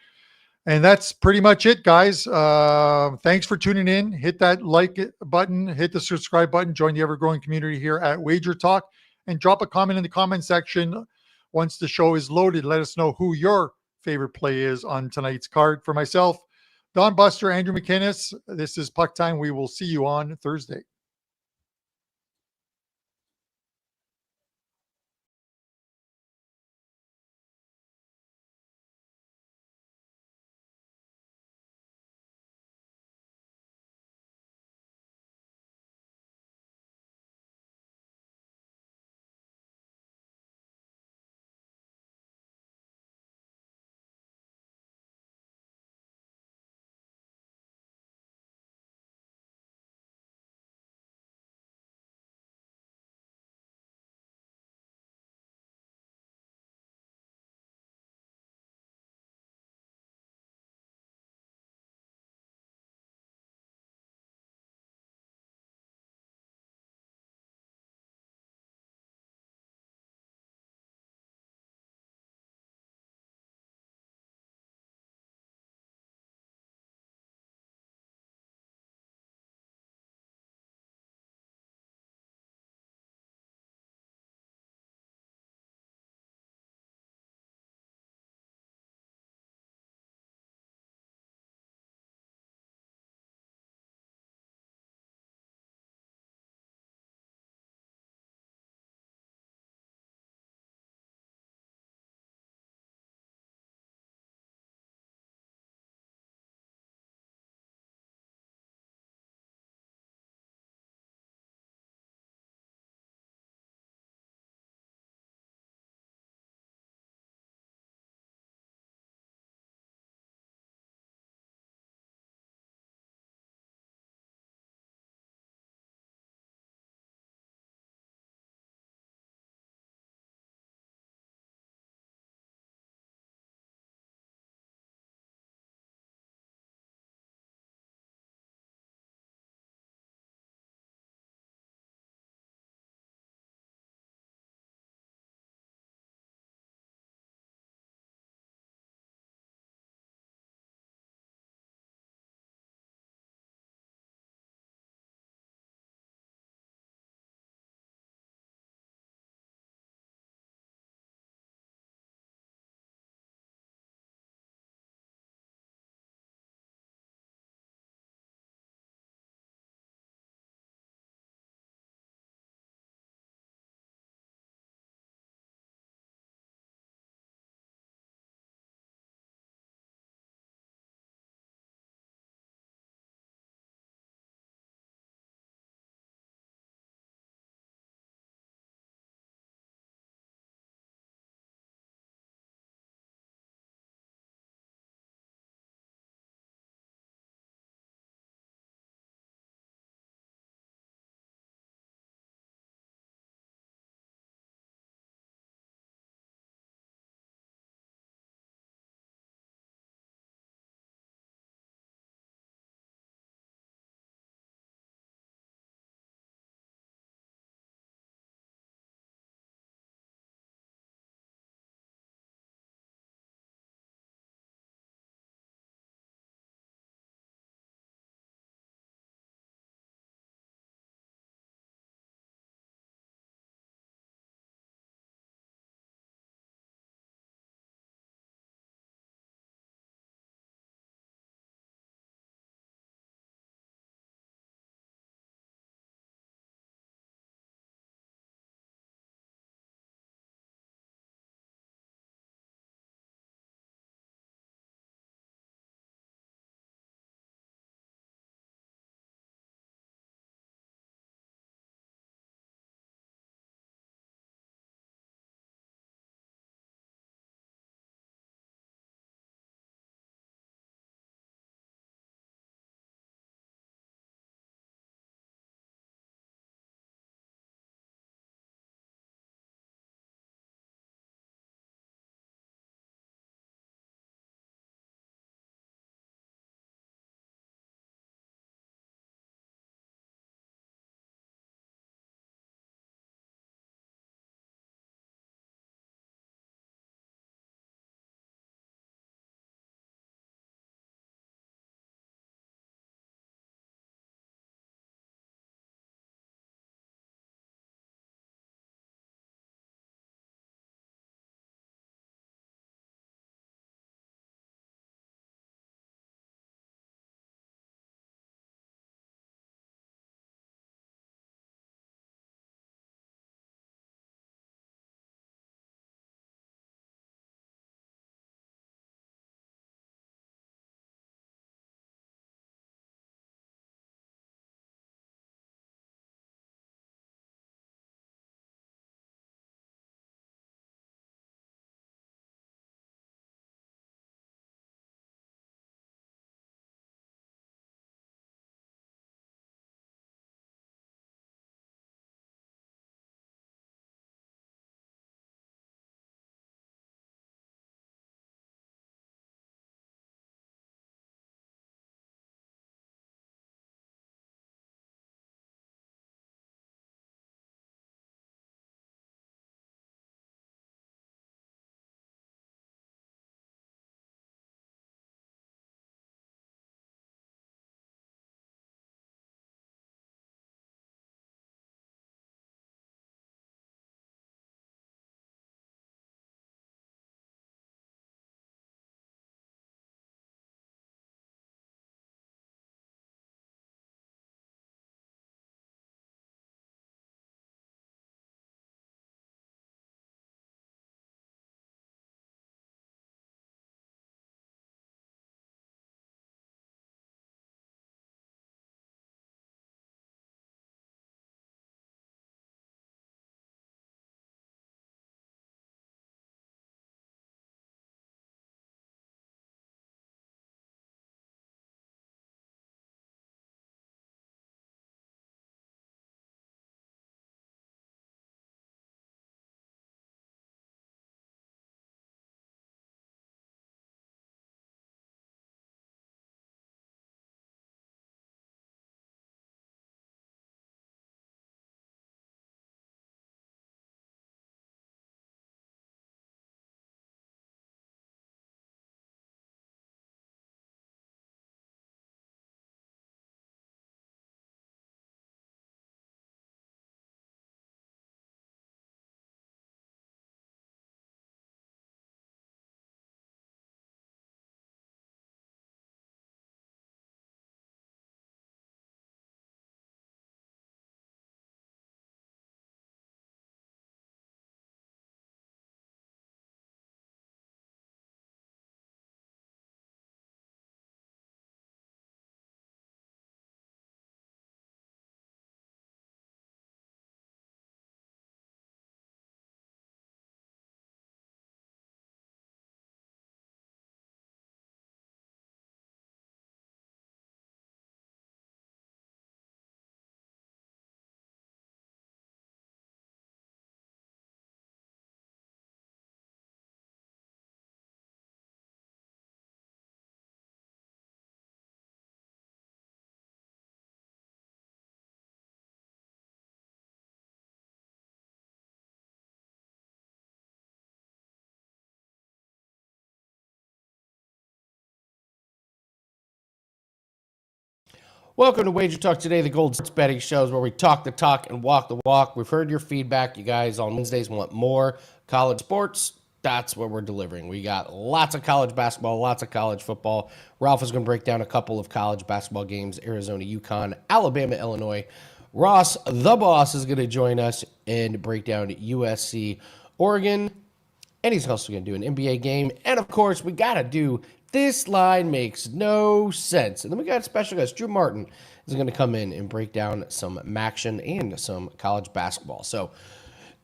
And that's pretty much it, guys. Thanks for tuning in. Hit that like button, hit the subscribe button, join the ever-growing community here at WagerTalk, and drop a comment in the comment section once the show is loaded. Let us know who your favorite play is on tonight's card. For myself, Don Buster, Andrew McInnes, this is Puck Time. We will see you on Thursday. Welcome to Wager Talk today, the Gold Sports Betting Shows where we talk the talk and walk the walk. We've heard your feedback. You guys on Wednesdays want more college sports. That's what we're delivering. We got lots of college basketball, lots of college football. Ralph is going to break down a couple of college basketball games, Arizona, Yukon, Alabama, Illinois. Ross, the boss, is going to join us and break down USC, Oregon. And he's also going to do an NBA game. And, of course, we got to do This Line Makes No Sense. And then we got a special guest, Drew Martin, is going to come in and break down some Maction and some college basketball. So,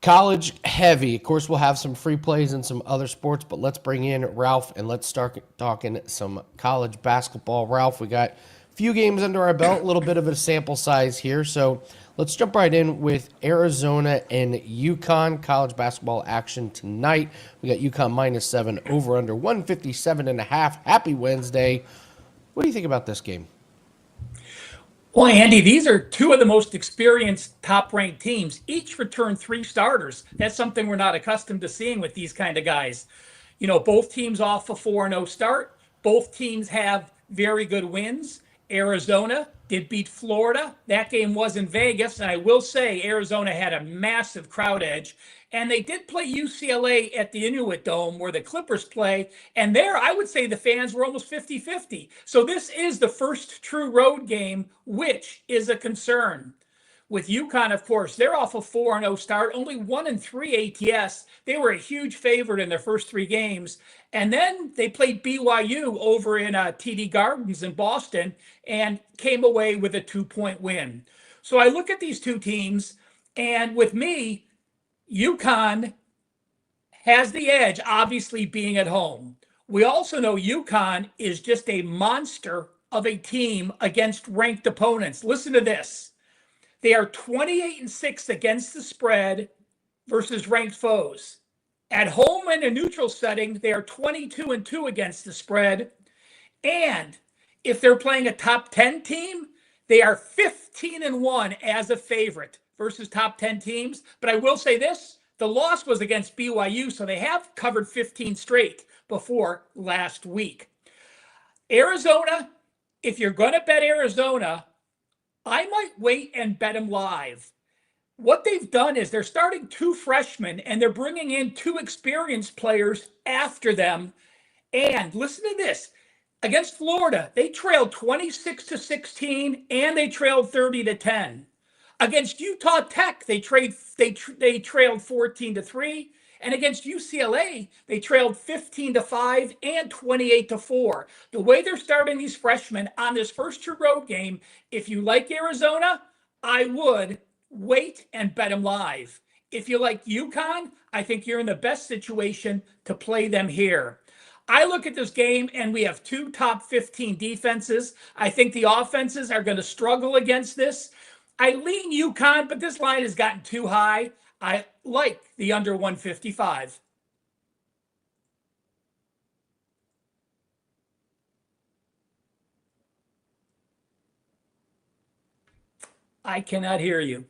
college heavy. Of course, we'll have some free plays and some other sports, but let's bring in Ralph and let's start talking some college basketball. Ralph, we got a few games under our belt, a little bit of a sample size here. So let's jump right in with Arizona and Yukon college basketball action tonight. We got Yukon -7, over under 157.5. Happy Wednesday. What do you think about this game? Well, Andy, these are two of the most experienced top-ranked teams. Each returned 3 starters. That's something we're not accustomed to seeing with these kind of guys. You know, both teams off a 4-0 start. Both teams have very good wins. Arizona did beat Florida. That game was in Vegas, and I will say Arizona had a massive crowd edge. And they did play UCLA at the Inuit Dome where the Clippers play. And there, I would say the fans were almost 50-50. So this is the first true road game, which is a concern. With Yukon, of course, they're off a 4-0 start, only 1-3 ATS. They were a huge favorite in their first 3 games. And then they played BYU over in TD Gardens in Boston and came away with a 2-point win. So I look at these two teams, and with me, Yukon has the edge, obviously being at home. We also know Yukon is just a monster of a team against ranked opponents. Listen to this. They are 28-6 against the spread versus ranked foes. At home in a neutral setting, they are 22-2 against the spread. And if they're playing a top 10 team, they are 15-1 as a favorite versus top 10 teams. But I will say this, the loss was against BYU, so they have covered 15 straight before last week. Arizona, if you're going to bet Arizona, I might wait and bet them live. What they've done is they're starting 2 freshmen, and they're bringing in 2 experienced players after them. And listen to this. Against Florida, they trailed 26-16, and they trailed 30-10. Against Utah Tech, they trailed 14-3, and against UCLA, they trailed 15-5 and 28-4. The way they're starting these freshmen on this first true road game, if you like Arizona, I would wait and bet them live. If you like Yukon, I think you're in the best situation to play them here. I look at this game, and we have 2 top 15 defenses. I think the offenses are going to struggle against this. I lean Yukon, but this line has gotten too high. I like the under 155. I cannot hear you.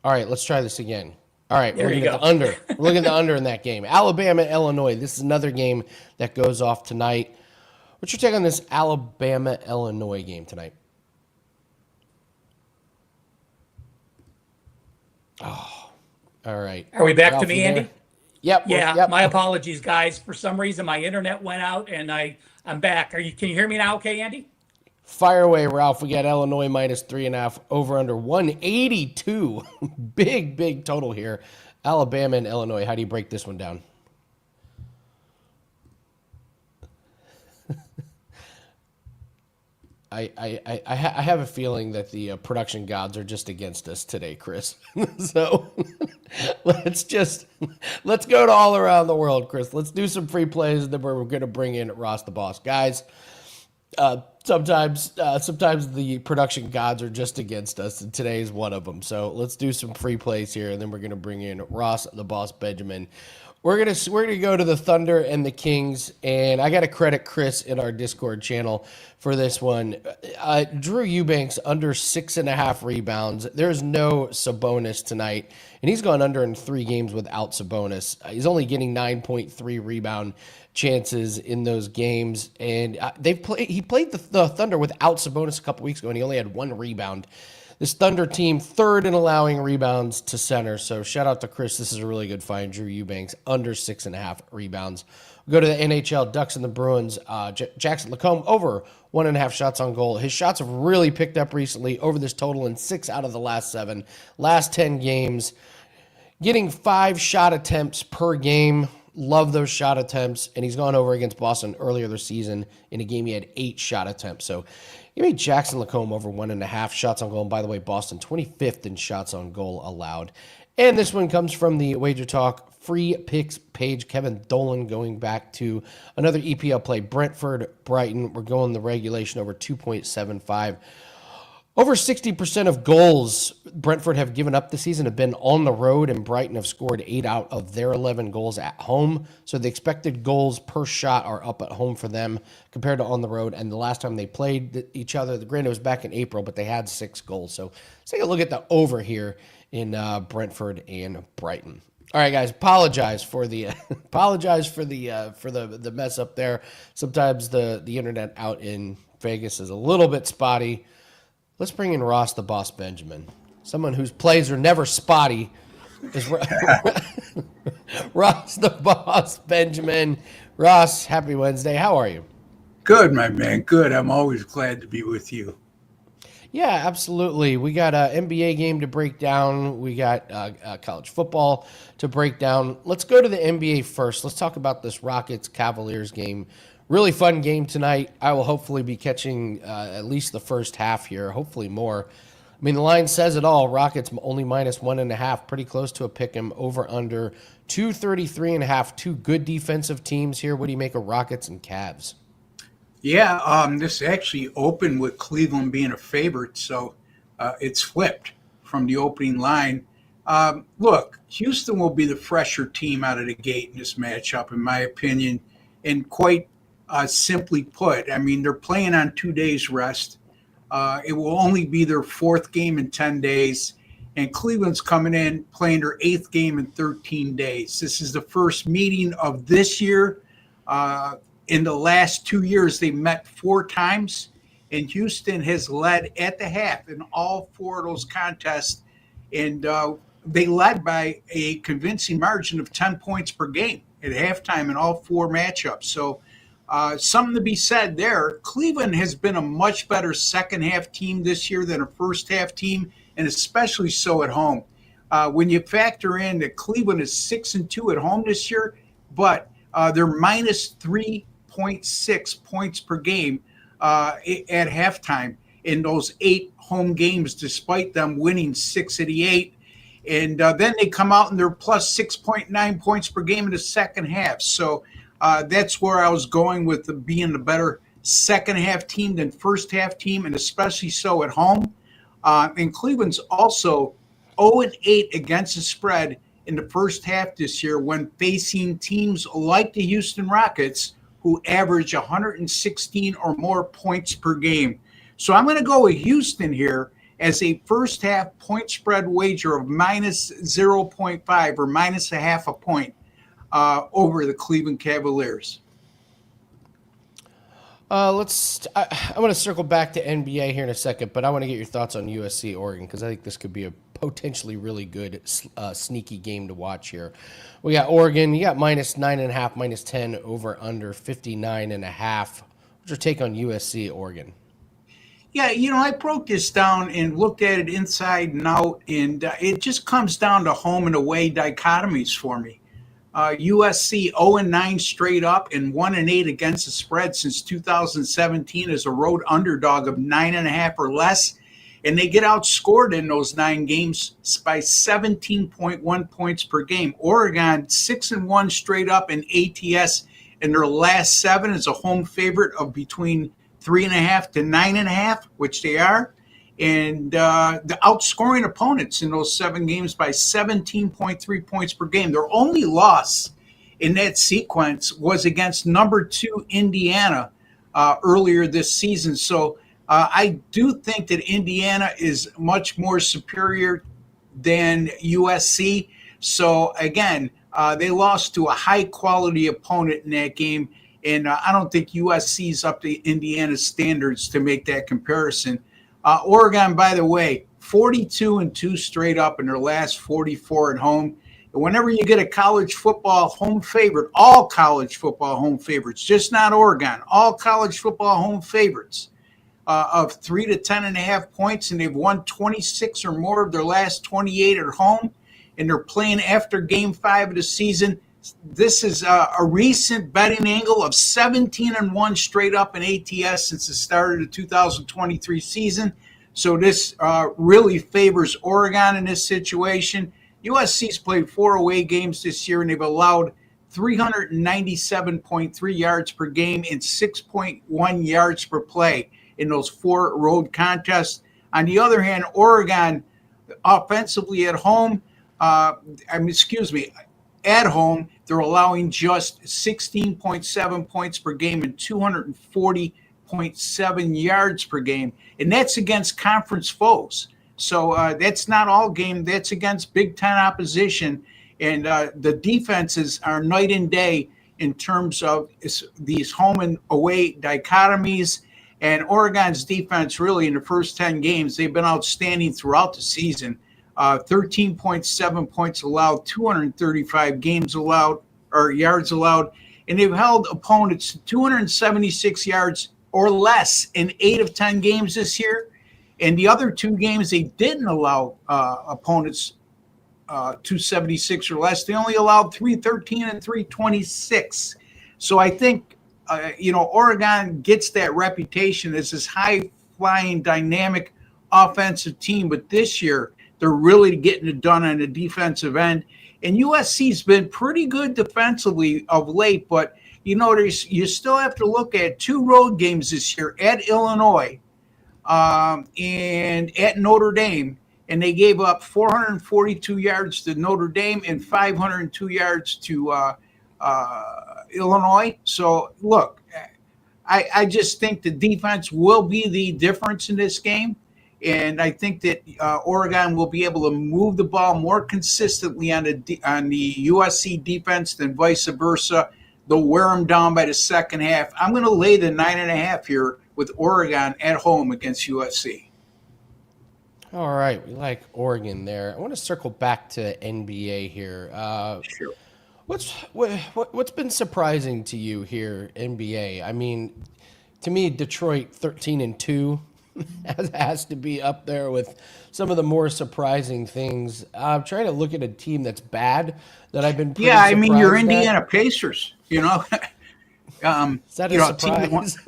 All right, let's try this again. All right, There we're you looking at go. the under. We're looking at the under in that game. Alabama, Illinois. This is another game that goes off tonight. What's your take on this Alabama, Illinois game tonight? Oh, all right. Are we back Ralph, to me, you there? Andy? Yep. Yeah, Yep. my apologies, guys. For some reason, my internet went out, and I'm back. Can you hear me now okay, Andy? Fire away, Ralph. We got Illinois -3.5, over under 182. Big total here. Alabama and Illinois. How do you break this one down? I have a feeling that the production gods are just against us today, Chris. So let's go to all around the world, Chris. Let's do some free plays, and then we're going to bring in Ross the boss, guys. Sometimes the production gods are just against us, and today is one of them. So let's do some free plays here, and then we're going to bring in Ross the boss Benjamin. We're gonna go to the Thunder and the Kings, and I got to credit Chris in our Discord channel for this one. Drew Eubanks under 6.5 rebounds. There's no Sabonis tonight, and he's gone under in 3 games without Sabonis. He's only getting 9.3 rebound chances in those games, and he played the Thunder without Sabonis a couple weeks ago, and he only had 1 rebound. This Thunder team, 3rd in allowing rebounds to center. So shout out to Chris. This is a really good find. Drew Eubanks, under 6.5 rebounds. We'll go to the NHL, Ducks and the Bruins. Jackson Lipkcom, over 1.5 shots on goal. His shots have really picked up recently, over this total in 6 out of the last 7. Last 10 games, getting 5 shot attempts per game. Love those shot attempts. And he's gone over against Boston earlier this season. In a game, he had 8 shot attempts. So give me Jackson Lipkcom over 1.5 shots on goal. And by the way, Boston 25th in shots on goal allowed. And this one comes from the WagerTalk free picks page. Kevin Dolan going back to another EPL play. Brentford, Brighton. We're going the regulation over 2.75. Over 60% of goals Brentford have given up this season have been on the road, and Brighton have scored 8 out of their 11 goals at home. So the expected goals per shot are up at home for them compared to on the road. And the last time they played each other, granted it was back in April, but they had 6 goals. So let's take a look at the over here in Brentford and Brighton. All right, guys. Apologize for the mess up there. Sometimes the internet out in Vegas is a little bit spotty. Let's bring in Ross the Boss Benjamin, someone whose plays are never spotty. Is Ross the Boss Benjamin. Ross, happy Wednesday. How are you? Good, my man. Good. I'm always glad to be with you. Yeah, absolutely. We got an NBA game to break down. We got college football to break down. Let's go to the NBA first. Let's talk about this Rockets-Cavaliers game. Really fun game tonight. I will hopefully be catching at least the first half here, hopefully more. I mean, the line says it all. Rockets only minus 1.5, pretty close to a pick 'em, over under 233.5. 2 good defensive teams here. What do you make of Rockets and Cavs? Yeah, this actually opened with Cleveland being a favorite, so it's flipped from the opening line. Look, Houston will be the fresher team out of the gate in this matchup, in my opinion, and quite simply put, I mean, they're playing on 2 days rest. It will only be their 4th game in 10 days, and Cleveland's coming in playing their 8th game in 13 days. This is the first meeting of this year. In the last 2 years, they met 4 times, and Houston has led at the half in all 4 of those contests, and they led by a convincing margin of 10 points per game at halftime in all 4 matchups. So something to be said there. Cleveland has been a much better second half team this year than a first half team, and especially so at home. When you factor in that Cleveland is 6-2 at home this year, but they're minus 3.6 points per game at halftime in those 8 home games, despite them winning 6 of the 8. And then they come out and they're plus 6.9 points per game in the second half. So that's where I was going with being the better second half team than first half team, and especially so at home. And Cleveland's also 0-8 against the spread in the first half this year when facing teams like the Houston Rockets, who average 116 or more points per game. So I'm going to go with Houston here as a first half point spread wager of minus 0.5 or minus a half a point over the Cleveland Cavaliers. I want to circle back to NBA here in a second, but I want to get your thoughts on USC Oregon, because I think this could be a potentially really good sneaky game to watch here. We got Oregon. You got minus 9.5, minus 10 over under 59.5. What's your take on USC Oregon? Yeah, I broke this down and looked at it inside and out, and it just comes down to home and away dichotomies for me. USC 0-9 straight up and 1-8 against the spread since 2017 as a road underdog of 9.5 or less. And they get outscored in those 9 games by 17.1 points per game. Oregon 6-1 straight up in ATS in their last 7 as a home favorite of between 3.5 to 9.5, which they are. And the outscoring opponents in those 7 games by 17.3 points per game. Their only loss in that sequence was against number 2 Indiana earlier this season. So I do think that Indiana is much more superior than USC. So again, they lost to a high-quality opponent in that game, and I don't think USC's up to Indiana's standards to make that comparison. Oregon, by the way, 42-2 straight up in their last 44 at home. And whenever you get a college football home favorite, all college football home favorites, just not Oregon, all college football home favorites of 3 to 10.5 points, and they've won 26 or more of their last 28 at home, and they're playing after Game 5 of the season. This is a recent betting angle of 17-1 straight up in ATS since the start of the 2023 season. So this really favors Oregon in this situation. USC's played 4 away games this year, and they've allowed 397.3 yards per game and 6.1 yards per play in those 4 road contests. On the other hand, Oregon offensively at home, at home, they're allowing just 16.7 points per game and 240.7 yards per game. And that's against conference foes. So that's not all game. That's against Big Ten opposition. And the defenses are night and day in terms of these home and away dichotomies. And Oregon's defense, really, in the first 10 games, they've been outstanding throughout the season. 13.7 points allowed, 235 games allowed or yards allowed, and they've held opponents to 276 yards or less in 8 of 10 games this year. And the other 2 games they didn't allow opponents 276 or less. They only allowed 313 and 326. So I think Oregon gets that reputation as this high-flying, dynamic offensive team, but this year they're really getting it done on the defensive end. And USC's been pretty good defensively of late, but you still have to look at 2 road games this year at Illinois and at Notre Dame, and they gave up 442 yards to Notre Dame and 502 yards to Illinois. So, look, I just think the defense will be the difference in this game. And I think that Oregon will be able to move the ball more consistently on the USC defense than vice versa. They'll wear them down by the second half. I'm going to lay the 9.5 here with Oregon at home against USC. All right, we like Oregon there. I want to circle back to NBA here. Sure. What's been surprising to you here, NBA? I mean, to me, Detroit 13-2. has to be up there with some of the more surprising things. I'm trying to look at a team that's bad that I've been. Yeah, I mean, your Indiana Pacers. Is that a surprise?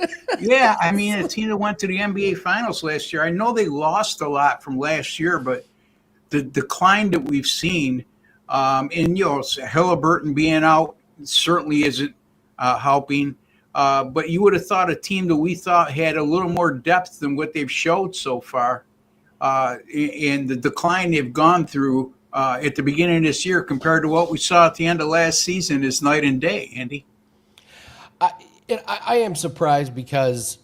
Yeah, I mean, a team that went to the NBA Finals last year. I know they lost a lot from last year, but the decline that we've seen, and Halliburton being out certainly isn't helping. But you would have thought a team that we thought had a little more depth than what they've showed so far, and the decline they've gone through at the beginning of this year compared to what we saw at the end of last season is night and day, Andy. I am surprised because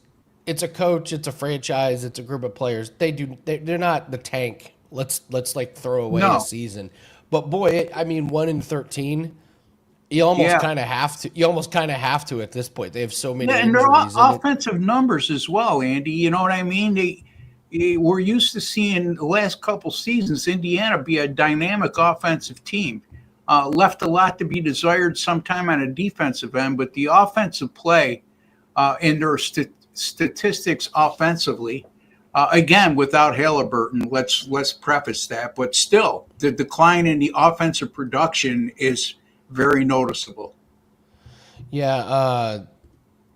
it's a coach, it's a franchise, it's a group of players. They're not the tank. Let's like throw away a season. But boy, 1-13. You almost kind of have to. You almost kind of have to at this point. They have so many injuries. And they're offensive numbers as well, Andy. You know what I mean? We're used to seeing the last couple seasons Indiana be a dynamic offensive team. Left a lot to be desired sometime on a defensive end, but the offensive play and their statistics offensively, again, without Halliburton, let's preface that, but still, the decline in the offensive production is very noticeable. Yeah.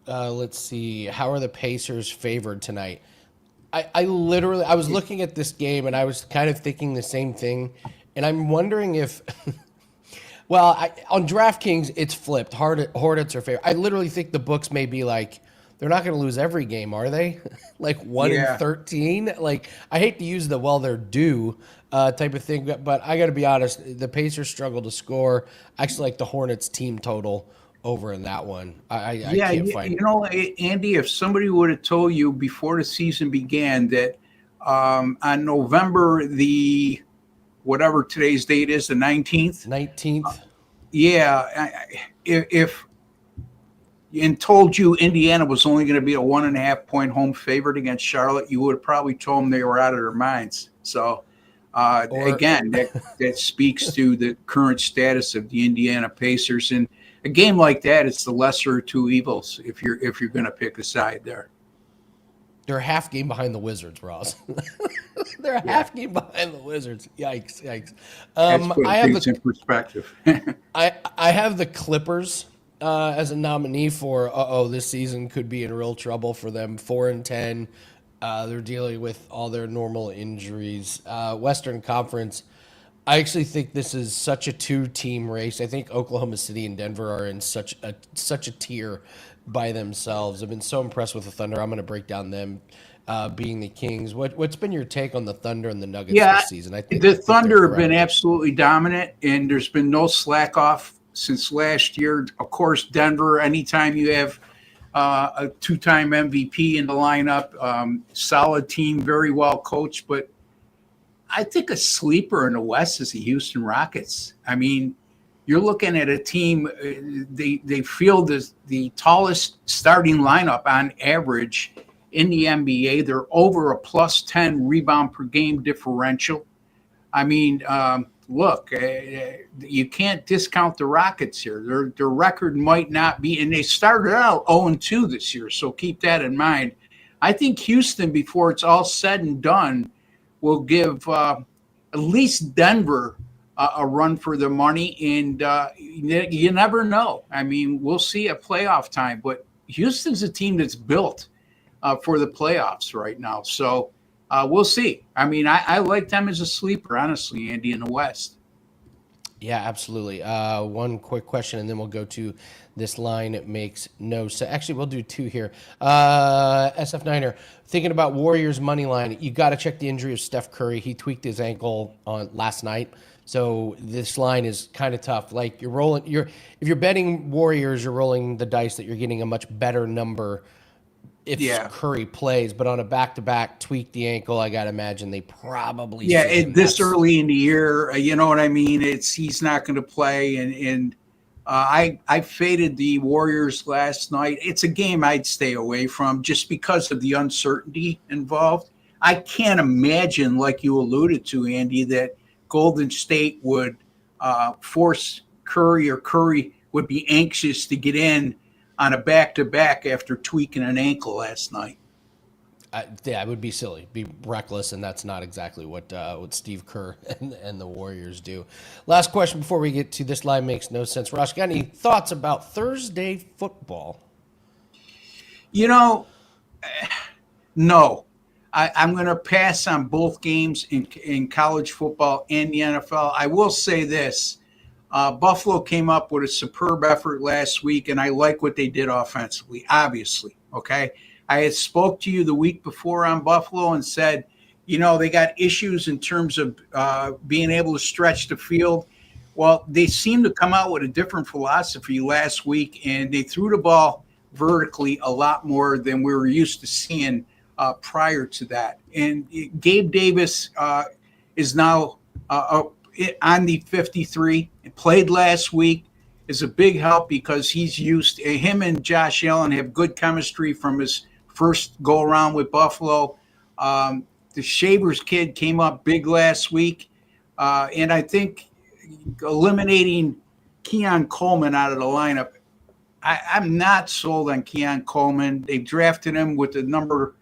Let's see. How are the Pacers favored tonight? I was looking at this game and I was kind of thinking the same thing. And I'm wondering if, on DraftKings, it's flipped. Hornets are favored. I literally think the books may be like, they're not going to lose every game, are they? Like 1-13? Like, I hate to use they're due type of thing, but I got to be honest, the Pacers struggle to score. I actually like the Hornets team total over in that one. I can't find it. Andy, if somebody would have told you before the season began that on November the whatever today's date is, the 19th. 19th. Yeah, if and told you Indiana was only going to be a 1.5 point home favorite against Charlotte, you would have probably told them they were out of their minds. So again, that speaks to the current status of the Indiana Pacers. And a game like that, it's the lesser of two evils if you're going to pick a side there. They're a half game behind the Wizards, Ross. They're a half game behind the Wizards. Yikes! That's putting I have things in perspective. I have the Clippers as a nominee for this season could be in real trouble for them. 4-10. They're dealing with all their normal injuries. Western Conference, I actually think this is such a two-team race. I think Oklahoma City and Denver are in such a tier by themselves. I've been so impressed with the Thunder. I'm going to break down them being the Kings. What's been your take on the Thunder and the Nuggets this season? I think the Thunder have been absolutely dominant, and there's been no slack off since last year. Of course, Denver, anytime you have a two-time MVP in the lineup, solid team, very well coached, but I think a sleeper in the West is the Houston Rockets. I mean, you're looking at a team, they field the tallest starting lineup on average in the NBA. They're over a plus 10 rebound per game differential. I mean, look, you can't discount the Rockets here. Their record might not be, and they started out 0-2 this year, so keep that in mind. I think Houston, before it's all said and done, will give at least Denver a run for their money, and you never know. I mean, we'll see at playoff time, but Houston's a team that's built for the playoffs right now. So we'll see. I mean, I like them as a sleeper, honestly, Andy, in the West. Yeah, absolutely. One quick question, and then we'll go to this line. It makes no sense. Actually, we'll do two here. SF Niner, thinking about Warriors money line. You got to check the injury of Steph Curry. He tweaked his ankle on last night, so this line is kind of tough. Like if you're betting Warriors, you're rolling the dice that you're getting a much better number if Curry plays, but on a back-to-back tweak the ankle, I got to imagine they probably this early in the year, you know what I mean? He's not going to play, and I faded the Warriors last night. It's a game I'd stay away from just because of the uncertainty involved. I can't imagine, like you alluded to, Andy, that Golden State would force Curry, or Curry would be anxious to get in on a back-to-back after tweaking an ankle last night. It would be silly, be reckless, and that's not exactly what Steve Kerr and the Warriors do. Last question before we get to this line makes no sense. Ross, got any thoughts about Thursday football? You know, no. I'm going to pass on both games in college football and the NFL. I will say this. Buffalo came up with a superb effort last week, and I like what they did offensively, obviously, okay? I had spoke to you the week before on Buffalo and said, you know, they got issues in terms of being able to stretch the field. Well, they seemed to come out with a different philosophy last week, and they threw the ball vertically a lot more than we were used to seeing prior to that. And Gabe Davis is now on the 53, played last week, is a big help because him and Josh Allen have good chemistry from his first go around with Buffalo. The Shavers kid came up big last week. And I think eliminating Keon Coleman out of the lineup, I'm not sold on Keon Coleman. They drafted him with the number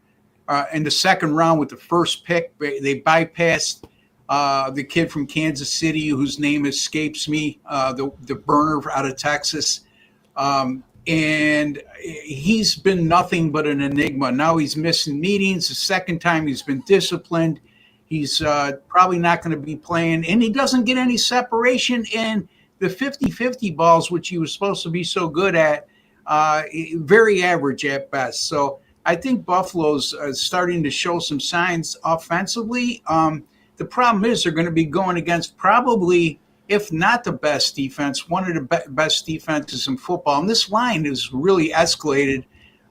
in the second round with the first pick. They bypassed the kid from Kansas City, whose name escapes me, the burner out of Texas. And he's been nothing but an enigma. Now he's missing meetings. The second time he's been disciplined. He's probably not going to be playing. And he doesn't get any separation in the 50-50 balls, which he was supposed to be so good at. Very average at best. So I think Buffalo's starting to show some signs offensively. The problem is they're going to be going against probably, if not the best defense, one of the best defenses in football. And this line is really escalated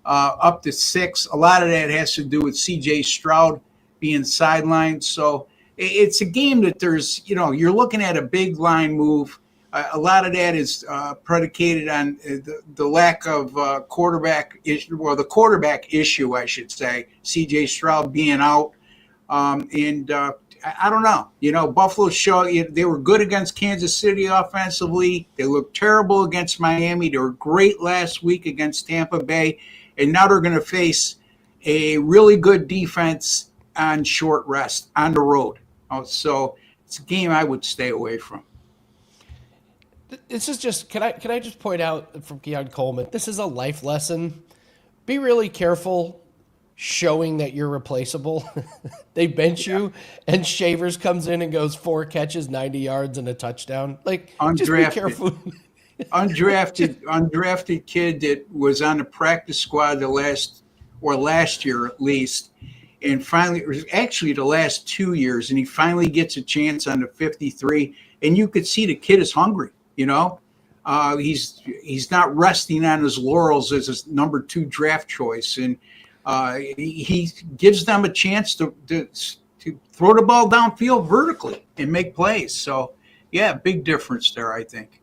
up to 6. A lot of that has to do with C.J. Stroud being sidelined. So it's a game that there's, you're looking at a big line move. A lot of that is predicated on the lack of quarterback issue, or the quarterback issue, I should say. C.J. Stroud being out, I don't know. Buffalo they were good against Kansas City offensively. They looked terrible against Miami. They were great last week against Tampa Bay, and now they're going to face a really good defense on short rest on the road. So it's a game I would stay away from. This is just, can I just point out from Keon Coleman, this is a life lesson. Be really careful showing that you're replaceable. They bench you, and Shavers comes in and goes 4 catches, 90 yards, and a touchdown. Like, just be careful. Undrafted kid that was on the practice squad last year at least, and finally, it was actually the last 2 years, and he finally gets a chance on the 53, and you could see the kid is hungry. He's not resting on his laurels as his number 2 draft choice, and he gives them a chance to throw the ball downfield vertically and make plays. So, yeah, big difference there, I think.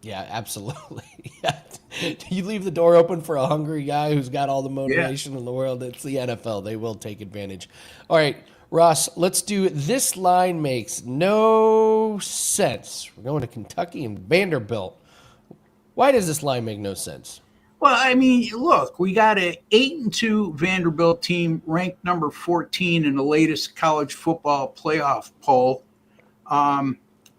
Yeah, absolutely. You leave the door open for a hungry guy who's got all the motivation in the world. It's the NFL. They will take advantage. All right, Ross, let's do this line makes no sense. We're going to Kentucky and Vanderbilt. Why does this line make no sense? Well, I mean, look, we got an 8-2 Vanderbilt team ranked number 14 in the latest college football playoff poll.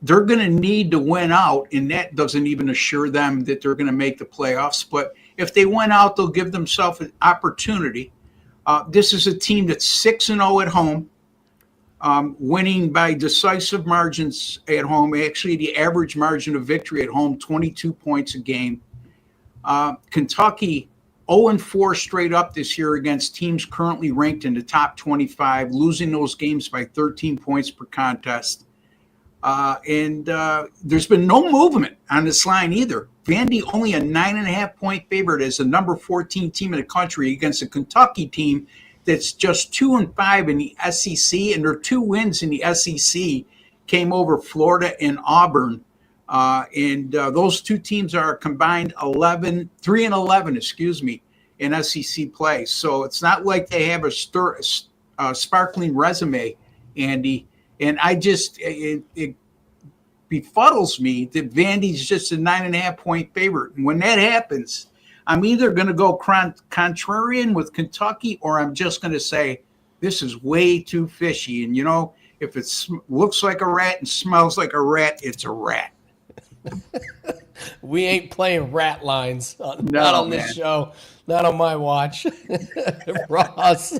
They're going to need to win out, and that doesn't even assure them that they're going to make the playoffs. But if they win out, they'll give themselves an opportunity. This is a team that's 6-0 at home, winning by decisive margins at home. Actually, the average margin of victory at home, 22 points a game. Kentucky 0-4 straight up this year against teams currently ranked in the top 25, losing those games by 13 points per contest. And there's been no movement on this line either. Vandy only a 9.5-point favorite as the number 14 team in the country against a Kentucky team that's just 2-5 in the SEC, and their 2 wins in the SEC came over Florida and Auburn. And those 2 teams are combined 3-11, in SEC play. So it's not like they have a sparkling resume, Andy. And it befuddles me that Vandy's just a 9.5-point favorite. And when that happens, I'm either going to go contrarian with Kentucky, or I'm just going to say this is way too fishy. And, if it looks like a rat and smells like a rat, it's a rat. We ain't playing rat lines. Not on this show. Not on my watch. Ross.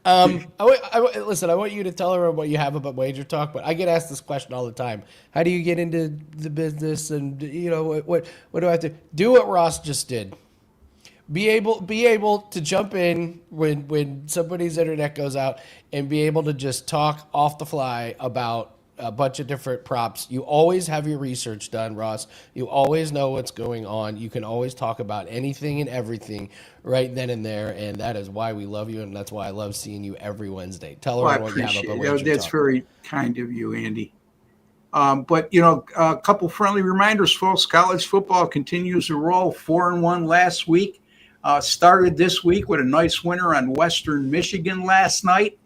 Listen, I want you to tell everyone what you have about WagerTalk, but I get asked this question all the time. How do you get into the business? And, what do I have to do? What Ross just did. Be able to jump in when somebody's internet goes out and be able to just talk off the fly about a bunch of different props. You always have your research done, Ross. You always know what's going on. You can always talk about anything and everything right then and there, and that is why we love you, and that's why I love seeing you every Wednesday. Tell everyone what you have about WagerTalk. That's very kind of you, Andy. But, a couple friendly reminders, folks. College football continues to roll. 4-1 last week. Started this week with a nice winner on Western Michigan last night.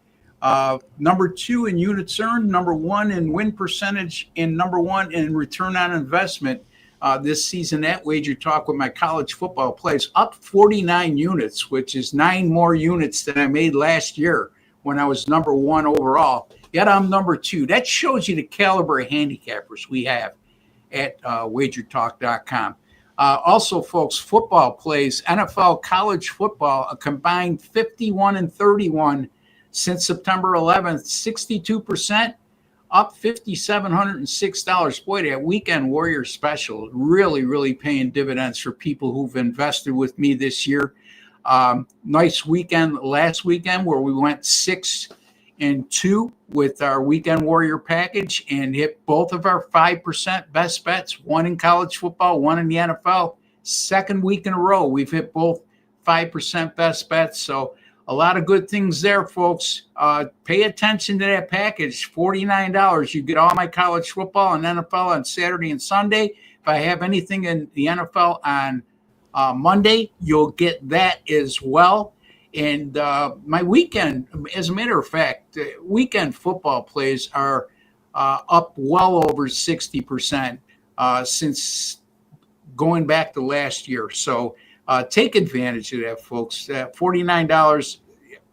Number 2 in units earned, number 1 in win percentage, and number 1 in return on investment this season at WagerTalk with my college football plays, up 49 units, which is 9 more units than I made last year when I was number 1 overall. Yet I'm number 2. That shows you the caliber of handicappers we have at WagerTalk.com. Also, folks, football plays, NFL college football, a combined 51-31 since September 11th, 62%, up $5,706. Boy, that Weekend Warrior special really, really paying dividends for people who've invested with me this year. Nice weekend last weekend where we went 6-2 with our Weekend Warrior package and hit both of our 5% best bets, one in college football, one in the NFL. Second week in a row, we've hit both 5% best bets. So a lot of good things there, folks. Pay attention to that package, $49. You get all my college football and NFL on Saturday and Sunday. If I have anything in the NFL on Monday, you'll get that as well. And my weekend, as a matter of fact, weekend football plays are up well over 60% since going back to last year. So take advantage of that, folks. $49,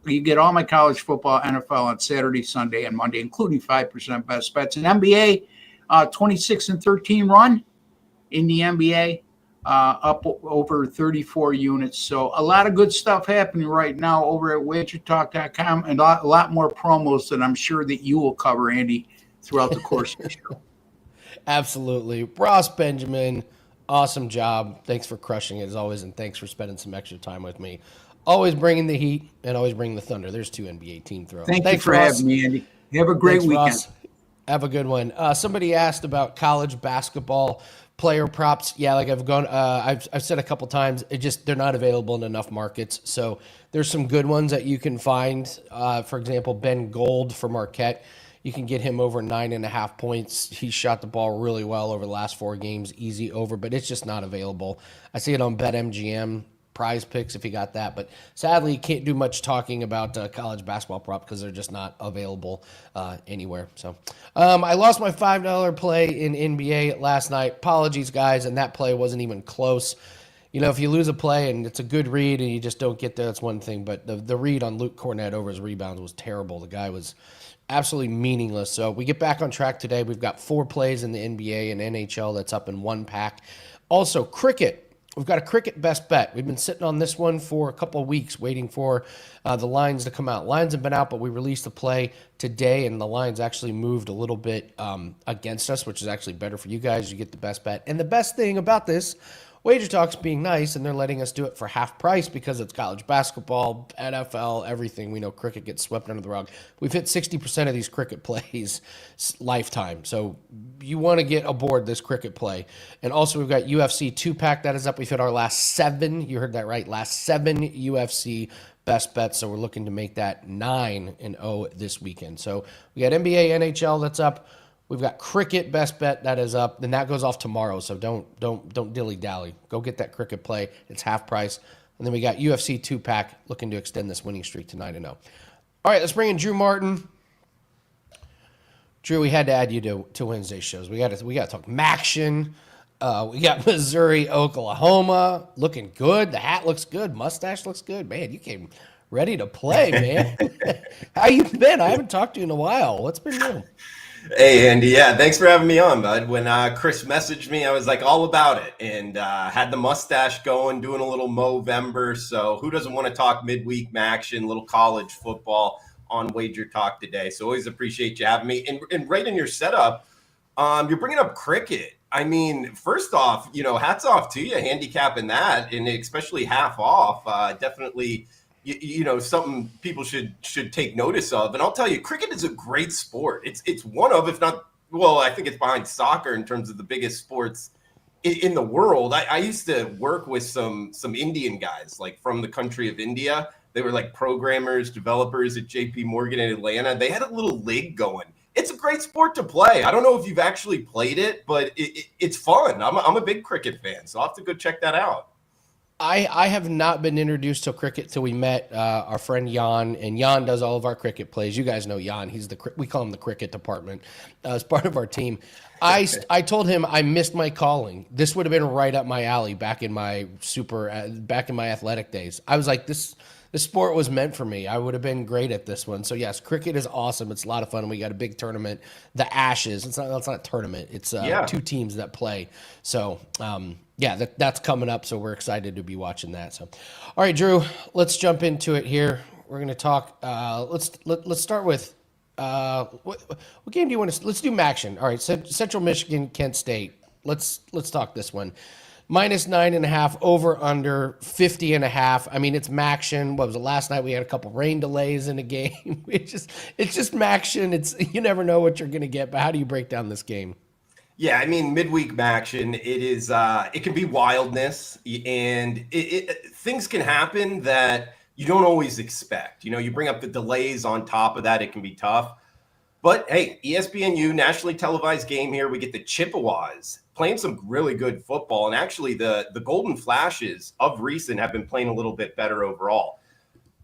you get all my college football, NFL on Saturday, Sunday, and Monday, including 5% best bets. And NBA, 26-13 run in the NBA, up over 34 units. So a lot of good stuff happening right now over at WagerTalk.com, and a lot more promos that I'm sure that you will cover, Andy, throughout the course of the show. Absolutely. Ross Benjamin, awesome job. Thanks for crushing it as always, and thanks for spending some extra time with me. Always bringing the heat and always bringing the thunder. There's 2 NBA team throws. Thanks you for having me, Andy. Have a great weekend. Ross. Have a good one. Somebody asked about college basketball player props. Yeah, like I've said a couple times, they're not available in enough markets. So there's some good ones that you can find. For example, Ben Gold for Marquette. You can get him over 9.5 points. He shot the ball really well over the last 4 games, easy over, but it's just not available. I see it on BetMGM, Prize Picks if you got that, but sadly you can't do much talking about college basketball prop because they're just not available anywhere. So I lost my $5 play in NBA last night. Apologies, guys, and that play wasn't even close. You know, if you lose a play and it's a good read and you just don't get there, that's one thing, but the read on Luke Cornett over his rebounds was terrible. The guy was absolutely meaningless. So we get back on track today. We've got 4 plays in the NBA and NHL that's up in 1 pack. Also, cricket. We've got a cricket best bet. We've been sitting on this one for a couple of weeks waiting for the lines to come out. Lines have been out, but we released the play today, and the lines actually moved a little bit against us, which is actually better for you guys. You get the best bet. And the best thing about this, WagerTalk's being nice, and they're letting us do it for half price because it's college basketball, NFL, everything. We know cricket gets swept under the rug. We've hit 60% of these cricket plays lifetime. So you want to get aboard this cricket play. And also we've got UFC 2-pack that is up. We've hit our last 7. You heard that right. Last 7 UFC best bets. So we're looking to make that 9-0 this weekend. So we got NBA, NHL that's up. We've got cricket best bet that is up. Then that goes off tomorrow. So don't dilly-dally. Go get that cricket play. It's half price. And then we got UFC 2-pack looking to extend this winning streak to 9-0. All right, let's bring in Drew Martin. Drew, we had to add you to Wednesday's shows. We got to talk Maction. We got Missouri, Oklahoma. Looking good. The hat looks good. Mustache looks good. Man, you came ready to play, man. How you been? I haven't talked to you in a while. What's been new? Hey, Andy. Yeah, thanks for having me on, bud. When Chris messaged me, I was like all about it, and had the mustache going, doing a little Movember. So who doesn't want to talk midweek action, little college football on Wager Talk today? So always appreciate you having me. And right in your setup, you're bringing up cricket. I mean, first off, hats off to you handicapping that, and especially half off. Definitely. Something people should take notice of. And I'll tell you, cricket is a great sport. It's one of, if not, well, I think it's behind soccer in terms of the biggest sports in the world. I used to work with some Indian guys, like from the country of India. They were like programmers, developers at JP Morgan in Atlanta. They had a little league going. It's a great sport to play. I don't know if you've actually played it, but it's fun. I'm a big cricket fan, so I'll have to go check that out. I have not been introduced to cricket till we met our friend Jan, and Jan does all of our cricket plays. You guys know Jan. We call him the cricket department as part of our team. I told him I missed my calling. This would have been right up my alley back in my athletic days. I was like, this sport was meant for me. I would have been great at this one. So yes, cricket is awesome. It's a lot of fun. We got a big tournament, the Ashes. It's not a tournament. It's 2 teams that play. So that's coming up. So we're excited to be watching that. So, all right, Drew, let's jump into it here. We're going to talk. Let's start with what game do you want to? Let's do Maction. All right, Central Michigan, Kent State. Let's talk this one. -9.5, over under 50.5. I mean, it's Maction. What was it last night? We had a couple rain delays in the game. It's just Maction. You never know what you're going to get. But how do you break down this game? Yeah, I mean, midweek action, it can be wildness, and things can happen that you don't always expect. You bring up the delays on top of that, it can be tough. But hey, ESPNU, nationally televised game here. We get the Chippewas playing some really good football. And actually, the Golden Flashes of recent have been playing a little bit better overall.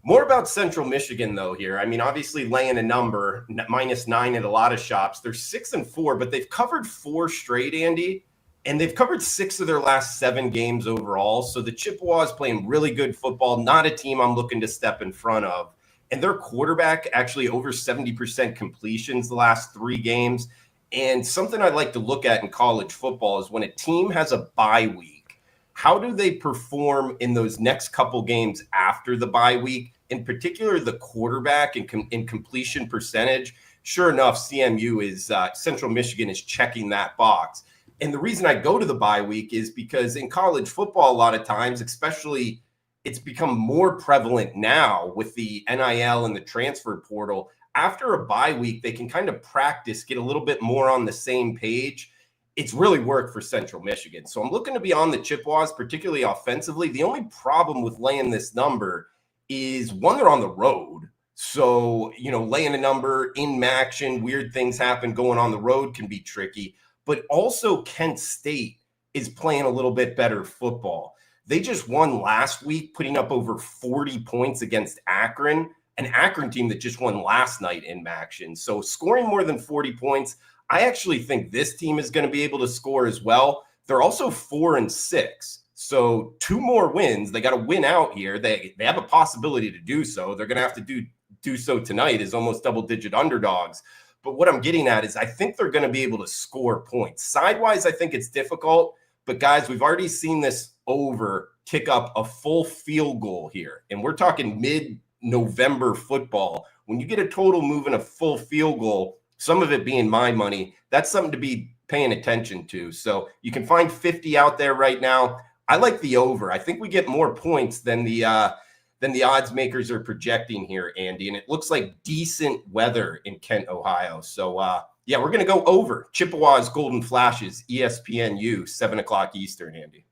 More about Central Michigan, though, here. I mean, obviously laying a number, -9 at a lot of shops. They're 6-4, but they've covered 4 straight, Andy. And they've covered 6 of their last 7 games overall. So the Chippewas playing really good football, not a team I'm looking to step in front of. And their quarterback actually over 70% completions the last 3 games. And something I like to look at in college football is when a team has a bye week, how do they perform in those next couple games after the bye week? In particular, the quarterback and completion percentage. Sure enough, CMU is Central Michigan is checking that box. And the reason I go to the bye week is because in college football, a lot of times, especially it's become more prevalent now with the NIL and the transfer portal. After a bye week, they can kind of practice, get a little bit more on the same page. It's really worked for Central Michigan. So I'm looking to be on the Chippewas, particularly offensively. The only problem with laying this number is, one, they're on the road. So, laying a number in action, weird things happen going on the road can be tricky. But also Kent State is playing a little bit better football. They just won last week, putting up over 40 points against Akron, an Akron team that just won last night in action. So scoring more than 40 points, I actually think this team is going to be able to score as well. They're also 4-6. So 2 more wins. They got to win out here. They have a possibility to do so. They're going to have to do so tonight as almost double-digit underdogs. But what I'm getting at is I think they're going to be able to score points. Sidewise, I think it's difficult. But guys, we've already seen this over kick up a full field goal here. And we're talking mid-November football. When you get a total moving a full field goal, some of it being my money, that's something to be paying attention to. So you can find 50 out there right now. I like the over. I think we get more points than the odds makers are projecting here, Andy. And it looks like decent weather in Kent, Ohio. So, yeah, we're going to go over. Chippewas, Golden Flashes, ESPNU, 7 o'clock Eastern, Andy.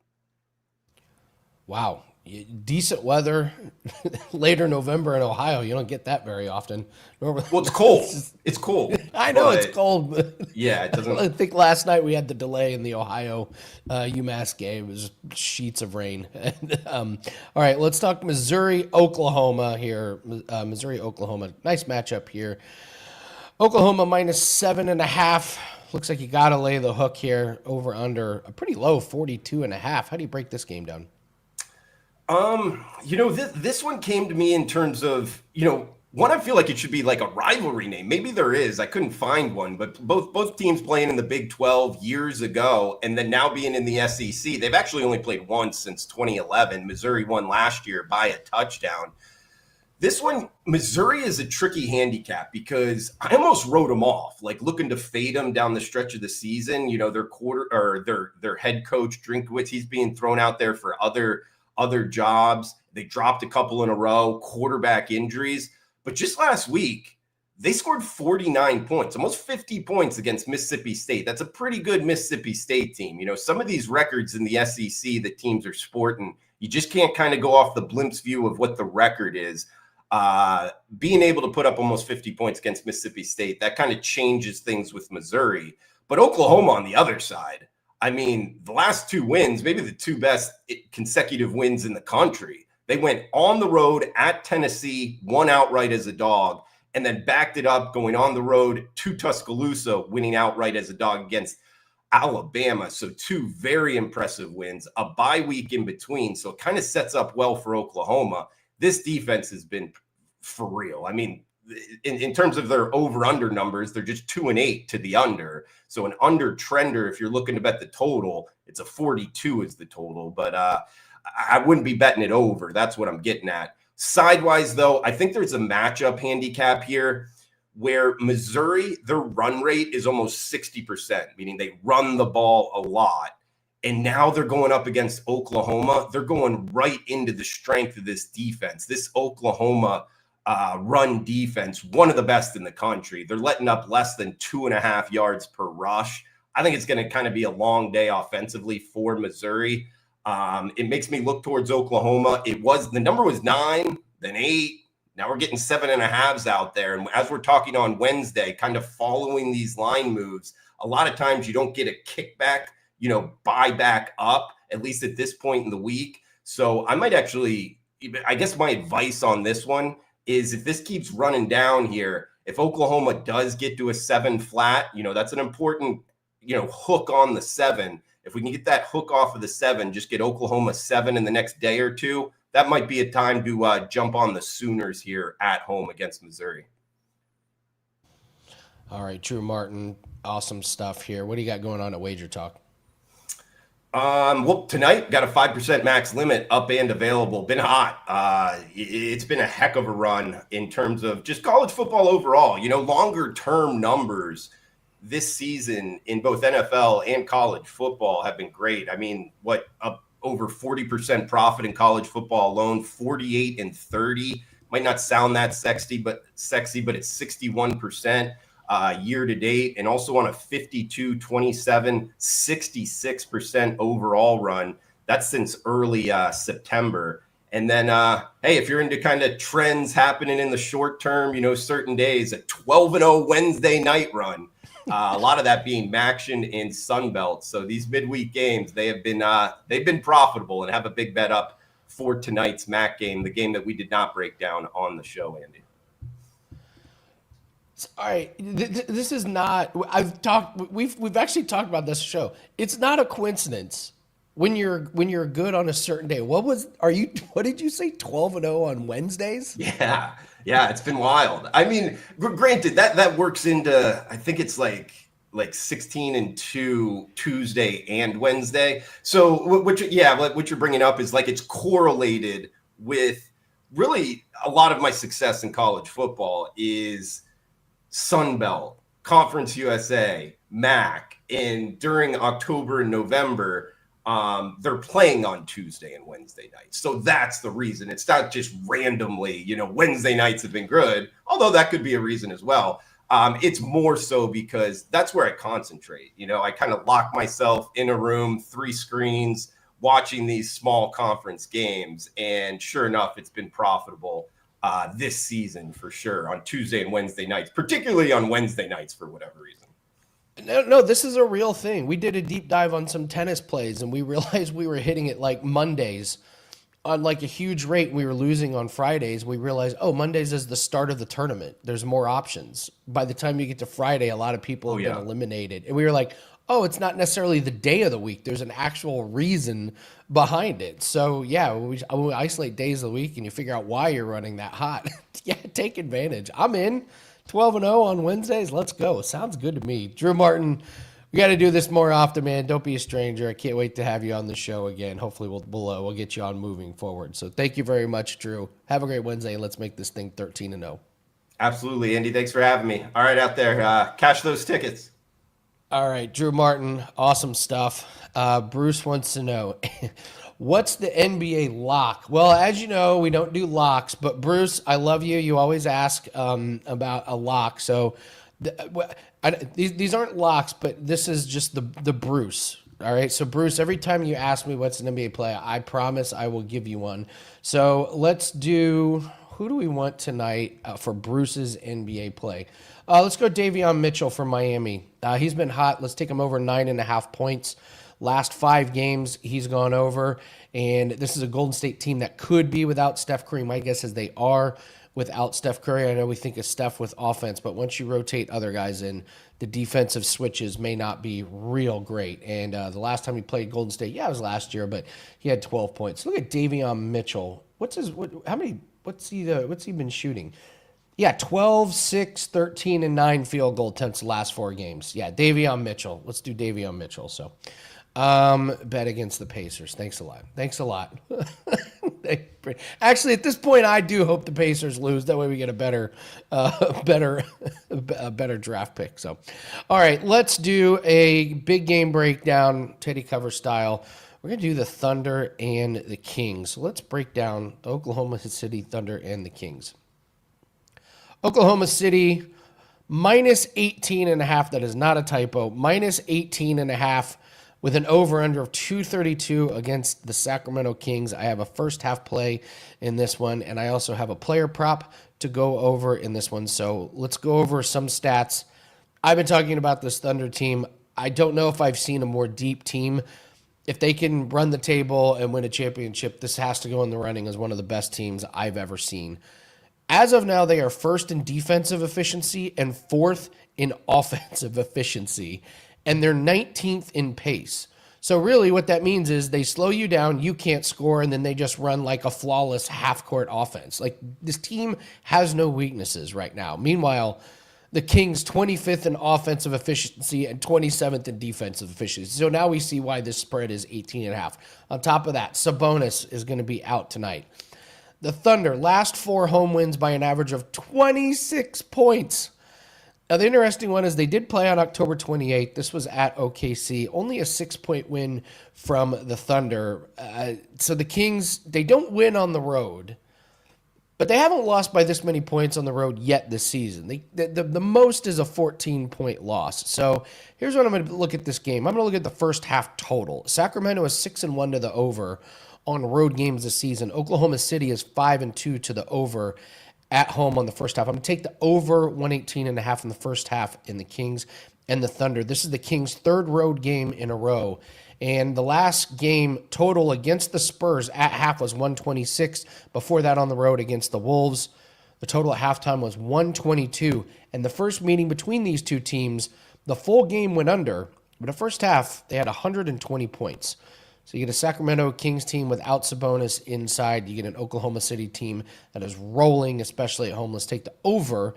Wow. Decent weather later November in Ohio. You don't get that very often. Normally, well, it's cold. It's cold. I know it's cold. But yeah, it doesn't. I think last night we had the delay in the Ohio UMass game. It was sheets of rain. All right, let's talk Missouri, Oklahoma here. Missouri, Oklahoma. Nice matchup here. Oklahoma -7.5. Looks like you got to lay the hook here over under a pretty low 42.5. How do you break this game down? This one came to me in terms of, one, I feel like it should be like a rivalry name. Maybe there is. I couldn't find one, but both teams playing in the Big 12 years ago and then now being in the SEC, they've actually only played once since 2011. Missouri won last year by a touchdown. This one, Missouri is a tricky handicap because I almost wrote them off, like looking to fade them down the stretch of the season. Their head coach Drinkwitz, he's being thrown out there for other jobs. They dropped a couple in a row, quarterback injuries. But just last week, they scored 49 points, almost 50 points against Mississippi State. That's a pretty good Mississippi State team. Some of these records in the SEC that teams are sporting, you just can't kind of go off the blimp's view of what the record is. Being able to put up almost 50 points against Mississippi State, that kind of changes things with Missouri. But Oklahoma on the other side, I mean, the last 2 wins, maybe the 2 best consecutive wins in the country. They went on the road at Tennessee, won outright as a dog, and then backed it up going on the road to Tuscaloosa, winning outright as a dog against Alabama. So 2 very impressive wins, a bye week in between. So it kind of sets up well for Oklahoma. This defense has been for real. I mean, in terms of their over-under numbers, they're just 2-8 to the under. So an under trender, if you're looking to bet the total, it's a 42 is the total. But I wouldn't be betting it over. That's what I'm getting at. Sidewise, though, I think there's a matchup handicap here where Missouri, their run rate is almost 60%, meaning they run the ball a lot. And now they're going up against Oklahoma. They're going right into the strength of this defense. This Oklahoma run defense, one of the best in the country. They're letting up less than 2.5 yards per rush. I think it's going to kind of be a long day offensively for Missouri. It makes me look towards Oklahoma. The number was 9, then 8. Now we're getting 7.5s out there. And as we're talking on Wednesday, kind of following these line moves, a lot of times you don't get a kickback, buy back up, at least at this point in the week. So I might actually, I guess my advice on this one is if this keeps running down here, if Oklahoma does get to a 7 flat, that's an important, hook on the 7. If we can get that hook off of the 7, just get Oklahoma 7 in the next day or two, that might be a time to jump on the Sooners here at home against Missouri. All right, Drew Martin, awesome stuff here. What do you got going on at WagerTalk? Well, tonight got a 5% max limit up and available. Been hot. It's been a heck of a run in terms of just college football overall. Longer term numbers this season in both NFL and college football have been great. I mean, over 40% profit in college football alone, 48 and 30. Might not sound that sexy, but it's 61% year to date, and also on a 52, 27, 66% overall run. That's since early September. And then, hey, if you're into kind of trends happening in the short term, certain days, a 12-0 Wednesday night run. A lot of that being Maction and Sunbelt. So these midweek games, they've been profitable and have a big bet up for tonight's MAC game, the game that we did not break down on the show, Andy. All right, this is not. We've actually talked about this show. It's not a coincidence when you're good on a certain day. What did you say? 12-0 on Wednesdays? Yeah, it's been wild. I mean, granted, that works into, I think it's like 16-2 Tuesday and Wednesday. So what you're bringing up is like it's correlated with really a lot of my success in college football is Sun Belt, Conference USA, MAC, and during October and November, they're playing on Tuesday and Wednesday nights. So that's the reason. It's not just randomly, Wednesday nights have been good, although that could be a reason as well. It's more so because that's where I concentrate. I kind of lock myself in a room, 3 screens, watching these small conference games. And sure enough, it's been profitable this season for sure on Tuesday and Wednesday nights, particularly on Wednesday nights for whatever reason. No, this is a real thing. We did a deep dive on some tennis plays, and we realized we were hitting it like Mondays on like a huge rate. We were losing on Fridays. We realized, Mondays is the start of the tournament. There's more options. By the time you get to Friday, a lot of people have been eliminated. And we were like, it's not necessarily the day of the week. There's an actual reason behind it. So, yeah, we isolate days of the week and you figure out why you're running that hot. Yeah, take advantage. I'm in. 12-0 on Wednesdays. Let's go. Sounds good to me. Drew Martin, we got to do this more often, man. Don't be a stranger. I can't wait to have you on the show again. Hopefully we'll get you on moving forward. So thank you very much, Drew. Have a great Wednesday, and let's make this thing 13-0. Absolutely, Andy. Thanks for having me. All right, out there, cash those tickets. All right, Drew Martin, awesome stuff. Bruce wants to know, what's the NBA lock? Well, as you know, we don't do locks, but Bruce, I love you. You always ask about a lock. So these aren't locks, but this is just the Bruce. All right, so Bruce, every time you ask me what's an NBA play, I promise I will give you one. So let's do, who do we want tonight for Bruce's NBA play? Let's go Davion Mitchell from Miami. He's been hot. Let's take him over 9.5 points. Last 5 games, he's gone over. And this is a Golden State team that could be without Steph Curry. My guess is they are without Steph Curry. I know we think of Steph with offense, but once you rotate other guys in, the defensive switches may not be real great. And the last time he played Golden State, it was last year, but he had 12 points. Look at Davion Mitchell. What's he been shooting? Yeah, 12, 6, 13, and 9 field goal attempts the last 4 games. Yeah, Davion Mitchell. Let's do Davion Mitchell. So, bet against the Pacers. Thanks a lot. Actually, at this point, I do hope the Pacers lose. That way we get a better draft pick. So, all right, let's do a big game breakdown, Teddy Cover style. We're going to do the Thunder and the Kings. So let's break down the Oklahoma City Thunder and the Kings. Oklahoma City, minus 18.5. That is not a typo. Minus 18.5 with an over-under of 232 against the Sacramento Kings. I have a first half play in this one, and I also have a player prop to go over in this one. So let's go over some stats. I've been talking about this Thunder team. I don't know if I've seen a more deep team. If they can run the table and win a championship, this has to go in the running as one of the best teams I've ever seen. As of now, they are first in defensive efficiency and fourth in offensive efficiency, and they're 19th in pace. So really what that means is they slow you down, you can't score, and then they just run like a flawless half-court offense. Like, this team has no weaknesses right now. Meanwhile, the Kings 25th in offensive efficiency and 27th in defensive efficiency. So now we see why this spread is 18.5. On top of that, Sabonis is going to be out tonight. The Thunder, last 4 home wins by an average of 26 points. Now, the interesting one is they did play on October 28th. This was at OKC. Only a 6-point win from the Thunder. So the Kings, they don't win on the road, but they haven't lost by this many points on the road yet this season. The most is a 14-point loss. So here's what I'm going to look at this game. I'm going to look at the first half total. Sacramento is 6-1 to the over on road games this season. Oklahoma City is 5-2 to the over at home on the first half. I'm going to take the over 118.5 in the first half in the Kings and the Thunder. This is the Kings' third road game in a row. And the last game total against the Spurs at half was 126. Before that on the road against the Wolves, the total at halftime was 122. And the first meeting between these two teams, the full game went under, but the first half, they had 120 points. So you get a Sacramento Kings team without Sabonis inside. You get an Oklahoma City team that is rolling, especially at home. Let's take the over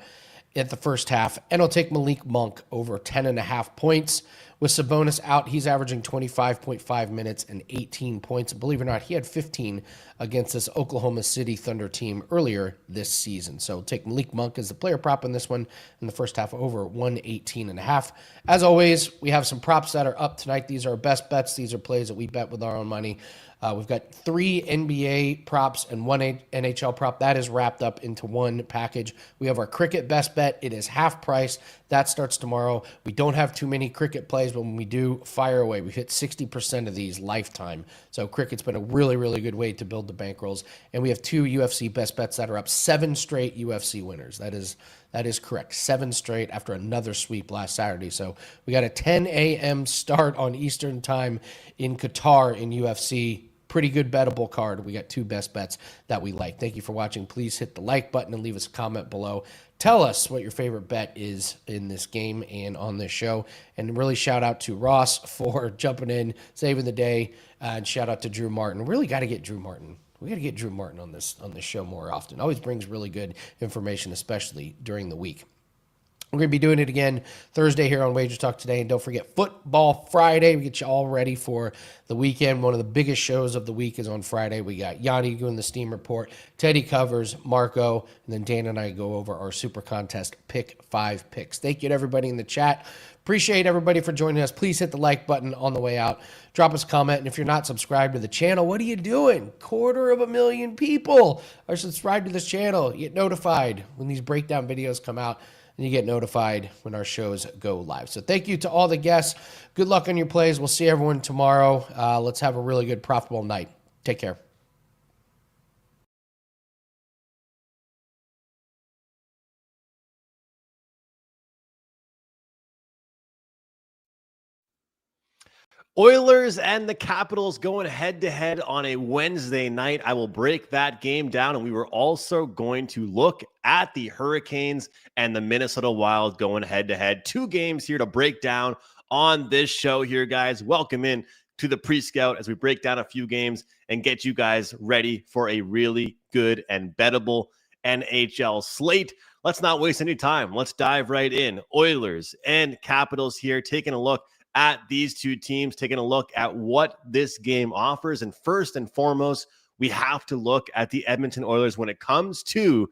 at the first half, and I'll take Malik Monk over 10.5 points. With Sabonis out, he's averaging 25.5 minutes and 18 points. Believe it or not, he had 15 against this Oklahoma City Thunder team earlier this season. So take Malik Monk as the player prop in this one in the first half over 118.5. As always, we have some props that are up tonight. These are our best bets. These are plays that we bet with our own money. We've got 3 NBA props and 1 NHL prop. That is wrapped up into one package. We have our cricket best bet. It is half price. That starts tomorrow. We don't have too many cricket plays, but when we do, fire away. We hit 60% of these lifetime. So cricket's been a really, really good way to build the bankrolls. And we have 2 UFC best bets that are up, 7 straight UFC winners. That is correct. 7 straight after another sweep last Saturday. So we got a 10 a.m. start on Eastern time in Qatar in UFC. Pretty good bettable card. We got 2 best bets that we like. Thank you for watching. Please hit the like button and leave us a comment below. Tell us what your favorite bet is in this game and on this show. And really shout out to Ross for jumping in, saving the day. And shout out to Drew Martin. Really got to get Drew Martin. We got to get Drew Martin on this show more often. Always brings really good information, especially during the week. We're going to be doing it again Thursday here on WagerTalk today. And don't forget, Football Friday. We get you all ready for the weekend. One of the biggest shows of the week is on Friday. We got Yanni doing the Steam Report, Teddy covers, Marco, and then Dan and I go over our Super Contest Pick 5 picks. Thank you to everybody in the chat. Appreciate everybody for joining us. Please hit the like button on the way out. Drop us a comment. And if you're not subscribed to the channel, what are you doing? 250,000 people are subscribed to this channel. You get notified when these breakdown videos come out, and you get notified when our shows go live. So thank you to all the guests. Good luck on your plays. We'll see everyone tomorrow. Let's have a really good, profitable night. Take care. Oilers and the Capitals going head-to-head on a Wednesday night. I will break that game down, and we were also going to look at the Hurricanes and the Minnesota Wild going head-to-head. 2 games here to break down on this show here, guys. Welcome in to the pre-scout as we break down a few games and get you guys ready for a really good and bettable NHL slate. Let's not waste any time. Let's dive right in. Oilers and Capitals here, taking a look at these 2 teams, taking a look at what this game offers. And first and foremost, we have to look at the Edmonton Oilers when it comes to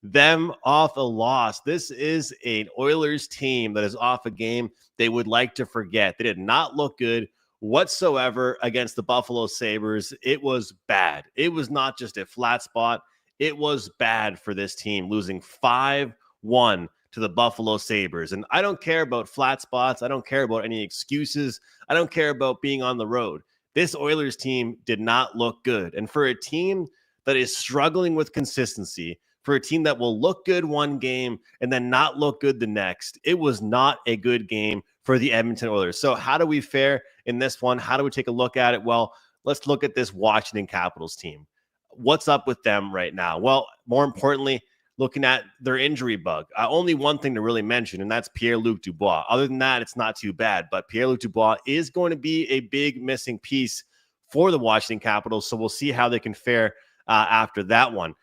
them off a loss. This is an Oilers team that is off a game they would like to forget. They did not look good whatsoever against the Buffalo Sabres. It was bad. It was not just a flat spot. It was bad for this team, losing 5-1 to the Buffalo Sabres. And I don't care about flat spots. I don't care about any excuses. I don't care about being on the road. This Oilers team did not look good. And for a team that is struggling with consistency, for a team that will look good one game and then not look good the next, it was not a good game for the Edmonton Oilers. So how do we fare in this one? How do we take a look at it? Well, let's look at this Washington Capitals team. What's up with them right now? Well, more importantly, looking at their injury bug. Only one thing to really mention, and that's Pierre-Luc Dubois. Other than that, it's not too bad. But Pierre-Luc Dubois is going to be a big missing piece for the Washington Capitals. So we'll see how they can fare after that one.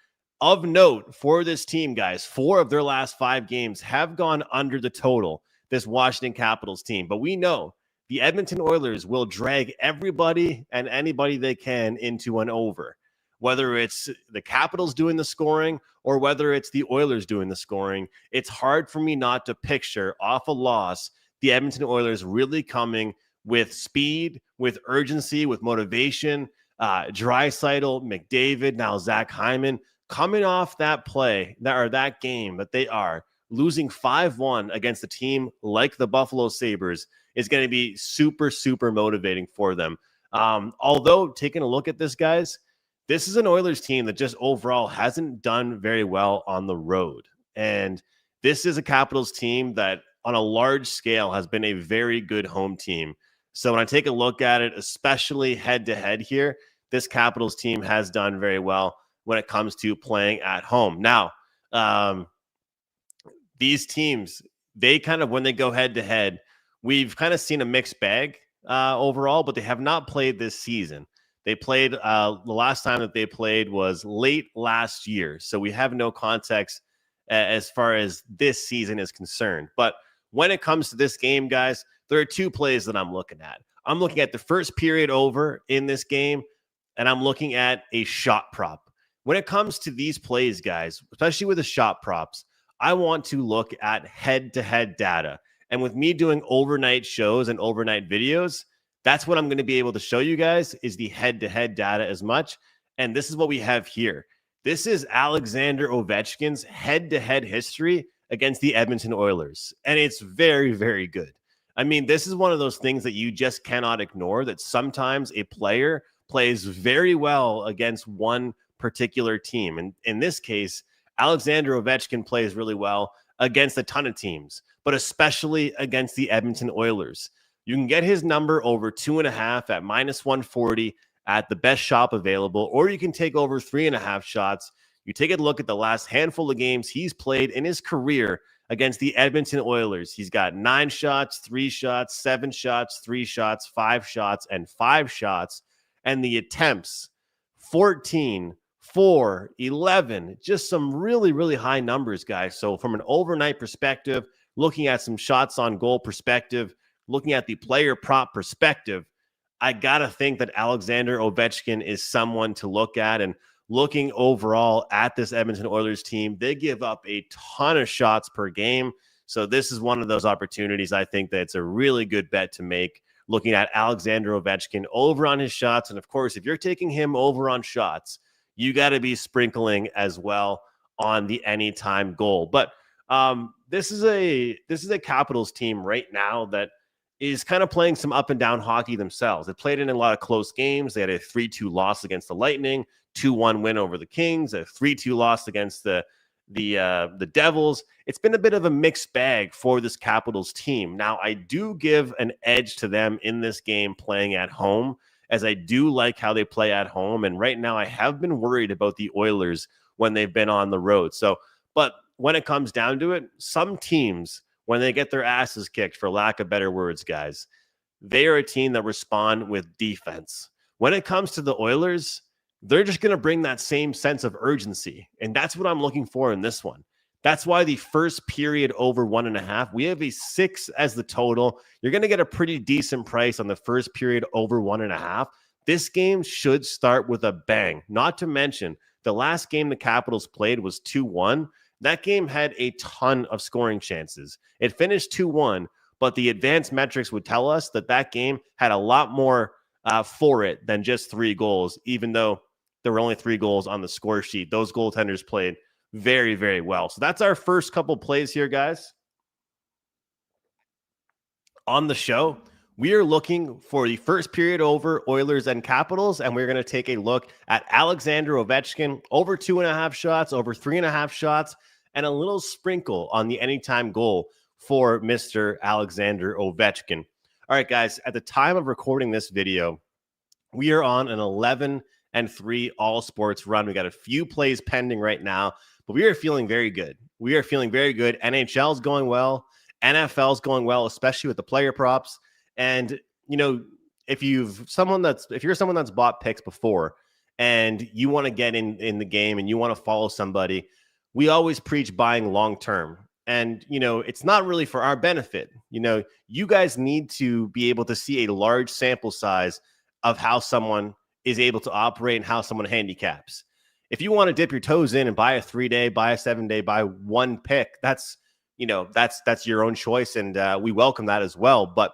Of note for this team, guys, 4 of their last 5 games have gone under the total, this Washington Capitals team. But we know the Edmonton Oilers will drag everybody and anybody they can into an over. Whether it's the Capitals doing the scoring or whether it's the Oilers doing the scoring, it's hard for me not to picture off a loss the Edmonton Oilers really coming with speed, with urgency, with motivation. Draisaitl, McDavid, now Zach Hyman, coming off that play, that game that they are losing 5-1 against a team like the Buffalo Sabres is going to be super, super motivating for them. Although taking a look at this, guys, this is an Oilers team that just overall hasn't done very well on the road. And this is a Capitals team that on a large scale has been a very good home team. So when I take a look at it, especially head-to-head here, this Capitals team has done very well when it comes to playing at home. Now, these teams, they kind of, when they go head-to-head, we've kind of seen a mixed bag overall, but they have not played this season. They played, the last time that they played was late last year. So we have no context as far as this season is concerned. But when it comes to this game, guys, there are 2 plays that I'm looking at. I'm looking at the first period over in this game, and I'm looking at a shot prop. When it comes to these plays, guys, especially with the shot props, I want to look at head-to-head data. And with me doing overnight shows and overnight videos, that's what I'm going to be able to show you guys is the head-to-head data as much. And this is what we have here. This is Alexander Ovechkin's head-to-head history against the Edmonton Oilers. And it's very, very good. I mean, this is one of those things that you just cannot ignore, that sometimes a player plays very well against one particular team. And in this case, Alexander Ovechkin plays really well against a ton of teams, but especially against the Edmonton Oilers. You can get his number over 2.5 at -140 at the best shop available, or you can take over 3.5 shots. You take a look at the last handful of games he's played in his career against the Edmonton Oilers. He's got 9 shots, 3 shots, 7 shots, 3 shots, 5 shots, and 5 shots. And the attempts, 14, 4, 11, just some really, really high numbers, guys. So from an overnight perspective, looking at some shots on goal perspective, looking at the player prop perspective, I got to think that Alexander Ovechkin is someone to look at. And looking overall at this Edmonton Oilers team, they give up a ton of shots per game. So this is one of those opportunities I think that it's a really good bet to make, looking at Alexander Ovechkin over on his shots. And of course, if you're taking him over on shots, you got to be sprinkling as well on the anytime goal. But this is a Capitals team right now that is kind of playing some up and down hockey themselves. They played in a lot of close games. They had a 3-2 loss against the Lightning, 2-1 win over the Kings, a 3-2 loss against the Devils. It's been a bit of a mixed bag for this Capitals team. Now, I do give an edge to them in this game playing at home, as I do like how they play at home. And right now, I have been worried about the Oilers when they've been on the road. So, but when it comes down to it, some teams, when they get their asses kicked, for lack of better words, guys, they are a team that respond with defense. When it comes to the Oilers, they're just going to bring that same sense of urgency. And that's what I'm looking for in this one. That's why the first period over 1.5, we have a 6 as the total. You're going to get a pretty decent price on the first period over 1.5. This game should start with a bang. Not to mention, the last game the Capitals played was 2-1. That game had a ton of scoring chances. It finished 2-1, but the advanced metrics would tell us that that game had a lot more for it than just 3 goals, even though there were only 3 goals on the score sheet. Those goaltenders played very, very well. So that's our first couple plays here, guys. On the show, we are looking for the first period over Oilers and Capitals, and we're going to take a look at Alexander Ovechkin over 2.5 shots, over 3.5 shots, and a little sprinkle on the anytime goal for Mr. Alexander Ovechkin. All right, guys, at the time of recording this video, we are on an 11-3 all sports run. We got a few plays pending right now, but we are feeling very good. We are feeling very good. NHL's going well. NFL's going well, especially with the player props. And, you know, if you're someone that's bought picks before and you want to get in the game and you want to follow somebody, we always preach buying long-term. And, you know, it's not really for our benefit. You know, you guys need to be able to see a large sample size of how someone is able to operate and how someone handicaps. If you want to dip your toes in and buy a 3-day, buy a 7-day, buy one pick, that's your own choice. And we welcome that as well. But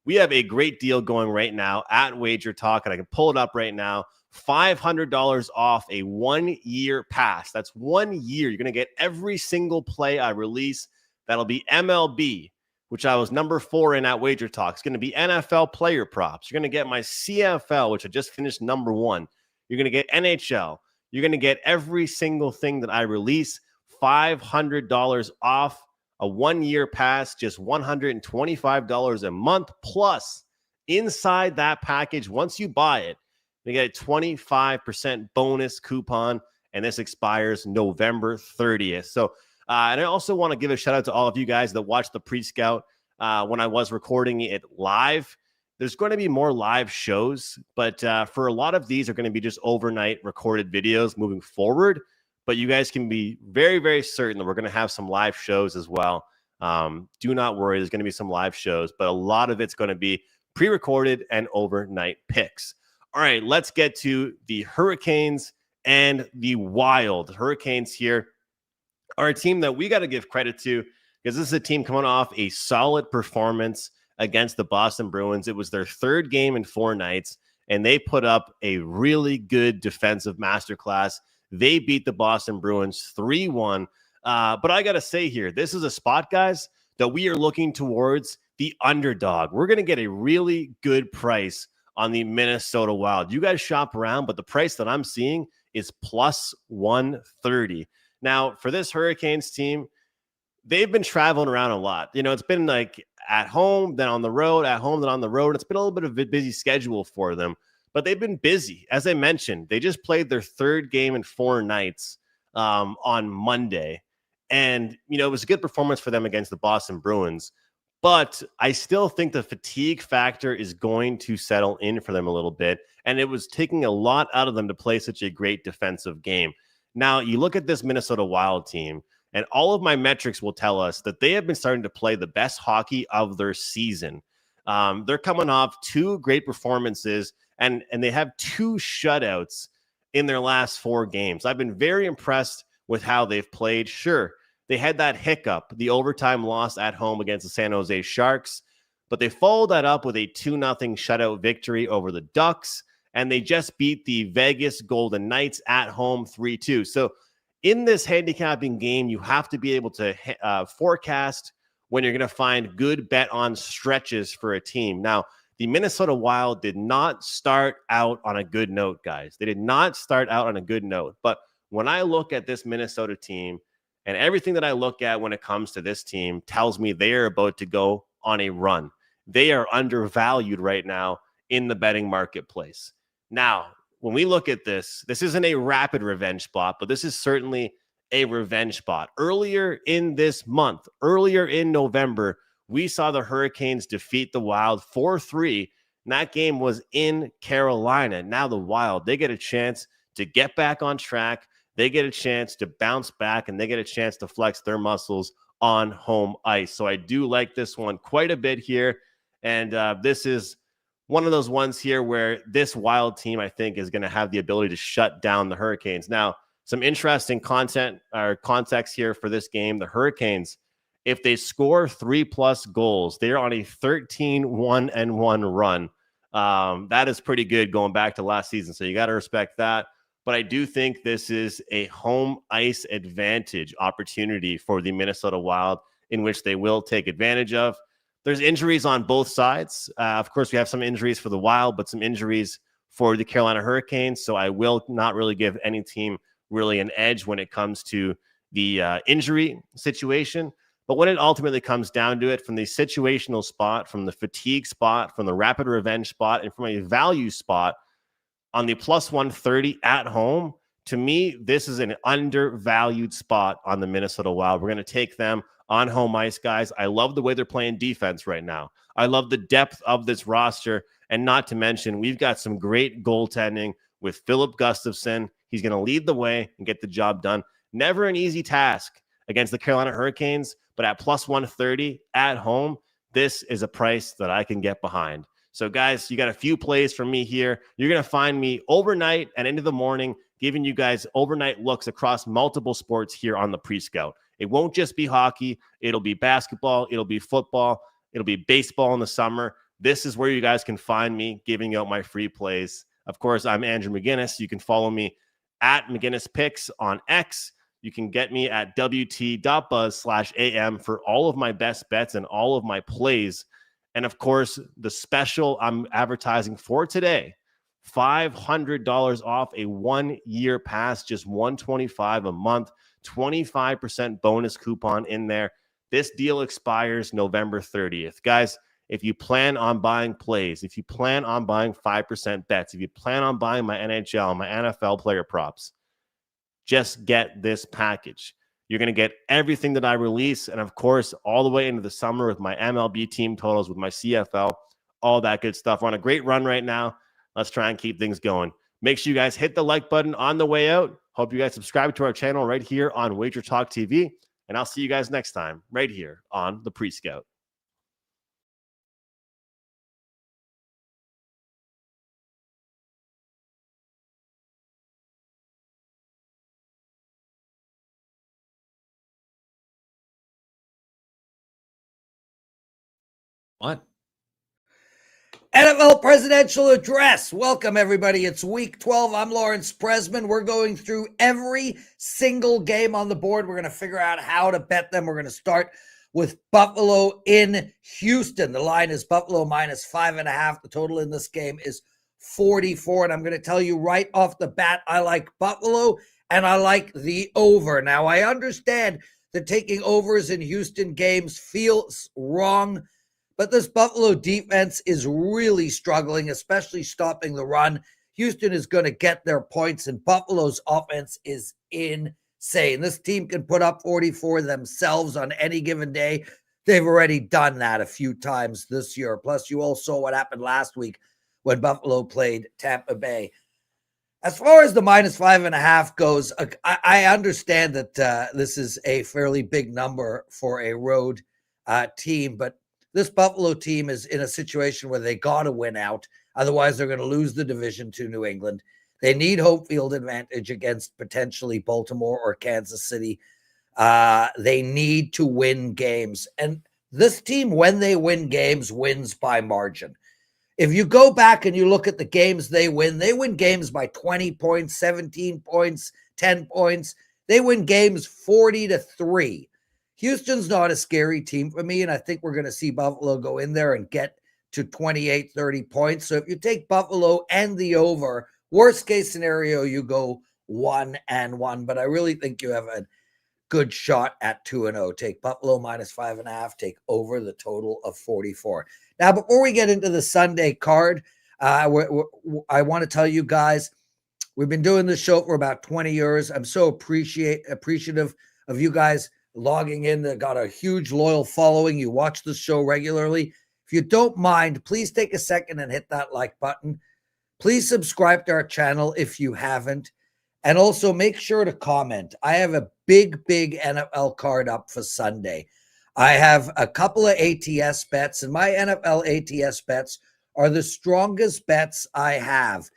we have a great deal going right now at WagerTalk, and I can pull it up right now. $500 off a 1-year pass. That's 1 year. You're going to get every single play I release. That'll be MLB, which I was number 4 in at WagerTalk. It's going to be NFL player props. You're going to get my CFL, which I just finished number 1. You're going to get NHL. You're going to get every single thing that I release. $500 off a 1-year pass, just $125 a month. Plus, inside that package, once you buy it, you get a 25% bonus coupon, and this expires November 30th. So, and I also want to give a shout out to all of you guys that watched the pre-scout when I was recording it live. There's going to be more live shows, but for a lot of these are going to be just overnight recorded videos moving forward. But you guys can be very, very certain that we're going to have some live shows as well. Do not worry. There's going to be some live shows, but a lot of it's going to be pre-recorded and overnight picks. All right, let's get to the Hurricanes and the Wild. Hurricanes here are a team that we got to give credit to because this is a team coming off a solid performance against the Boston Bruins. It was their 3rd game in 4 nights, and they put up a really good defensive masterclass. They beat the Boston Bruins 3-1. But I got to say here, this is a spot, guys, that we are looking towards the underdog. We're going to get a really good price on the Minnesota Wild. You guys shop around, but the price that I'm seeing is plus 130. Now, for this Hurricanes team, they've been traveling around a lot. You know, it's been like at home, then on the road, at home, then on the road. It's been a little bit of a busy schedule for them. But they've been busy. As I mentioned, they just played their 3rd game in 4 nights on Monday. And, you know, it was a good performance for them against the Boston Bruins. But I still think the fatigue factor is going to settle in for them a little bit. And it was taking a lot out of them to play such a great defensive game. Now, you look at this Minnesota Wild team, and all of my metrics will tell us that they have been starting to play the best hockey of their season. They're coming off 2 great performances. And they have 2 shutouts in their last 4 games. I've been very impressed with how they've played. Sure, they had that hiccup, the overtime loss at home against the San Jose Sharks, but they followed that up with a 2-0 shutout victory over the Ducks, and they just beat the Vegas Golden Knights at home 3-2. So in this handicapping game, you have to be able to forecast when you're going to find good bet on stretches for a team. Now, the Minnesota Wild did not start out on a good note, guys. They did not start out on a good note. But when I look at this Minnesota team and everything that I look at when it comes to this team tells me they are about to go on a run. They are undervalued right now in the betting marketplace. Now, when we look at this, this isn't a rapid revenge spot, but this is certainly a revenge spot. Earlier in this month, earlier in November, we saw the Hurricanes defeat the Wild 4-3, and that game was in Carolina. Now the Wild, they get a chance to get back on track. They get a chance to bounce back, and they get a chance to flex their muscles on home ice. So I do like this one quite a bit here, and this is one of those ones here where this Wild team, I think, is going to have the ability to shut down the Hurricanes. Now, some interesting content or context here for this game. The Hurricanes, if they score 3+ goals, they're on a 13-1-1 run. That is pretty good going back to last season. So you got to respect that. but I do think this is a home ice advantage opportunity for the Minnesota Wild in which they will take advantage of. There's injuries on both sides. Of course, we have some injuries for the Wild, but some injuries for the Carolina Hurricanes. So I will not really give any team really an edge when it comes to the injury situation. But when it ultimately comes down to it, from the situational spot, from the fatigue spot, from the rapid revenge spot, and from a value spot on the plus 130 at home, to me, this is an undervalued spot on the Minnesota Wild. We're going to take them on home ice, guys. I love the way they're playing defense right now. I love the depth of this roster. And not to mention, we've got some great goaltending with Philip Gustafsson. He's going to lead the way and get the job done. Never an easy task against the Carolina Hurricanes, but at plus 130 at home, this is a price that I can get behind. So, guys, you got a few plays from me here. You're going to find me overnight and into the morning, giving you guys overnight looks across multiple sports here on the Pre-Scout. It won't just be hockey. It'll be basketball. It'll be football. It'll be baseball in the summer. This is where you guys can find me giving out my free plays. Of course, I'm Andrew McGinnis. You can follow me at McGinnis Picks on X. You can get me at wt.buzz/am for all of my best bets and all of my plays. And of course, the special I'm advertising for today, $500 off a 1-year pass, just $125 a month, 25% bonus coupon in there. This deal expires November 30th. Guys, if you plan on buying plays, if you plan on buying 5% bets, if you plan on buying my NHL, my NFL player props, just get this package. You're going to get everything that I release. And of course, all the way into the summer with my MLB team totals, with my CFL, all that good stuff. We're on a great run right now. Let's try and keep things going. Make sure you guys hit the like button on the way out. Hope you guys subscribe to our channel right here on WagerTalk TV. And I'll see you guys next time right here on the Pre-Scout. What? NFL presidential address. Welcome, everybody. It's week 12. I'm Lawrence Presman. We're going through every single game on the board. We're going to figure out how to bet them. We're going to start with Buffalo in Houston. The line is Buffalo minus 5.5. The total in this game is 44. And I'm going to tell you right off the bat, I like Buffalo and I like the over. Now, I understand that taking overs in Houston games feels wrong, but this Buffalo defense is really struggling, especially stopping the run. Houston is going to get their points, and Buffalo's offense is insane. This team can put up 44 themselves on any given day. They've already done that a few times this year. Plus, you all saw what happened last week when Buffalo played Tampa Bay. As far as the minus 5.5 goes, I understand that this is a fairly big number for a road team, but this Buffalo team is in a situation where they got to win out. Otherwise, they're going to lose the division to New England. They need home field advantage against potentially Baltimore or Kansas City. They need to win games. And this team, when they win games, wins by margin. If you go back and you look at the games they win games by 20 points, 17 points, 10 points. They win games 40-3. Houston's not a scary team for me, and I think we're going to see Buffalo go in there and get to 28, 30 points. So if you take Buffalo and the over, worst case scenario, you go 1-1. But I really think you have a good shot at 2-0. Take Buffalo minus 5.5. Take over the total of 44. Now, before we get into the Sunday card, I want to tell you guys, we've been doing this show for about 20 years. I'm so appreciative of you guys logging in. That got a huge loyal following. You watch the show regularly. If you don't mind, please take a second and hit that like button. Please subscribe to our channel if you haven't. And also make sure to comment. I have a big NFL card up for Sunday. I have a couple of ATS bets, and my NFL ATS bets are the strongest bets I have.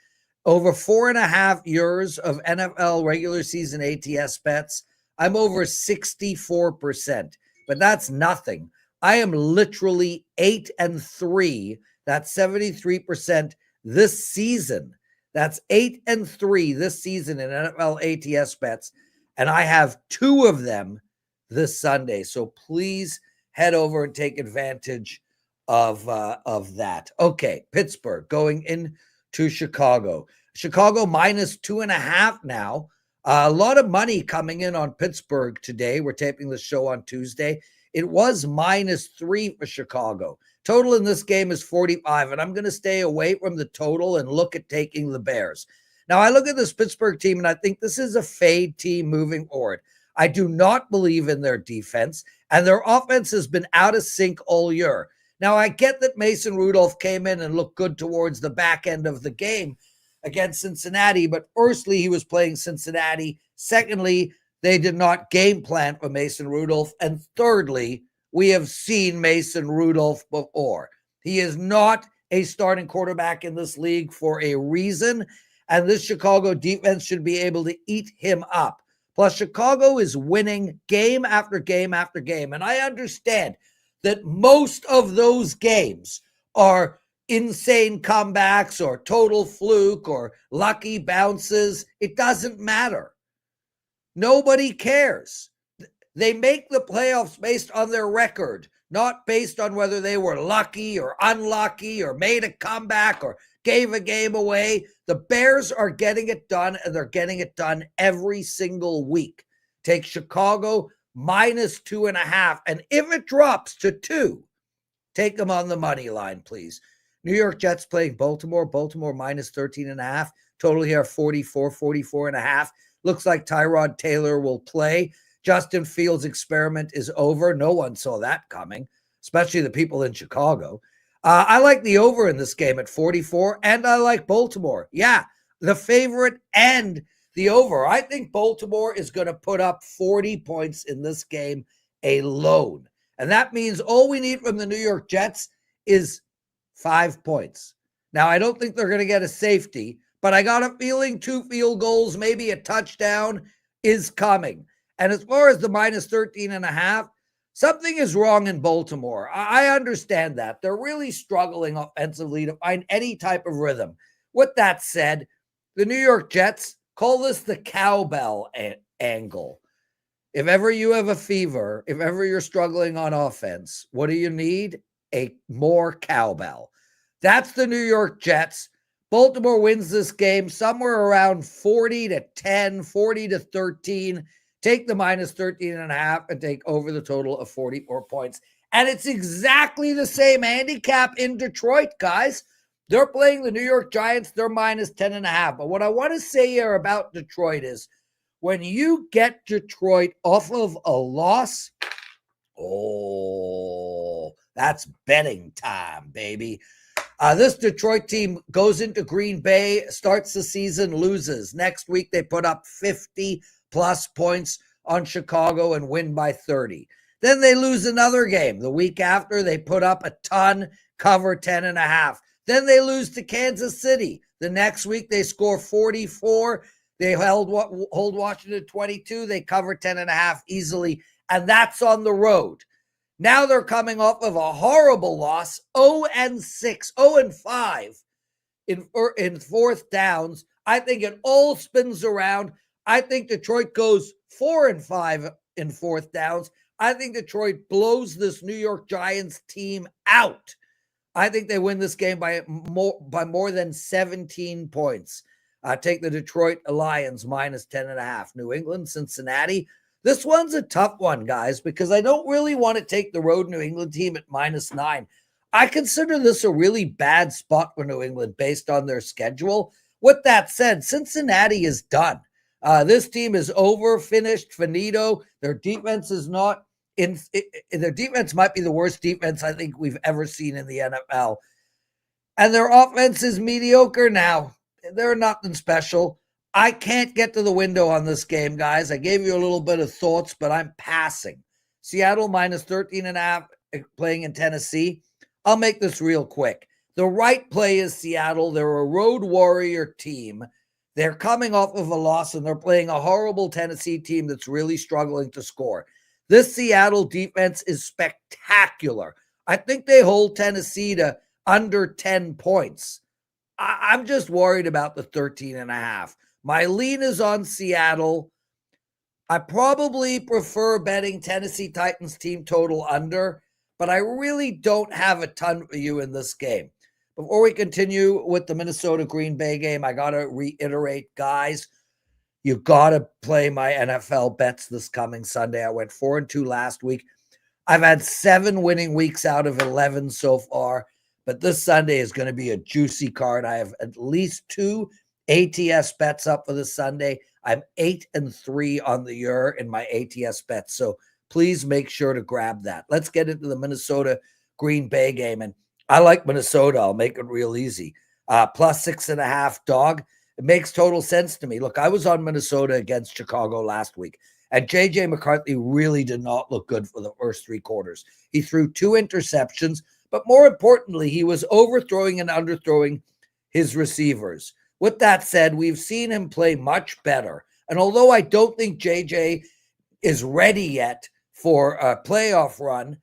Over 4.5 years of NFL regular season ATS bets, I'm over 64%, but that's nothing. I am literally 8-3. That's 73% this season. That's 8-3 this season in NFL ATS bets, and I have 2 of them this Sunday. So please head over and take advantage of that. Okay, Pittsburgh going into Chicago. Chicago minus 2.5 now. A lot of money coming in on Pittsburgh today. We're taping the show on Tuesday. It was -3 for Chicago. Total in this game is 45, and I'm going to stay away from the total and look at taking the Bears. Now, I look at this Pittsburgh team, and I think this is a fade team moving forward. I do not believe in their defense, and their offense has been out of sync all year. Now, I get that Mason Rudolph came in and looked good towards the back end of the game against Cincinnati, but firstly, he was playing Cincinnati. Secondly, they did not game plan for Mason Rudolph. And thirdly, we have seen Mason Rudolph before. He is not a starting quarterback in this league for a reason, and this Chicago defense should be able to eat him up. Plus, Chicago is winning game after game after game, and I understand that most of those games are insane comebacks or total fluke or lucky bounces. It doesn't matter. Nobody cares. They make the playoffs based on their record, not based on whether they were lucky or unlucky or made a comeback or gave a game away. The Bears are getting it done, and they're getting it done every single week. Take Chicago -2.5, and if it drops to 2, take them on the money line, please. New York Jets playing Baltimore. Baltimore -13.5. Total here 44.5. Looks like Tyrod Taylor will play. Justin Fields' experiment is over. No one saw that coming, especially the people in Chicago. I like the over in this game at 44, and I like Baltimore. Yeah, the favorite and the over. I think Baltimore is going to put up 40 points in this game alone. And that means all we need from the New York Jets is 5 points. Now, I don't think they're going to get a safety, but I got a feeling 2 field goals, maybe a touchdown is coming. And as far as the -13.5, something is wrong in Baltimore. I understand that. They're really struggling offensively to find any type of rhythm. With that said, the New York Jets, call this the cowbell angle. If ever you have a fever, if ever you're struggling on offense, what do you need? A more cowbell. That's the New York Jets. Baltimore wins this game somewhere around 40-10, 40-13. Take the -13.5 and take over the total of 44 points. And it's exactly the same handicap in Detroit, guys. They're playing the New York Giants. They're -10.5. But what I want to say here about Detroit is when you get Detroit off of a loss, oh, that's betting time, baby. This Detroit team goes into Green Bay, starts the season, loses. Next week, they put up 50+ points on Chicago and win by 30. Then they lose another game. The week after, they put up a ton, cover 10.5. Then they lose to Kansas City. The next week, they score 44. They hold Washington 22. They cover 10.5 easily, and that's on the road. Now they're coming off of a horrible loss, 0-6, 0-5 in fourth downs. I think it all spins around. I think Detroit goes 4-5 in fourth downs. I think Detroit blows this New York Giants team out. I think they win this game by more than 17 points. Take the Detroit Lions -10.5. New England, Cincinnati. This one's a tough one, guys, because I don't really want to take the road New England team at -9. I consider this a really bad spot for New England based on their schedule. With that said, Cincinnati is done. This team is over, finished, finito. Their defense is not in. Their defense might be the worst defense I think we've ever seen in the NFL. And their offense is mediocre now. They're nothing special. I can't get to the window on this game, guys. I gave you a little bit of thoughts, but I'm passing. Seattle -13.5 playing in Tennessee. I'll make this real quick. The right play is Seattle. They're a road warrior team. They're coming off of a loss, and they're playing a horrible Tennessee team that's really struggling to score. This Seattle defense is spectacular. I think they hold Tennessee to under 10 points. I'm just worried about the 13.5. My lean is on Seattle. I probably prefer betting Tennessee Titans team total under, but I really don't have a ton for you in this game. Before we continue with the Minnesota Green Bay game, I got to reiterate, guys, you got to play my NFL bets this coming Sunday. I went 4-2 last week. I've had 7 winning weeks out of 11 so far, but this Sunday is going to be a juicy card. I have at least 2 ATS bets up for this Sunday. I'm 8-3 on the year in my ATS bets, so please make sure to grab that. Let's get into the Minnesota Green Bay game, and I like Minnesota. I'll make it real easy. Plus 6.5 dog. It makes total sense to me. Look, I was on Minnesota against Chicago last week, and J.J. McCarthy really did not look good for the first 3 quarters. He threw 2 interceptions, but more importantly, he was overthrowing and underthrowing his receivers. With that said, we've seen him play much better. And although I don't think JJ is ready yet for a playoff run,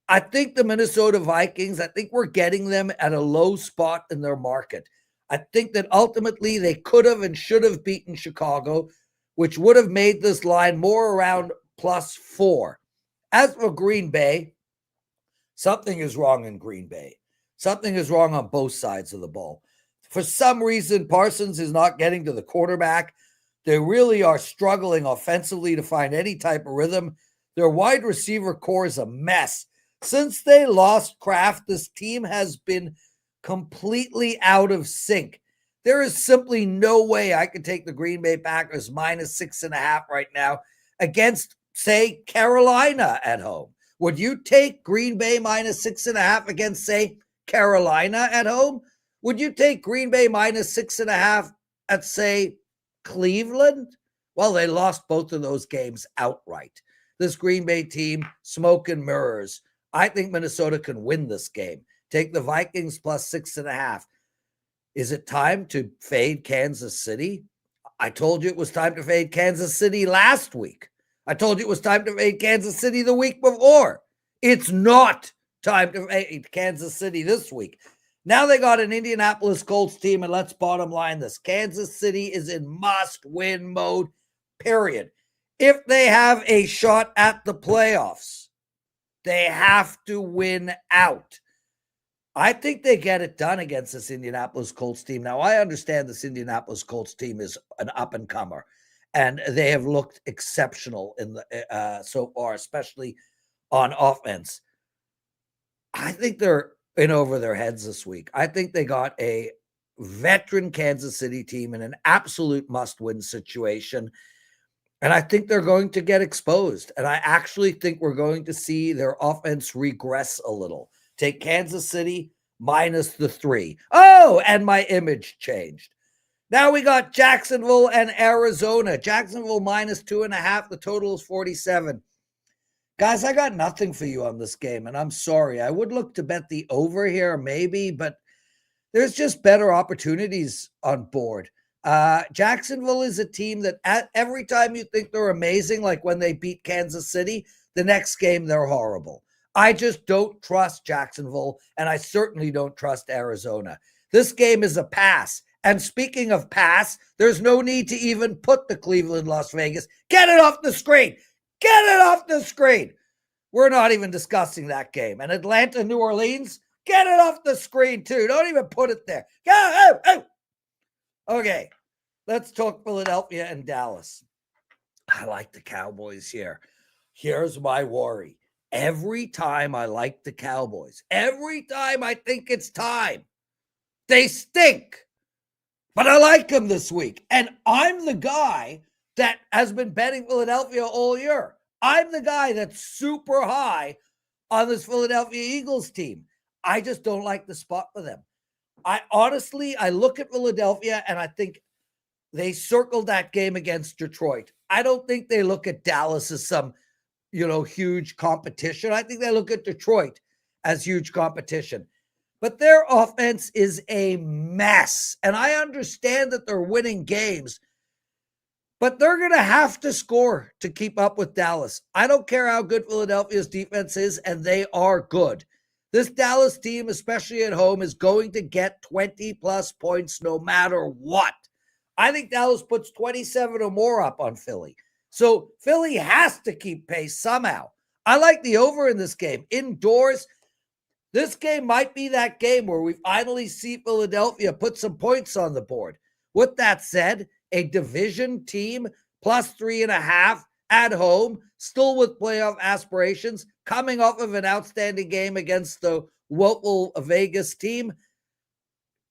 I think the Minnesota Vikings, I think we're getting them at a low spot in their market. I think that ultimately they could have and should have beaten Chicago, which would have made this line more around +4. As for Green Bay, something is wrong in Green Bay. Something is wrong on both sides of the ball. For some reason, Parsons is not getting to the quarterback. They really are struggling offensively to find any type of rhythm. Their wide receiver core is a mess. Since they lost Kraft, this team has been completely out of sync. There is simply no way I could take the Green Bay Packers minus 6.5 right now against, say, Carolina at home. Would you take Green Bay minus 6.5 against, say, Carolina at home? Would you take Green Bay minus 6.5 at, say, Cleveland? Well, they lost both of those games outright. This Green Bay team, smoke and mirrors. I think Minnesota can win this game. Take the Vikings plus 6.5. Is it time to fade Kansas City? I told you it was time to fade Kansas City last week. I told you it was time to fade Kansas City the week before. It's not time to fade Kansas City this week. Now they got an Indianapolis Colts team, and let's bottom line this. Kansas City is in must-win mode, period. If they have a shot at the playoffs, they have to win out. I think they get it done against this Indianapolis Colts team. Now, I understand this Indianapolis Colts team is an up-and-comer, and they have looked exceptional in the so far, especially on offense. I think they're in over their heads this week. I think they got a veteran Kansas City team in an absolute must-win situation, and I think they're going to get exposed. And I actually think we're going to see their offense regress a little. Take Kansas City minus the 3. Oh, and my image changed. Now we got Jacksonville and Arizona. Jacksonville minus 2.5. The total is 47. Guys, I got nothing for you on this game, and I'm sorry. I would look to bet the over here, maybe, but there's just better opportunities on board. Jacksonville is a team that every time you think they're amazing, like when they beat Kansas City, the next game they're horrible. I just don't trust Jacksonville, and I certainly don't trust Arizona. This game is a pass. And speaking of pass, there's no need to even put the Cleveland, Las Vegas. Get it off the screen. Get it off the screen. We're not even discussing that game. And Atlanta, New Orleans, get it off the screen too. Don't even put it there. Okay, let's talk Philadelphia and Dallas. I like the Cowboys here. Here's my worry. Every time I like the Cowboys, every time I think it's time, they stink. But I like them this week. And I'm the guy that has been betting Philadelphia all year. I'm the guy that's super high on this Philadelphia Eagles team. I just don't like the spot for them. I look at Philadelphia and I think they circled that game against Detroit. I don't think they look at Dallas as some, huge competition. I think they look at Detroit as huge competition. But their offense is a mess. And I understand that they're winning games, but they're going to have to score to keep up with Dallas. I don't care how good Philadelphia's defense is, and they are good. This Dallas team, especially at home, is going to get 20-plus points no matter what. I think Dallas puts 27 or more up on Philly. So Philly has to keep pace somehow. I like the over in this game. Indoors, this game might be that game where we finally see Philadelphia put some points on the board. With that said, a division team plus 3.5 at home, still with playoff aspirations, coming off of an outstanding game against the local Vegas team.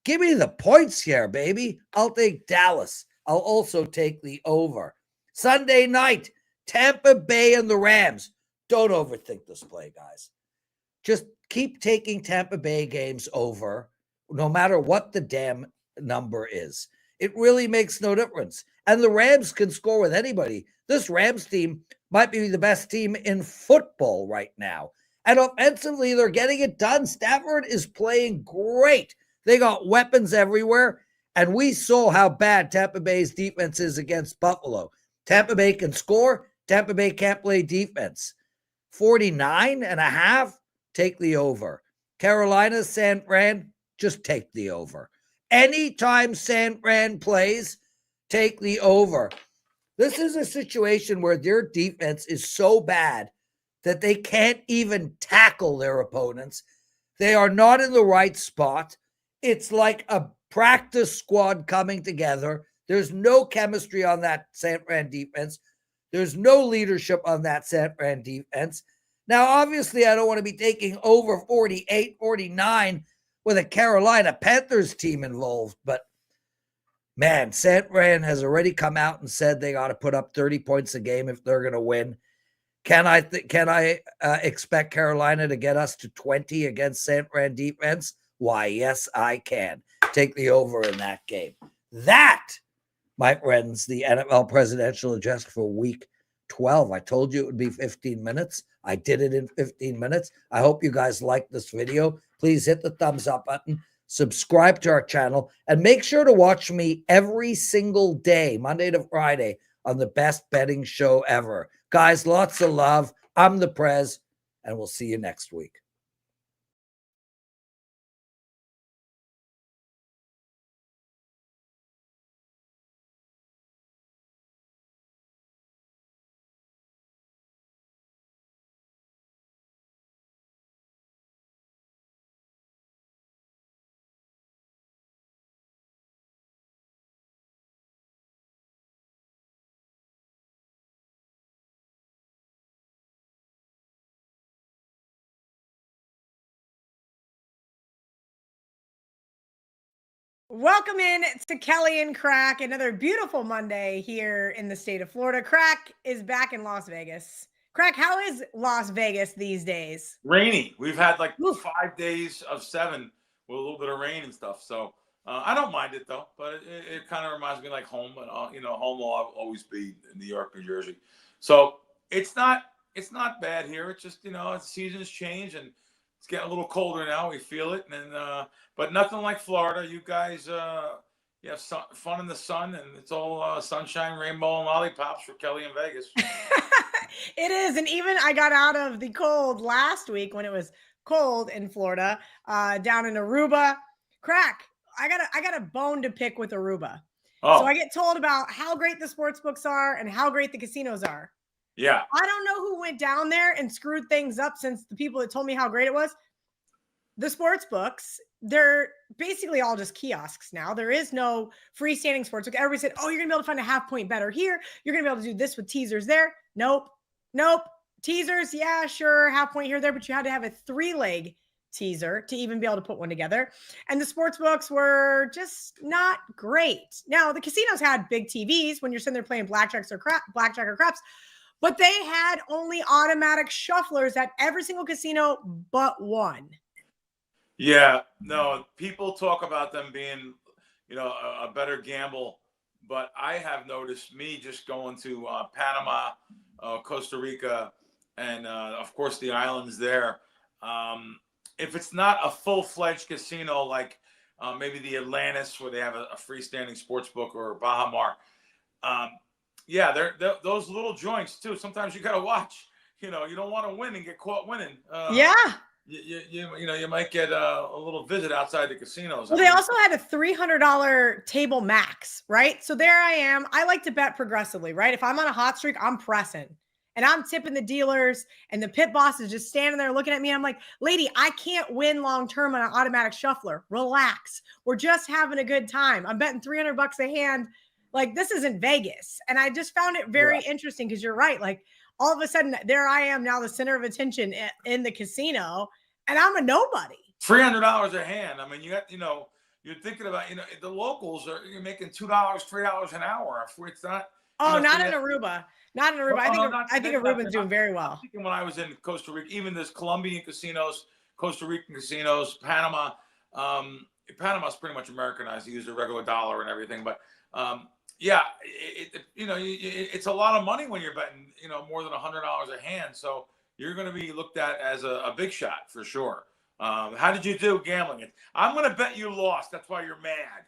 Give me the points here, baby. I'll take Dallas. I'll also take the over. Sunday night, Tampa Bay and the Rams. Don't overthink this play, guys. Just keep taking Tampa Bay games over, no matter what the damn number is. It really makes no difference. And the Rams can score with anybody. This Rams team might be the best team in football right now. And offensively, they're getting it done. Stafford is playing great. They got weapons everywhere. And we saw how bad Tampa Bay's defense is against Buffalo. Tampa Bay can score. Tampa Bay can't play defense. 49.5, take the over. Carolina, San Fran, just take the over. Anytime San Fran plays, take the over. This is a situation where their defense is so bad that they can't even tackle their opponents. They are not in the right spot. It's like a practice squad coming together. There's no chemistry on that San Fran defense. There's no leadership on that San Fran defense. Now, obviously, I don't want to be taking over 48, 49 with a Carolina Panthers team involved, but man, San Fran has already come out and said they got to put up 30 points a game if they're going to win. Can I expect Carolina to get us to 20 against San Fran defense? Why, yes, I can. Take the over in that game. That, my friends, the NFL presidential address for week 12. I told you it would be 15 minutes. I did it in 15 minutes. I hope you guys liked this video. Please hit the thumbs up button, subscribe to our channel, and make sure to watch me every single day, Monday to Friday, on the best betting show ever. Guys, lots of love. I'm the Prez, and we'll see you next week. Welcome in to Kelly and Crack, another beautiful Monday here in the state of Florida. Crack is back in Las Vegas. Crack, how is Las Vegas these days? Rainy. We've had like 5 days of 7 with a little bit of rain and stuff. So I don't mind it though, but it kind of reminds me like home. But home will always be in New York, New Jersey. So it's not bad here. It's just the seasons change and it's getting a little colder now. We feel it, and but nothing like Florida. You guys, you have fun in the sun, and it's all sunshine, rainbow, and lollipops for Kelly in Vegas. It is, and even I got out of the cold last week when it was cold in Florida, down in Aruba. Crack, I got a bone to pick with Aruba. Oh. So I get told about how great the sports books are and how great the casinos are. Yeah. I don't know who went down there and screwed things up since the people that told me how great it was. The sports books, they're basically all just kiosks now. There is no freestanding sports book. Everybody said, oh, you're going to be able to find a half point better here. You're going to be able to do this with teasers there. Nope. Teasers, yeah, sure. Half point here, there, but you had to have a 3-leg teaser to even be able to put one together. And the sports books were just not great. Now, the casinos had big TVs when you're sitting there playing blackjack or craps. But they had only automatic shufflers at every single casino but one. Yeah, no, people talk about them being, a better gamble. But I have noticed me just going to Panama, Costa Rica, and, of course, the islands there. If it's not a full-fledged casino like maybe the Atlantis where they have a freestanding sports book or Baja Mar, yeah, they're those little joints too. Sometimes you got to watch. You don't want to win and get caught winning. Yeah. you might get a little visit outside the casinos. Well, they also had a $300 table max, right? So there I am. I like to bet progressively, right? If I'm on a hot streak, I'm pressing and I'm tipping the dealers, and the pit boss is just standing there looking at me. I'm like, lady, I can't win long-term on an automatic shuffler. Relax. We're just having a good time. I'm betting $300 a hand. Like, this isn't Vegas. And I just found it very interesting because you're right. Like, all of a sudden, there I am now, the center of attention in the casino, and I'm a nobody. $300 a hand. I mean, you got, you're thinking about, the locals you're making $2, $3 an hour. It's not. Oh, not in Aruba. Not in Aruba. I think Aruba's doing very well. I'm thinking when I was in Costa Rica, even this Colombian casinos, Costa Rican casinos, Panama. Panama's pretty much Americanized. They use the regular dollar and everything, but it's a lot of money when you're betting, more than $100 a hand. So you're going to be looked at as a big shot for sure. How did you do gambling? I'm going to bet you lost. That's why you're mad.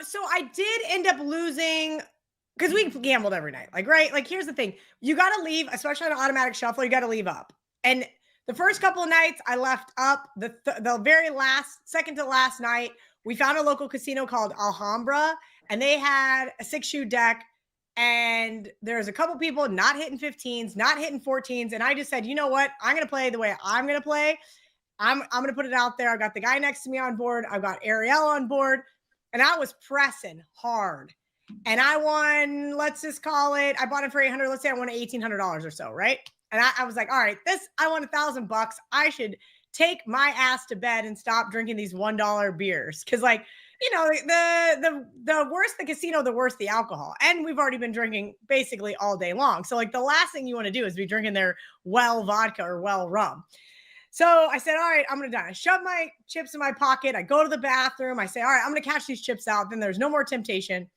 So I did end up losing because we gambled every night. Like, right? Like, here's the thing. You got to leave, especially on an automatic shuffler, you got to leave up. And the first couple of nights I left up. The very second to last night, we found a local casino called Alhambra, and they had a 6-shoe deck. And there's a couple people not hitting 15s, not hitting 14s. And I just said, you know what? I'm going to play the way I'm going to play. I'm going to put it out there. I've got the guy next to me on board. I've got Ariel on board. And I was pressing hard. And I won, let's just call it, I bought it for $800. Let's say I won $1,800 or so, right? And I was like, all right, I won $1,000. I should take my ass to bed and stop drinking these $1 beers. Because, like, the worse the casino, the worse the alcohol. And we've already been drinking basically all day long. So, like, the last thing you want to do is be drinking their well vodka or well rum. So I said, all right, I'm going to die. I shove my chips in my pocket. I go to the bathroom. I say, all right, I'm going to cash these chips out. Then there's no more temptation.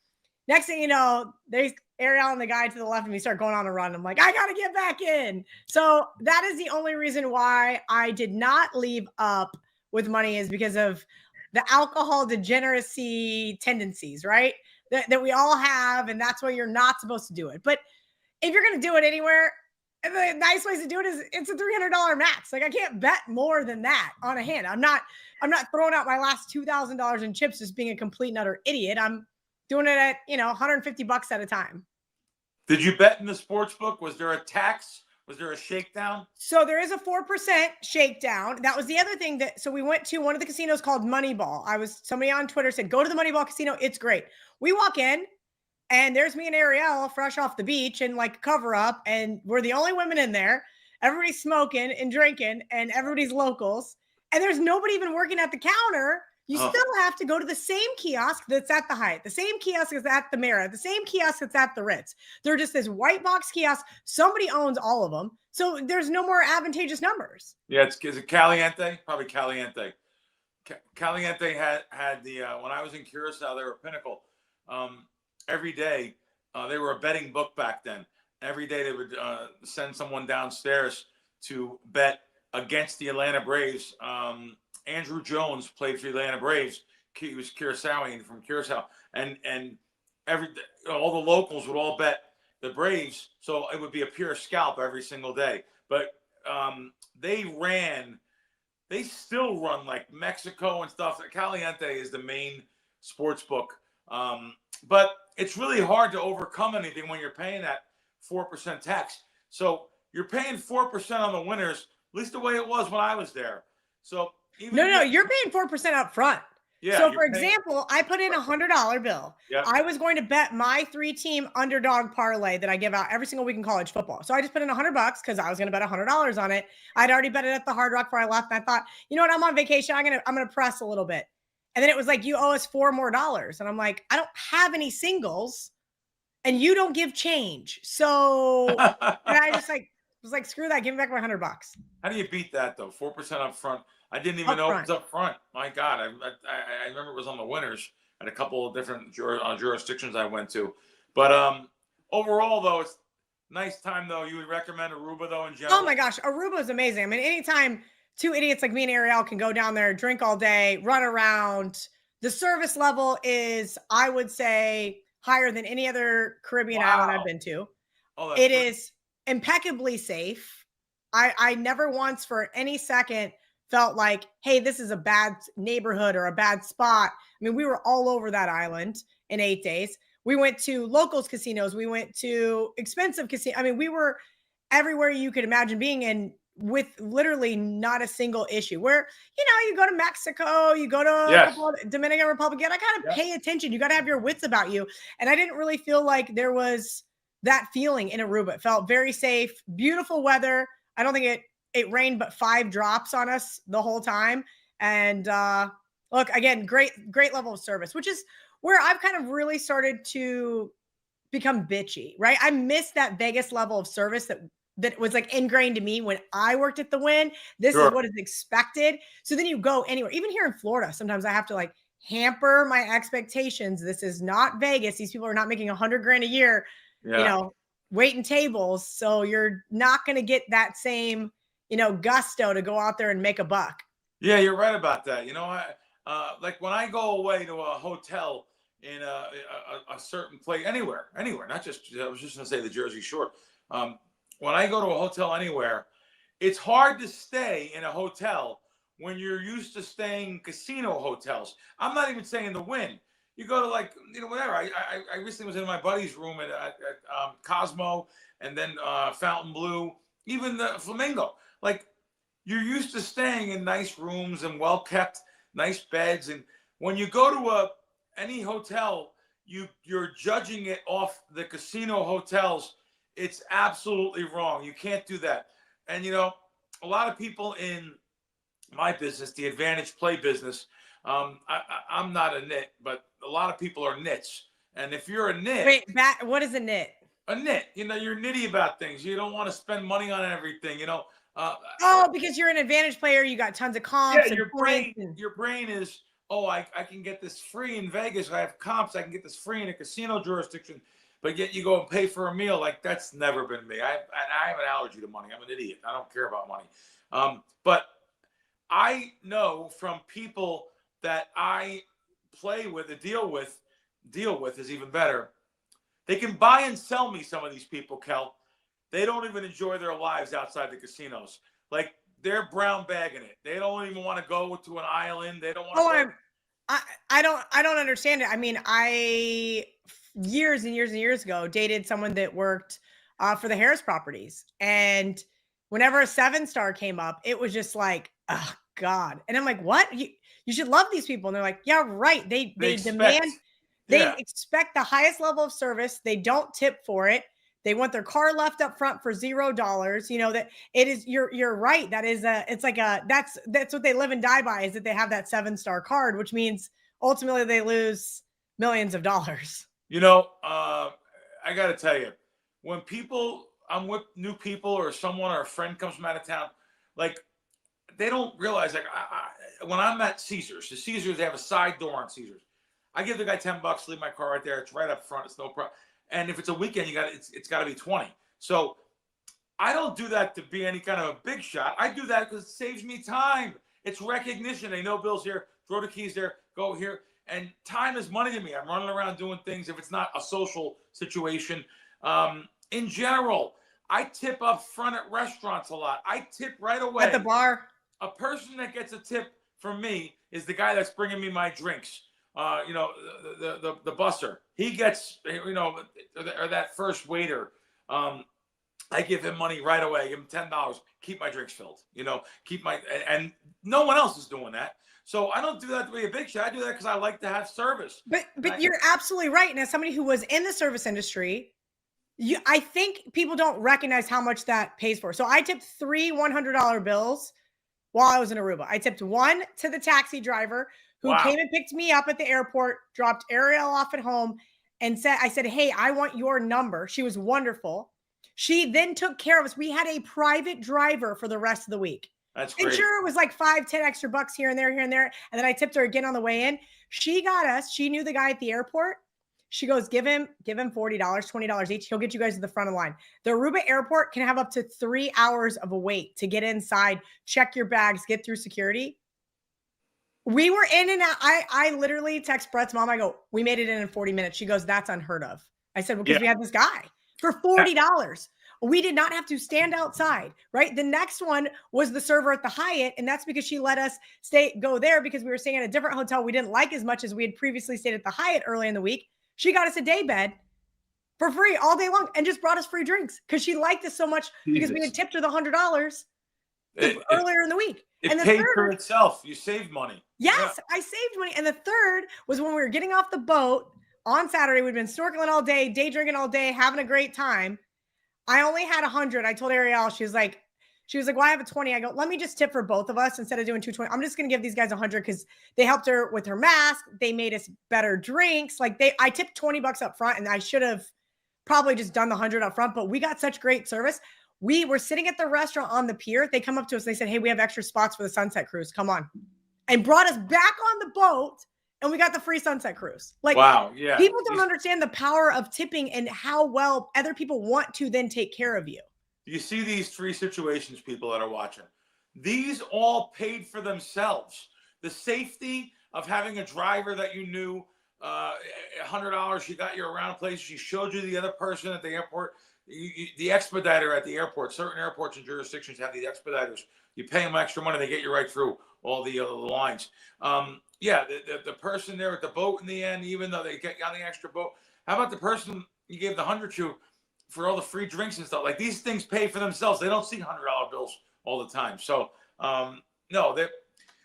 Next thing you know, there's Ariel and the guy to the left of me start going on a run. I'm like, I got to get back in. So that is the only reason why I did not leave up with money, is because of the alcohol degeneracy tendencies, right? That we all have. And that's why you're not supposed to do it. But if you're going to do it anywhere, the nice place to do it is it's a $300 max. Like, I can't bet more than that on a hand. I'm not throwing out my last $2,000 in chips just being a complete and utter idiot. I'm doing it at, $150 at a time. Did you bet in the sports book? Was there a tax? Was there a shakedown? So there is a 4% shakedown. That was the other thing so we went to one of the casinos called Moneyball. Somebody on Twitter said, go to the Moneyball casino. It's great. We walk in and there's me and Ariel fresh off the beach and like cover up. And we're the only women in there. Everybody's smoking and drinking and everybody's locals. And there's nobody even working at the counter. You still have to go to the same kiosk that's at the Hyatt, the same kiosk that's at the Marriott, the same kiosk that's at the Ritz. They're just this white box kiosk. Somebody owns all of them. So there's no more advantageous numbers. Yeah, is it Caliente? Probably Caliente. Caliente had the, when I was in Curacao, they were Pinnacle. Every day, they were a betting book back then. Every day they would send someone downstairs to bet against the Atlanta Braves. Andrew Jones played for the Atlanta Braves. He was Curaçaoan from Curacao, and all the locals would all bet the Braves, so it would be a pure scalp every single day. But they still run like Mexico and stuff. Caliente is the main sports book, but it's really hard to overcome anything when you're paying that 4% tax. So you're paying 4% on the winners, at least the way it was when I was there. So. No, you're paying 4% up front. Yeah. So, for example, I put in a $100 bill. Yep. I was going to bet my 3-team underdog parlay that I give out every single week in college football. So I just put in $100 because I was going to bet $100 on it. I'd already bet it at the Hard Rock before I left. And I thought, you know what? I'm on vacation. I'm gonna press a little bit. And then it was like, you owe us $4 more. And I'm like, I don't have any singles, and you don't give change. So and I just was like, screw that. Give me back my $100. How do you beat that though? 4% up front. I didn't even know it was up front. My God, I remember it was on the winners at a couple of different jurisdictions I went to. But overall, though, it's a nice time, though. You would recommend Aruba, though, in general? Oh, my gosh. Aruba is amazing. I mean, anytime two idiots like me and Ariel can go down there, drink all day, run around, the service level is, I would say, higher than any other Caribbean island I've been to. It is impeccably safe. I never once for any second felt like, hey, this is a bad neighborhood or a bad spot. I mean, we were all over that island in 8 days. We went to locals casinos. We went to expensive casinos. I mean, we were everywhere you could imagine being in with literally not a single issue. Where, you go to Mexico, you go to Dominican Republic, you got to pay attention. You got to have your wits about you. And I didn't really feel like there was that feeling in Aruba. It felt very safe, beautiful weather. I don't think it rained but 5 drops on us the whole time. And look, again, great level of service, which is where I've kind of really started to become bitchy, right? I miss that Vegas level of service that was like ingrained to me when I worked at the Wynn. This is what is expected. So then you go anywhere, even here in Florida, sometimes I have to like hamper my expectations. This is not Vegas. These people are not making $100,000 a year, waiting tables. So you're not going to get that same, gusto to go out there and make a buck. Yeah, you're right about that. Like when I go away to a hotel in a certain place, anywhere, not just, I was just going to say the Jersey Shore. When I go to a hotel anywhere, it's hard to stay in a hotel when you're used to staying in casino hotels. I'm not even saying the Wynn. You go to like, whatever. I recently was in my buddy's room at Cosmo, and then Fontainebleau, even the Flamingo. Like, you're used to staying in nice rooms and well-kept, nice beds. And when you go to any hotel, you're judging it off the casino hotels. It's absolutely wrong. You can't do that. And, a lot of people in my business, the advantage play business, I'm not a nit, but a lot of people are nits. And if you're a nit. Wait, what is a nit? A nit. You're nitty about things. You don't want to spend money on everything, because you're an advantage player. You got tons of comps. Yeah, your brain is, I can get this free in Vegas. I have comps. I can get this free in a casino jurisdiction. But yet you go and pay for a meal. Like, that's never been me. I have an allergy to money. I'm an idiot. I don't care about money. But I know from people that I play with, deal with is even better. They can buy and sell me, some of these people, Kel. They don't even enjoy their lives outside the casinos. Like, they're brown bagging it. They don't even want to go to an island. They don't want to I don't understand it. I mean, years and years and years ago dated someone that worked for the Harris properties, and whenever a 7-star came up, it was just like, oh God. And I'm like, what? You should love these people. And they're like, yeah, right. They demand, they expect the highest level of service. They don't tip for it. They want their car left up front for $0. That it is, you're right. That is that's what they live and die by, is that they have that 7-star card, which means ultimately they lose millions of dollars. I got to tell you, when I'm with new people or someone or a friend comes from out of town, like, they don't realize, like, when I'm at Caesars, they have a side door on Caesars. I give the guy $10, leave my car right there. It's right up front. It's no problem. And if it's a weekend, it's got to be 20. So I don't do that to be any kind of a big shot. I do that because it saves me time. It's recognition. They know Bill's here. Throw the keys there. Go here. And time is money to me. I'm running around doing things if it's not a social situation. In general, I tip up front at restaurants a lot. I tip right away. At the bar? A person that gets a tip from me is the guy that's bringing me my drinks. The busser. He gets, or that first waiter. I give him money right away. I give him $10. Keep my drinks filled. And no one else is doing that. So I don't do that to be a big shot. I do that because I like to have service. But you're absolutely right. And as somebody who was in the service industry, I think people don't recognize how much that pays for. So I tipped 3 $100 bills while I was in Aruba. I tipped one to the taxi driver who came and picked me up at the airport, dropped Ariel off at home, and I said, hey, I want your number. She was wonderful. She then took care of us. We had a private driver for the rest of the week. That's great. And sure, it was like 5-10 extra bucks here and there. And then I tipped her again on the way in. She got us. She knew the guy at the airport. She goes, give him $40, $20 each. He'll get you guys to the front of the line. The Aruba airport can have up to 3 hours of a wait to get inside, check your bags, get through security. We were in and out. I literally text Brett's mom. I go, we made it in 40 minutes. She goes, that's unheard of. I said, well, because we had this guy for $40. We did not have to stand outside, right? The next one was the server at the Hyatt, and that's because she let us go there because we were staying at a different hotel we didn't like as much as we had previously stayed at the Hyatt early in the week. She got us a day bed for free all day long and just brought us free drinks because she liked us so much because we had tipped her the $100 earlier in the week. It paid for itself. You saved money. Yes, I saved money. And the third was when we were getting off the boat on Saturday. We'd been snorkeling all day drinking all day, having a great time. I only had 100. I told Ariel, she was like, well, I have a 20. I go, let me just tip for both of us instead of doing 220. I'm just going to give these guys 100 because they helped her with her mask. They made us better drinks. Like I tipped $20 up front, and I should have probably just done the 100 up front, but we got such great service. We were sitting at the restaurant on the pier. They come up to us. They said, hey, we have extra spots for the sunset cruise. Come on. And brought us back on the boat, and we got the free sunset cruise. Like, wow, yeah. People don't understand the power of tipping and how well other people want to then take care of you. You see these three situations, people that are watching. These all paid for themselves. The safety of having a driver that you knew, $100, she got you around places. She showed you the other person at the airport. The expediter at the airport. Certain airports and jurisdictions have these expediters. You pay them extra money, they get you right through all the other lines. The person there at the boat in the end, even though they get on the extra boat. How about the person you gave the 100 to for all the free drinks and stuff? Like, these things pay for themselves. They don't see $100 bills all the time. So no,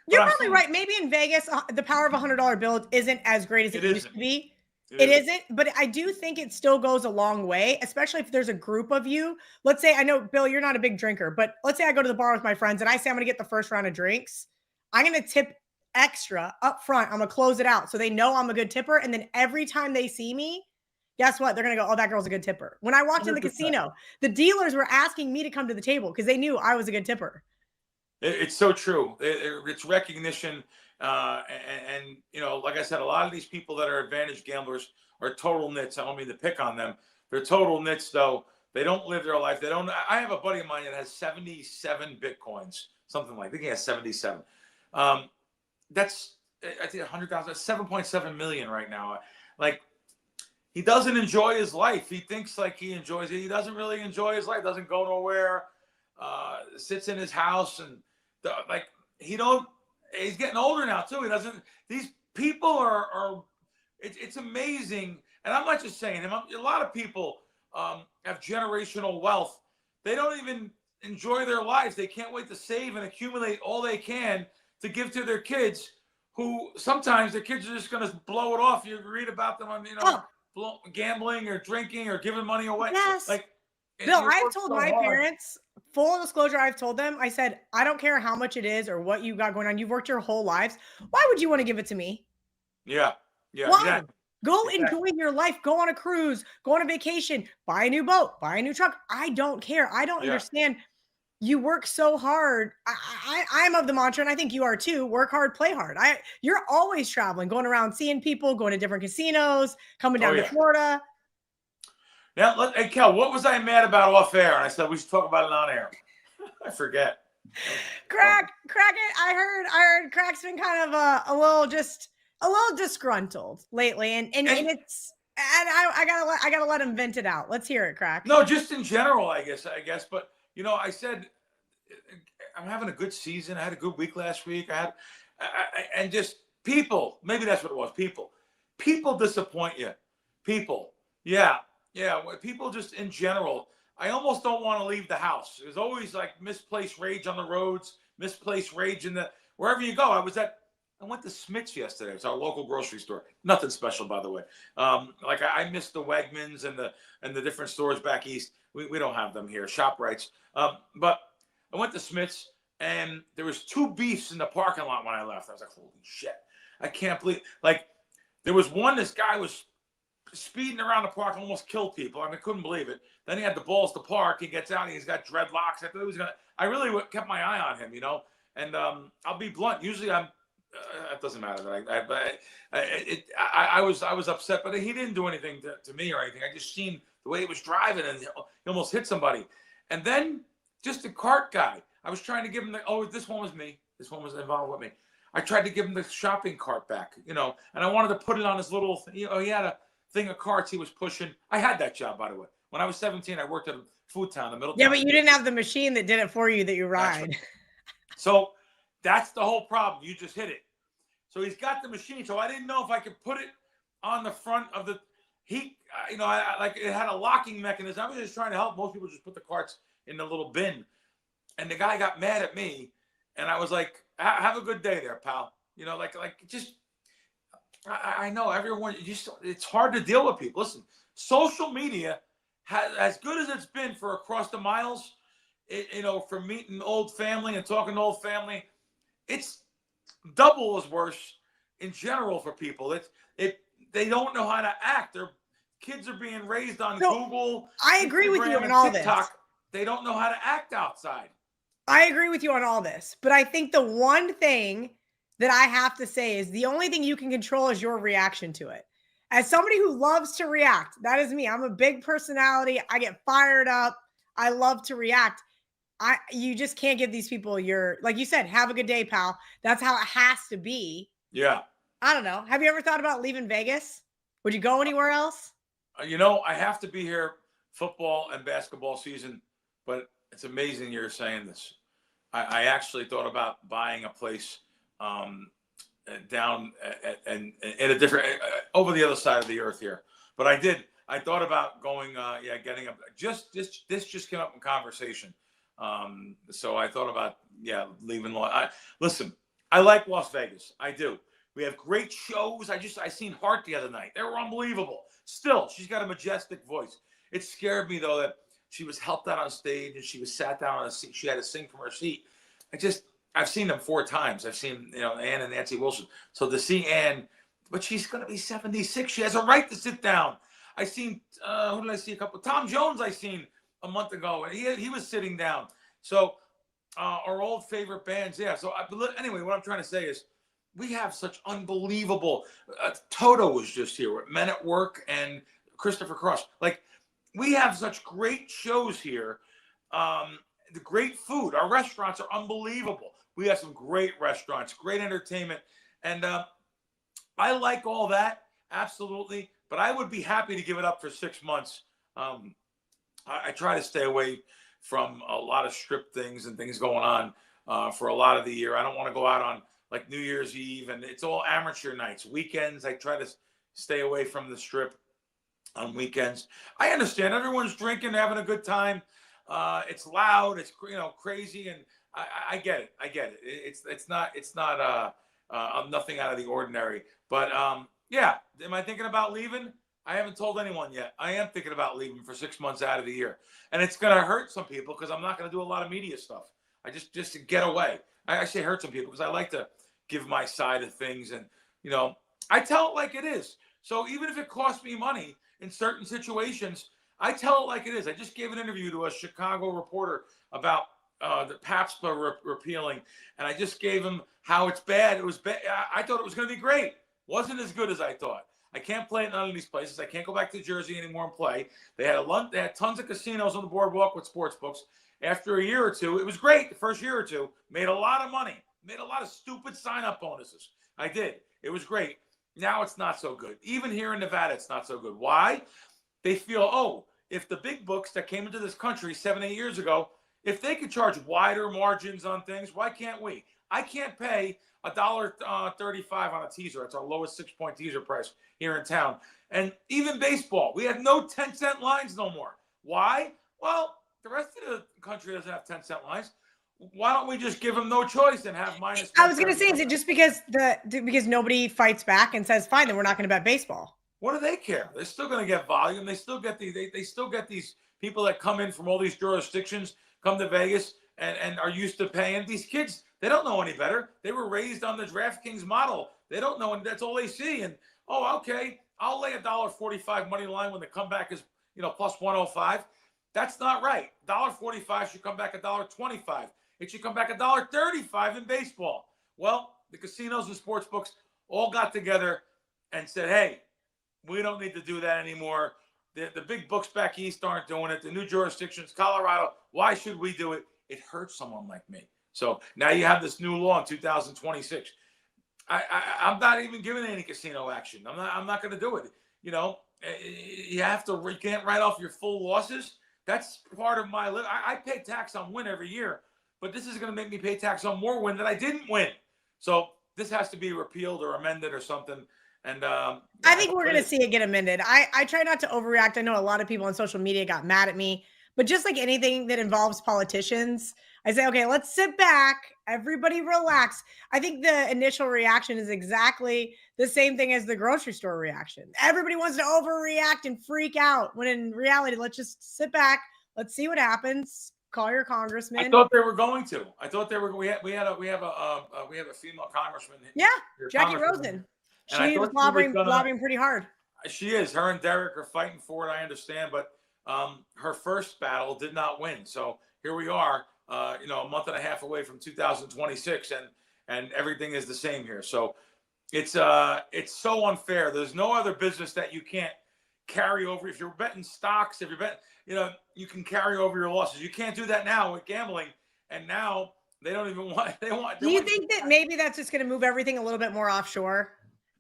you're probably right. Maybe in Vegas, the power of $100 bill isn't as great as it used to be. It isn't, but I do think it still goes a long way, especially if there's a group of you. Let's say, I know, Bill, you're not a big drinker, but let's say I go to the bar with my friends and I say I'm going to get the first round of drinks. I'm going to tip extra up front. I'm going to close it out so they know I'm a good tipper. And then every time they see me, guess what? They're going to go, oh, that girl's a good tipper. When I walked in the 100%. casino, the dealers were asking me to come to the table because they knew I was a good tipper. It's so true. It's recognition. And like I said, a lot of these people that are advantage gamblers are total nits. I don't mean to pick on them. They're total nits, though. They don't live their life. I have a buddy of mine that has 77 Bitcoins, something like that. I think he has 77. That's, I think, 100,000. That's 7.7 million right now. Like, he doesn't enjoy his life. He thinks like he enjoys it. He doesn't really enjoy his life. Doesn't go nowhere. Sits in his house and he's getting older now too. These people are it's amazing. And I'm not just saying him. A lot of people have generational wealth. They don't even enjoy their lives. They can't wait to save and accumulate all they can to give to their kids, who sometimes their kids are just going to blow it off. You read about them on, gambling or drinking or giving money away. Yes. Like, Bill, I've told my parents, full disclosure, I've told them, I said, I don't care how much it is or what you got going on. You've worked your whole lives. Why would you want to give it to me? Yeah. Why? Yeah. Go enjoy your life. Go on a cruise. Go on a vacation. Buy a new boat. Buy a new truck. I don't care. I don't understand. You work so hard. I'm of the mantra, and I think you are too. Work hard, play hard. You're always traveling, going around, seeing people, going to different casinos, coming down to Florida. Now, hey, Kel, what was I mad about off air? And I said we should talk about it on air. I forget. Crack it. I heard Crack's been kind of a little disgruntled lately, and it's I gotta let him vent it out. Let's hear it, Crack. No, just in general, I guess. But I said I'm having a good season. I had a good week last week. And just people. Maybe that's what it was. People disappoint you. People. Yeah. People just in general. I almost don't want to leave the house. There's always like misplaced rage on the roads, misplaced rage wherever you go. I went to Smith's yesterday. It's our local grocery store. Nothing special, by the way. I missed the Wegmans and the different stores back east. We don't have them here. ShopRites. But I went to Smith's and there was 2 beefs in the parking lot when I left. I was like, holy shit. I can't believe. Like, there was one, this guy was speeding around the park, almost killed people. I couldn't believe it. Then he had the balls to park. He gets out. He's got dreadlocks. I really kept my eye on him, And I'll be blunt. Usually it doesn't matter. I was upset, but he didn't do anything to me or anything. I just seen the way he was driving, and he almost hit somebody. And then just the cart guy. I was trying to give him this one was me. This one was involved with me. I tried to give him the shopping cart back, and I wanted to put it on his little. He had a thing of carts he was pushing. I had that job, by the way. When I was 17, I worked at a food town in Middletown. Yeah, but you didn't have the machine that did it for you that you ride. Right. So that's the whole problem. You just hit it. So he's got the machine. So I didn't know if I could put it on the front of the I like it had a locking mechanism. I was just trying to help. Most people just put the carts in the little bin. And the guy got mad at me. And I was like, have a good day there, pal. I know everyone, it's hard to deal with people. Listen, social media as good as it's been for across the miles, for meeting old family and talking to old family, it's double as worse in general for people. They don't know how to act. Their kids are being raised on Google. I agree with you Instagram, on all TikTok. this. They don't know how to act outside. I agree with you on all this, but I think the one thing that I have to say is the only thing you can control is your reaction to it. As somebody who loves to react, that is me. I'm a big personality. I get fired up. I love to react. You just can't give these people like you said, have a good day, pal. That's how it has to be. Yeah. I don't know. Have you ever thought about leaving Vegas? Would you go anywhere else? I have to be here football and basketball season, but it's amazing you're saying this. I actually thought about buying a place down and in a different over the other side of the earth here. But I thought about going getting up. This just came up in conversation. So I thought about leaving. Listen, I like Las Vegas. I do. We have great shows. I seen Hart the other night. They were unbelievable. Still, she's got a majestic voice. It scared me though that she was helped out on stage and she was sat down on a seat. She had to sing from her seat. I've seen them 4 times. I've seen, Ann and Nancy Wilson. So to see Ann, but she's going to be 76. She has a right to sit down. I seen, who did I see a couple? Tom Jones I seen a month ago, and he was sitting down. So our old favorite bands, yeah. So anyway, what I'm trying to say is we have such unbelievable, Toto was just here with Men at Work and Christopher Cross. Like, we have such great shows here. The great food. Our restaurants are unbelievable. We have some great restaurants, great entertainment. And I like all that, absolutely. But I would be happy to give it up for 6 months. I try to stay away from a lot of strip things and things going on for a lot of the year. I don't want to go out on like New Year's Eve, and it's all amateur nights. Weekends, I try to stay away from the strip on weekends. I understand everyone's drinking, having a good time. It's loud, it's crazy, and I get it. I get it. It's not nothing out of the ordinary. But yeah, am I thinking about leaving? I haven't told anyone yet. I am thinking about leaving for 6 months out of the year, and it's gonna hurt some people because I'm not gonna do a lot of media stuff. I just to get away. I say hurt some people because I like to give my side of things, and I tell it like it is. So even if it costs me money in certain situations, I tell it like it is. I just gave an interview to a Chicago reporter about the PAPSPA repealing, and I just gave him how it's bad. It was bad. I thought it was going to be great. Wasn't as good as I thought. I can't play at none of these places. I can't go back to Jersey anymore and play. They had tons of casinos on the boardwalk with sports books. After a year or two, it was great. The first year or two, made a lot of money. Made a lot of stupid sign-up bonuses. I did. It was great. Now it's not so good. Even here in Nevada, it's not so good. Why? They feel, if the big books that came into this country 7-8 years ago, if they could charge wider margins on things, why can't we? I can't pay $1.35 on a teaser. It's our lowest 6-point teaser price here in town. And even baseball, we have no 10-cent lines no more. Why? Well, the rest of the country doesn't have 10-cent lines. Why don't we just give them no choice and have minus? I was going to say, is it just because nobody fights back and says, fine, then we're not going to bet baseball? What do they care? They're still going to get volume. They still get they still get these people that come in from all these jurisdictions, come to Vegas and are used to paying. These kids, they don't know any better. They were raised on the DraftKings model. They don't know, and that's all they see. And okay, I'll lay $1.45 money line when the comeback is plus 105. That's not right. $1.45 should come back $1.25. It should come back $1.35 in baseball. Well, the casinos and sports books all got together and said, hey, we don't need to do that anymore. The big books back east aren't doing it. The new jurisdictions, Colorado, why should we do it? It hurts someone like me. So now you have this new law in 2026. I'm not even giving any casino action. I'm not going to do it. you can't write off your full losses. That's part of my living. I pay tax on win every year, but this is going to make me pay tax on more win that I didn't win. So this has to be repealed or amended or something. And I think we're going to see it get amended. I try not to overreact. I know a lot of people on social media got mad at me, but just like anything that involves politicians, I say, okay, let's sit back. Everybody relax. I think the initial reaction is exactly the same thing as the grocery store reaction. Everybody wants to overreact and freak out when in reality, let's just sit back. Let's see what happens. Call your congressman. I thought they were going to. I thought they were. We have a female congressman. Yeah, Jackie Rosen. She was lobbying pretty hard. She is. Her and Derek are fighting for it. I understand, but her first battle did not win. So here we are. A month and a half away from 2026, and everything is the same here. So it's so unfair. There's no other business that you can't carry over. If you're betting stocks, if you're betting, you can carry over your losses. You can't do that now with gambling. And now they don't even want. Do you think that maybe that's just going to move everything a little bit more offshore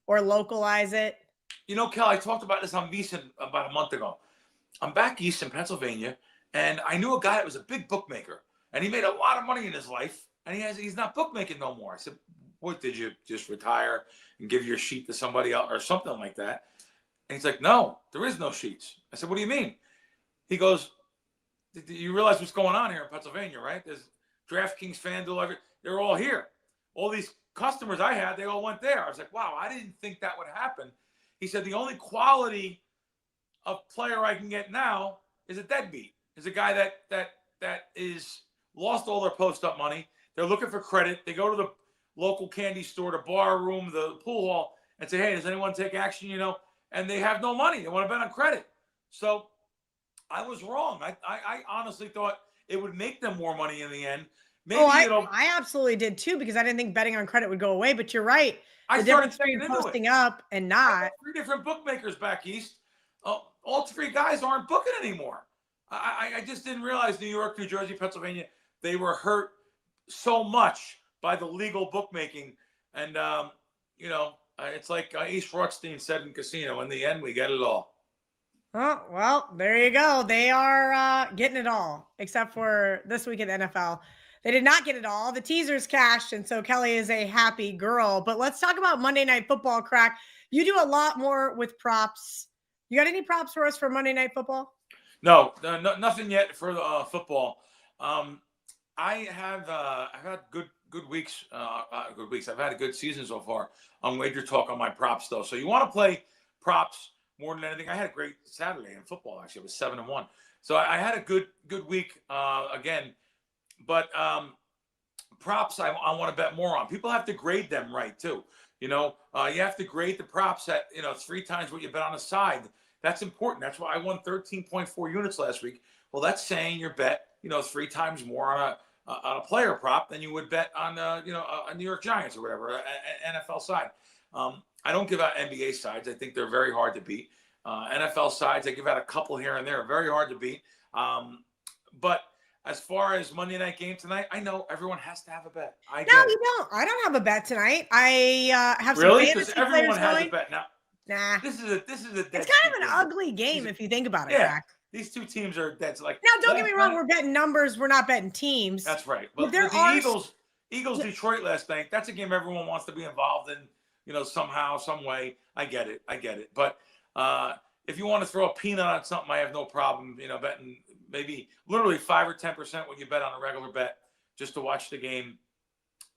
or localize it? Kel, I talked about this on VSiN about a month ago. I'm back east in Pennsylvania, and I knew a guy that was a big bookmaker. And he made a lot of money in his life, and he's not bookmaking no more. I said, what, did you just retire and give your sheet to somebody else or something like that? And he's like, no, there is no sheets. I said, what do you mean? He goes, you realize what's going on here in Pennsylvania, right? There's DraftKings, FanDuel, they're all here. All these customers I had, they all went there. I was like, wow, I didn't think that would happen. He said, the only quality of player I can get now is a deadbeat, is a guy that is lost all their post-up money. They're looking for credit. They go to the local candy store, the bar room, the pool hall, and say, hey, does anyone take action? And they have no money. They want to bet on credit. So I was wrong. I honestly thought it would make them more money in the end. Maybe I absolutely did too, because I didn't think betting on credit would go away. But you're right. The difference between posting up and not. 3 different bookmakers back east. All 3 guys aren't booking anymore. I just didn't realize New York, New Jersey, Pennsylvania, they were hurt so much by the legal bookmaking. And, it's like East Rothstein said in Casino, in the end, we get it all. Oh, well, there you go. They are getting it all, except for this week in the NFL. They did not get it all. The teasers cashed, and so Kelly is a happy girl. But let's talk about Monday Night Football, Crack. You do a lot more with props. You got any props for us for Monday Night Football? No, nothing yet for football. I've had good weeks. I've had a good season so far on WagerTalk on my props, though. So you want to play props more than anything. I had a great Saturday in football. Actually, it was 7-1. So I had a good week again. But props, I want to bet more on. People have to grade them right too. You have to grade the props at 3 times what you bet on a side. That's important. That's why I won 13.4 units last week. Well, that's saying your bet 3 times more on a player prop than you would bet on a New York Giants or whatever, NFL side. I don't give out NBA sides. I think they're very hard to beat. NFL sides, I give out a couple here and there, very hard to beat. But as far as Monday night game tonight, I know everyone has to have a bet. You don't. I don't have a bet tonight. I have some really, because everyone has going. A bet now. Nah, this is a. It's kind of an ugly game if you think about it. Yeah, Crack. These 2 teams are. That's like. Now, don't get me wrong. We're betting numbers. We're not betting teams. That's right. But the Eagles, Detroit last night. That's a game everyone wants to be involved in. Somehow, some way. I get it. But if you want to throw a peanut on something, I have no problem. Betting maybe literally 5 or 10% what you bet on a regular bet just to watch the game.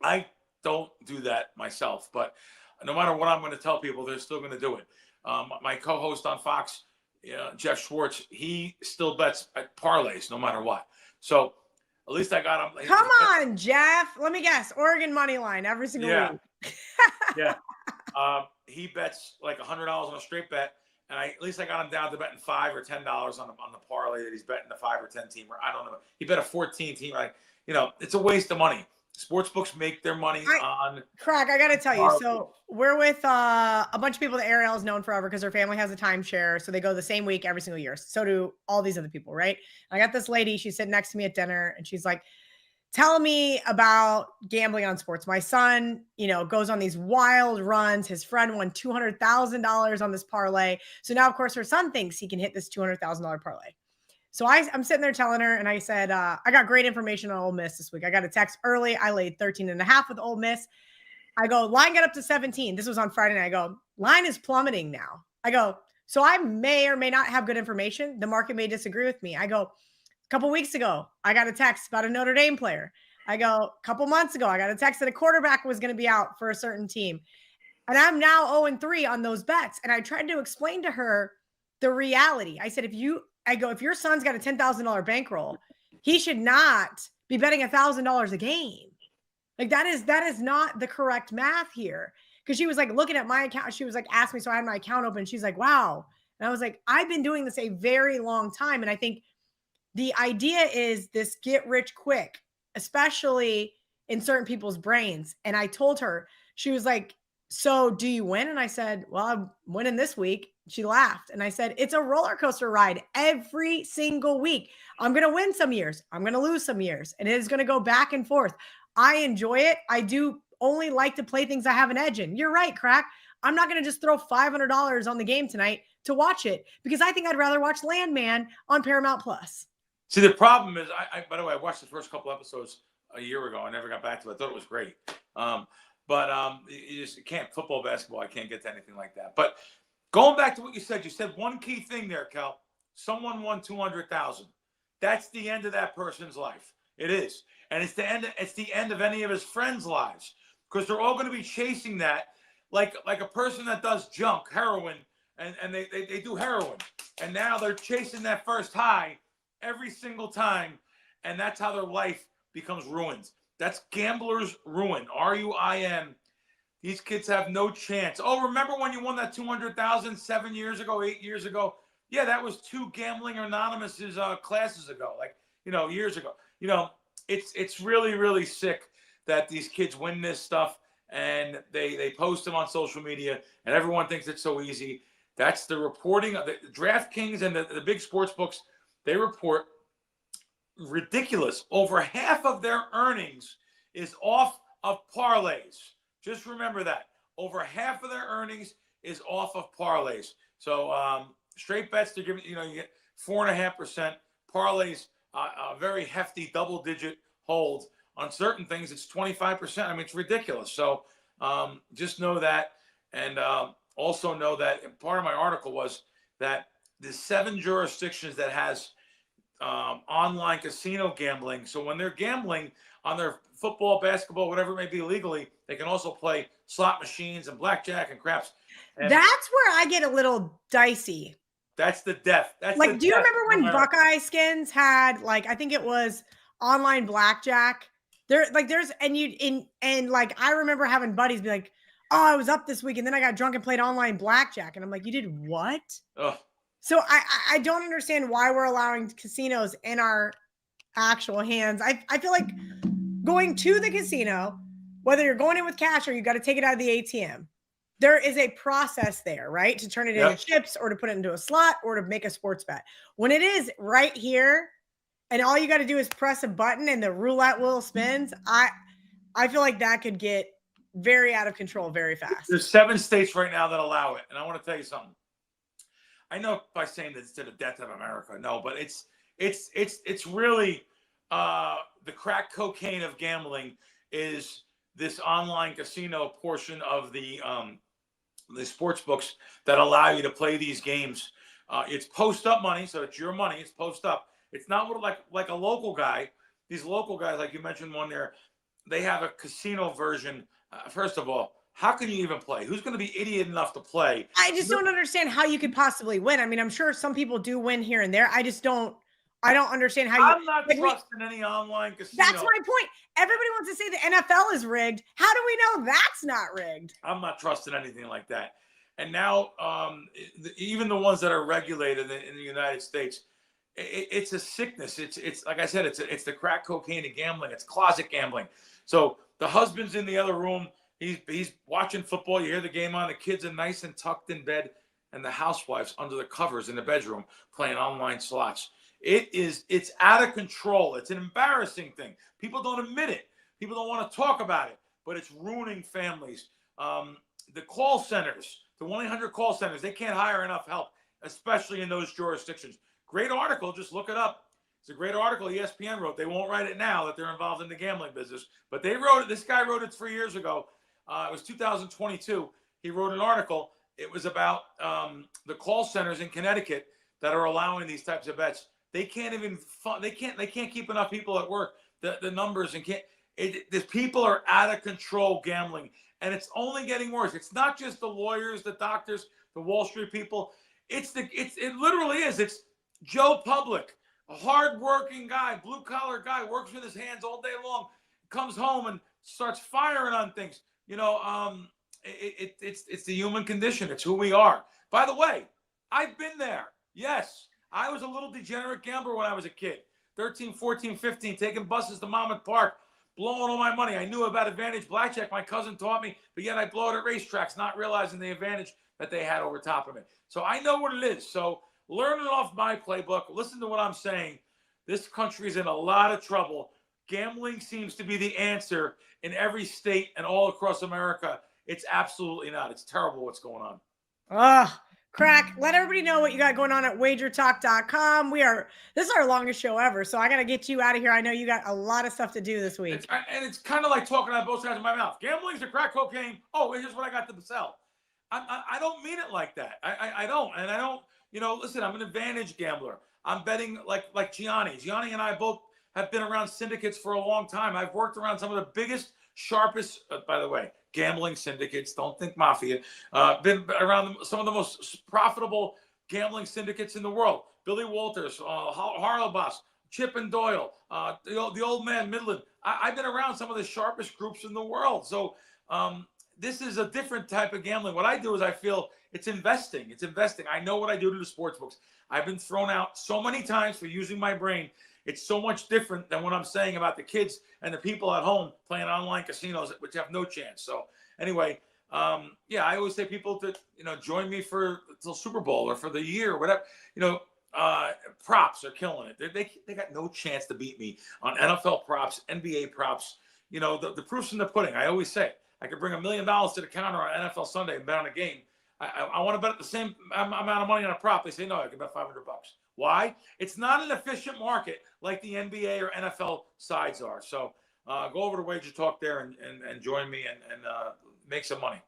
I don't do that myself, but no matter what I'm going to tell people, they're still going to do it. My co-host on Fox, Jeff Schwartz, he still bets at parlays no matter what. So at least I got him. Come on, Jeff. Let me guess. Oregon money line every single week. Yeah. He bets like $100 on a straight bet. And at least I got him down to betting $5 or $10 on the parlay that he's betting the 5 or 10 team. Or I don't know. He bet a 14 team. It's a waste of money. Sports books make their money on. Crack, I got to tell you. So we're with a bunch of people that Ariel is known forever because her family has a timeshare. So they go the same week every single year. So do all these other people, right? I got this lady. She's sitting next to me at dinner, and she's like, telling me about gambling on sports. My son, goes on these wild runs. His friend won $200,000 on this parlay. So now, of course, her son thinks he can hit this $200,000 parlay. So I'm sitting there telling her, and I said, I got great information on Ole Miss this week. I got a text early. I laid 13.5 with Ole Miss. I go, line got up to 17. This was on Friday night. I go, line is plummeting now. I go, so I may or may not have good information. The market may disagree with me. I go, a couple weeks ago, I got a text about a Notre Dame player. I go, a couple months ago, I got a text that a quarterback was going to be out for a certain team. And I'm now 0-3 on those bets. And I tried to explain to her the reality. I said, if your son's got a $10,000 bankroll, he should not be betting $1,000 a game. Like that is not the correct math here. Because she was like looking at my account. She was like, asked me. So I had my account open. She's like, wow. And I was like, I've been doing this a very long time. And I think the idea is this get rich quick, especially in certain people's brains. And I told her, she was like, so do you win? And I said, well, I'm winning this week. She laughed. And I said, it's a roller coaster ride every single week. I'm going to win some years. I'm going to lose some years. And it is going to go back and forth. I enjoy it. I do only like to play things I have an edge in. You're right, Crack. I'm not going to just throw $500 on the game tonight to watch it because I think I'd rather watch Landman on Paramount Plus. See, the problem is, by the way, I watched the first couple episodes a year ago. I never got back to it. I thought it was great. But you just can't football, basketball. I can't get to anything like that. But going back to what you said one key thing there, Cal. Someone won 200,000. That's the end of that person's life. It is, and it's the end. It's the end of any of his friends' lives because they're all going to be chasing that, like a person that does junk, heroin, and they do heroin, and now they're chasing that first high every single time, and that's how their life becomes ruined. That's gambler's ruin. RUIN. These kids have no chance. Oh, remember when you won that 200,000 7 years ago, 8 years ago? Yeah, that was 2 Gambling Anonymous's classes ago, years ago. It's really, really sick that these kids win this stuff and they post them on social media and everyone thinks it's so easy. That's the reporting of the DraftKings and the big sports books. They report ridiculous. Over half of their earnings is off of parlays. Just remember that. Over half of their earnings is off of parlays. So straight bets, they're giving, you get 4.5%. Parlays, a very hefty double-digit hold. On certain things, it's 25%. I mean, it's ridiculous. So just know that. And also know that part of my article was that the 7 jurisdictions that has online casino gambling. So when they're gambling on their football, basketball, whatever it may be legally, they can also play slot machines and blackjack and craps. And that's where I get a little dicey. That's the death. That's like, do you remember when Buckeye Skins had I think it was online blackjack? I remember having buddies be like, "Oh, I was up this week and then I got drunk and played online blackjack," and I'm like, "You did what?" Ugh. So I don't understand why we're allowing casinos in our actual hands. I feel like going to the casino, whether you're going in with cash or you got to take it out of the ATM, there is a process there, right? To turn it into chips or to put it into a slot or to make a sports bet. When it is right here and all you got to do is press a button and the roulette wheel spins, I feel like that could get very out of control very fast. There's 7 states right now that allow it. And I want to tell you something. I know by saying that it's to the death of America. No, but it's really the crack cocaine of gambling is this online casino portion of the sports books that allow you to play these games. It's post up money, so it's your money. It's post up. It's not like a local guy. These local guys, like you mentioned one there, they have a casino version. First of all, how can you even play? Who's going to be idiot enough to play? I just don't understand how you could possibly win. I mean, I'm sure some people do win here and there. I don't understand how you. I'm not trusting any online casino. That's my point. Everybody wants to say the NFL is rigged. How do we know that's not rigged? I'm not trusting anything like that. And now, even the ones that are regulated in the United States, it's a sickness. It's like I said, it's the crack cocaine of gambling. It's closet gambling. So the husband's in the other room. He's watching football. You hear the game on. The kids are nice and tucked in bed, and the housewife's under the covers in the bedroom playing online slots. It's out of control. It's an embarrassing thing. People don't admit it. People don't want to talk about it, but it's ruining families. The call centers, the 1-800 call centers, they can't hire enough help, especially in those jurisdictions. Great article. Just look it up. It's a great article ESPN wrote. They won't write it now that they're involved in the gambling business, but they wrote it. This guy wrote it 3 years ago. It was 2022. He wrote an article. It was about the call centers in Connecticut that are allowing these types of bets. They can't even they can't keep enough people at work. The numbers and the people are out of control gambling, and it's only getting worse. It's not just the lawyers, the doctors, the Wall Street people. It literally is. It's Joe Public, a hardworking guy, blue collar guy, works with his hands all day long, comes home and starts firing on things. It's the human condition. It's who we are. By the way, I've been there. Yes, I was a little degenerate gambler when I was a kid, 13, 14, 15, taking buses to Monmouth Park, blowing all my money. I knew about advantage blackjack. My cousin taught me, but yet I blow it at racetracks, not realizing the advantage that they had over top of it. So I know what it is. So learn it off my playbook. Listen to what I'm saying. This country is in a lot of trouble. Gambling seems to be the answer in every state and all across America. It's absolutely not. It's terrible what's going on. Crack, let everybody know what you got going on at WagerTalk.com. This is our longest show ever, so I got to get you out of here. I know you got a lot of stuff to do this week. It's kind of like talking out both sides of my mouth. Gambling's a crack cocaine. Oh, here's what I got to sell. I don't mean it like that. I don't. And I don't, listen, I'm an advantage gambler. I'm betting like Gianni. Gianni and I both have been around syndicates for a long time. I've worked around some of the biggest, sharpest, by the way, gambling syndicates. Don't think mafia. Been around some of the most profitable gambling syndicates in the world. Billy Walters, Harlebos, Chip and Doyle, the old man Midland. I've been around some of the sharpest groups in the world. So this is a different type of gambling. What I do is I feel it's investing. It's investing. I know what I do to the sports books. I've been thrown out so many times for using my brain. It's so much different than what I'm saying about the kids and the people at home playing online casinos, which have no chance. So anyway, I always say people to, join me for the Super Bowl or for the year or whatever. Props are killing it. They got no chance to beat me on NFL props, NBA props. The proof's in the pudding. I always say I could bring $1 million to the counter on NFL Sunday and bet on a game. I want to bet the same amount of money on a prop. They say, no, I can bet $500. Why? It's not an efficient market like the NBA or NFL sides are. So go over to Wager Talk there and join me and make some money.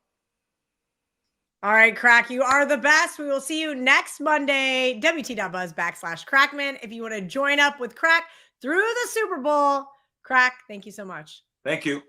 All right, Crack, you are the best. We will see you next Monday, WT.buzz/Crackman. If you want to join up with Crack through the Super Bowl, Crack, thank you so much. Thank you.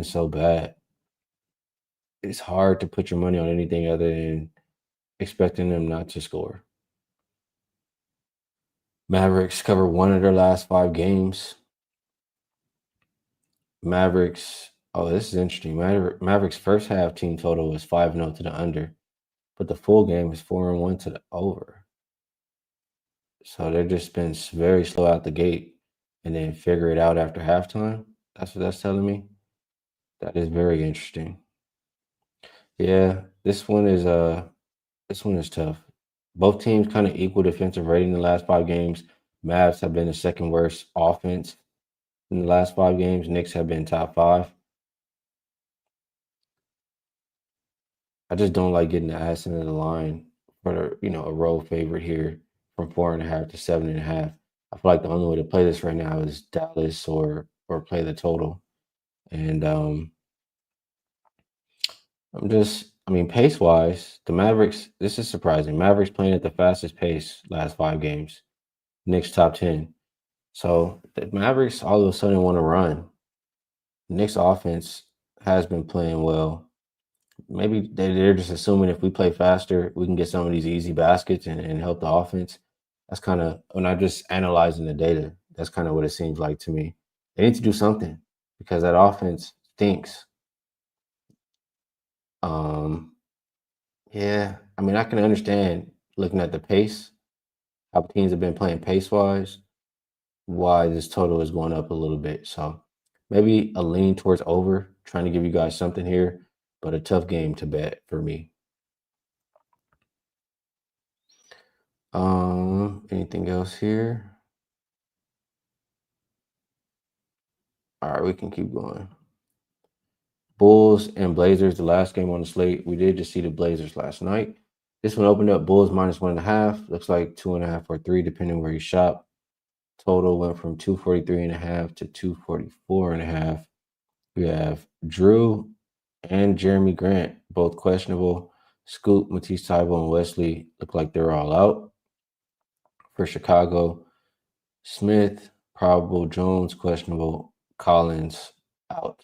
been so bad. It's hard to put your money on anything other than expecting them not to score. Mavericks cover 1 of their last 5 games. Mavericks, oh, this is interesting. Mavericks first half team total was 5-0 to the under, but the full game is 4-1 to the over. So they've just been very slow out the gate and then figure it out after halftime. That's what that's telling me. That is very interesting. Yeah, this one is tough. Both teams kind of equal defensive rating in the last 5 games. Mavs have been the second worst offense in the last 5 games. Knicks have been top 5. I just don't like getting the ass into the line for a road favorite here from 4.5 to 7.5. I feel like the only way to play this right now is Dallas or play the total. And pace wise, the Mavericks, this is surprising. Mavericks playing at the fastest pace last 5 games. Knicks top 10. So the Mavericks all of a sudden want to run. Knicks offense has been playing well. Maybe they're just assuming if we play faster, we can get some of these easy baskets and help the offense. That's kind of, when I'm just analyzing the data, that's kind of what it seems like to me. They need to do something because that offense stinks. Yeah, I can understand looking at the pace, how teams have been playing pace-wise, why this total is going up a little bit. So maybe a lean towards over, trying to give you guys something here, but a tough game to bet for me. Anything else here? All right, we can keep going. Bulls and Blazers, the last game on the slate. We did just see the Blazers last night. This one opened up Bulls -1.5. Looks like 2.5 or 3, depending where you shop. Total went from 243.5 to 244.5. We have Drew and Jeremy Grant, both questionable. Scoot, Matisse Thybulle, and Wesley look like they're all out. For Chicago, Smith, probable. Jones, questionable. Collins, out.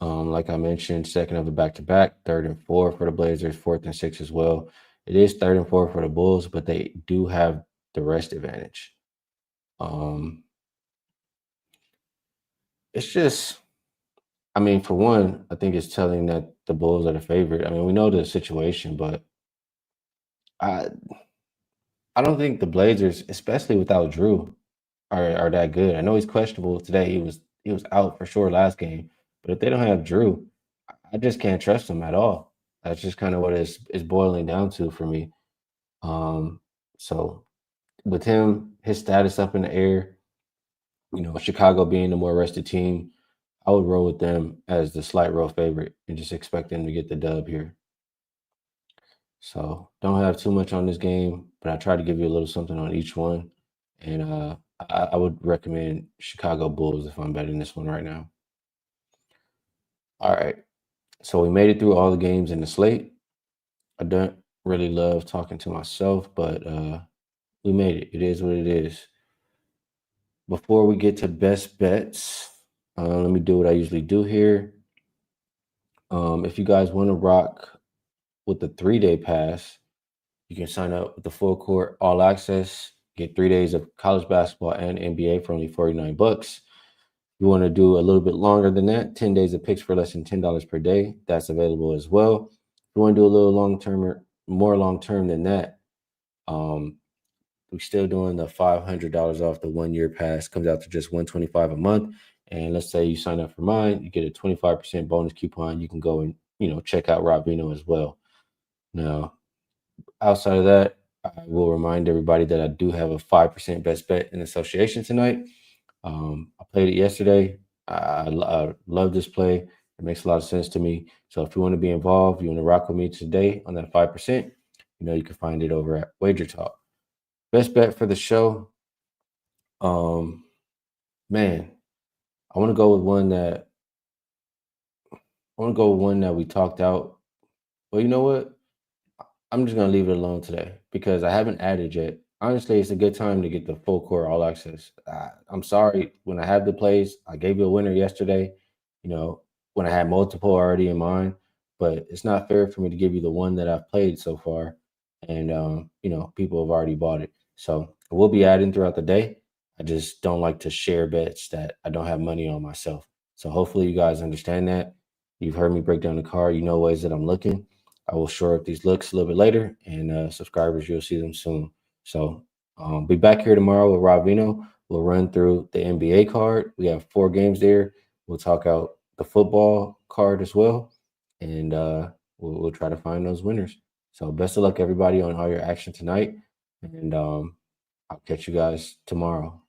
Like I mentioned, second of a back-to-back, 3rd and 4 for the Blazers, 4th and 6 as well. It is 3rd and 4 for the Bulls, but they do have the rest advantage. It's just, for one, I think it's telling that the Bulls are the favorite. We know the situation, but I don't think the Blazers, especially without Drew, are that good. I know he's questionable today. He was out for sure last game. But if they don't have Drew, I just can't trust them at all. That's just kind of what it's boiling down to for me. So with him, his status up in the air, Chicago being the more rested team, I would roll with them as the slight road favorite and just expect them to get the dub here. So don't have too much on this game, but I try to give you a little something on each one. And I would recommend Chicago Bulls if I'm betting this one right now. All right, so we made it through all the games in the slate. I don't really love talking to myself, but we made it. It is what it is. Before we get to best bets, let me do what I usually do here. If you guys want to rock with the 3-day pass, you can sign up with the full court all access, get 3 days of college basketball and NBA for only $49. You want to do a little bit longer than that, 10 days of picks for less than $10 per day. That's available as well. If you want to do a little more long-term than that, we're still doing the $500 off the 1-year pass. Comes out to just $125 a month. And let's say you sign up for mine, you get a 25% bonus coupon. You can go and, check out Rob Vino as well. Now, outside of that, I will remind everybody that I do have a 5% best bet in association tonight. I played it yesterday. I love this play. It makes a lot of sense to me. So if you want to be involved, you want to rock with me today on that 5%, you can find it over at WagerTalk. Best bet for the show. Man, I want to go with one that we talked out. Well, you know what? I'm just going to leave it alone today because I haven't added yet. Honestly, it's a good time to get the full court all access. I'm sorry when I have the plays. I gave you a winner yesterday. when I had multiple already in mind, but it's not fair for me to give you the one that I've played so far. And, people have already bought it. So we'll be adding throughout the day. I just don't like to share bets that I don't have money on myself. So hopefully you guys understand that. You've heard me break down the card. You know ways that I'm looking. I will shore up these looks a little bit later, and subscribers, you'll see them soon. So be back here tomorrow with Ravino. We'll run through the NBA card. We have 4 games there. We'll talk out the football card as well, and we'll try to find those winners. So best of luck, everybody, on all your action tonight, and I'll catch you guys tomorrow.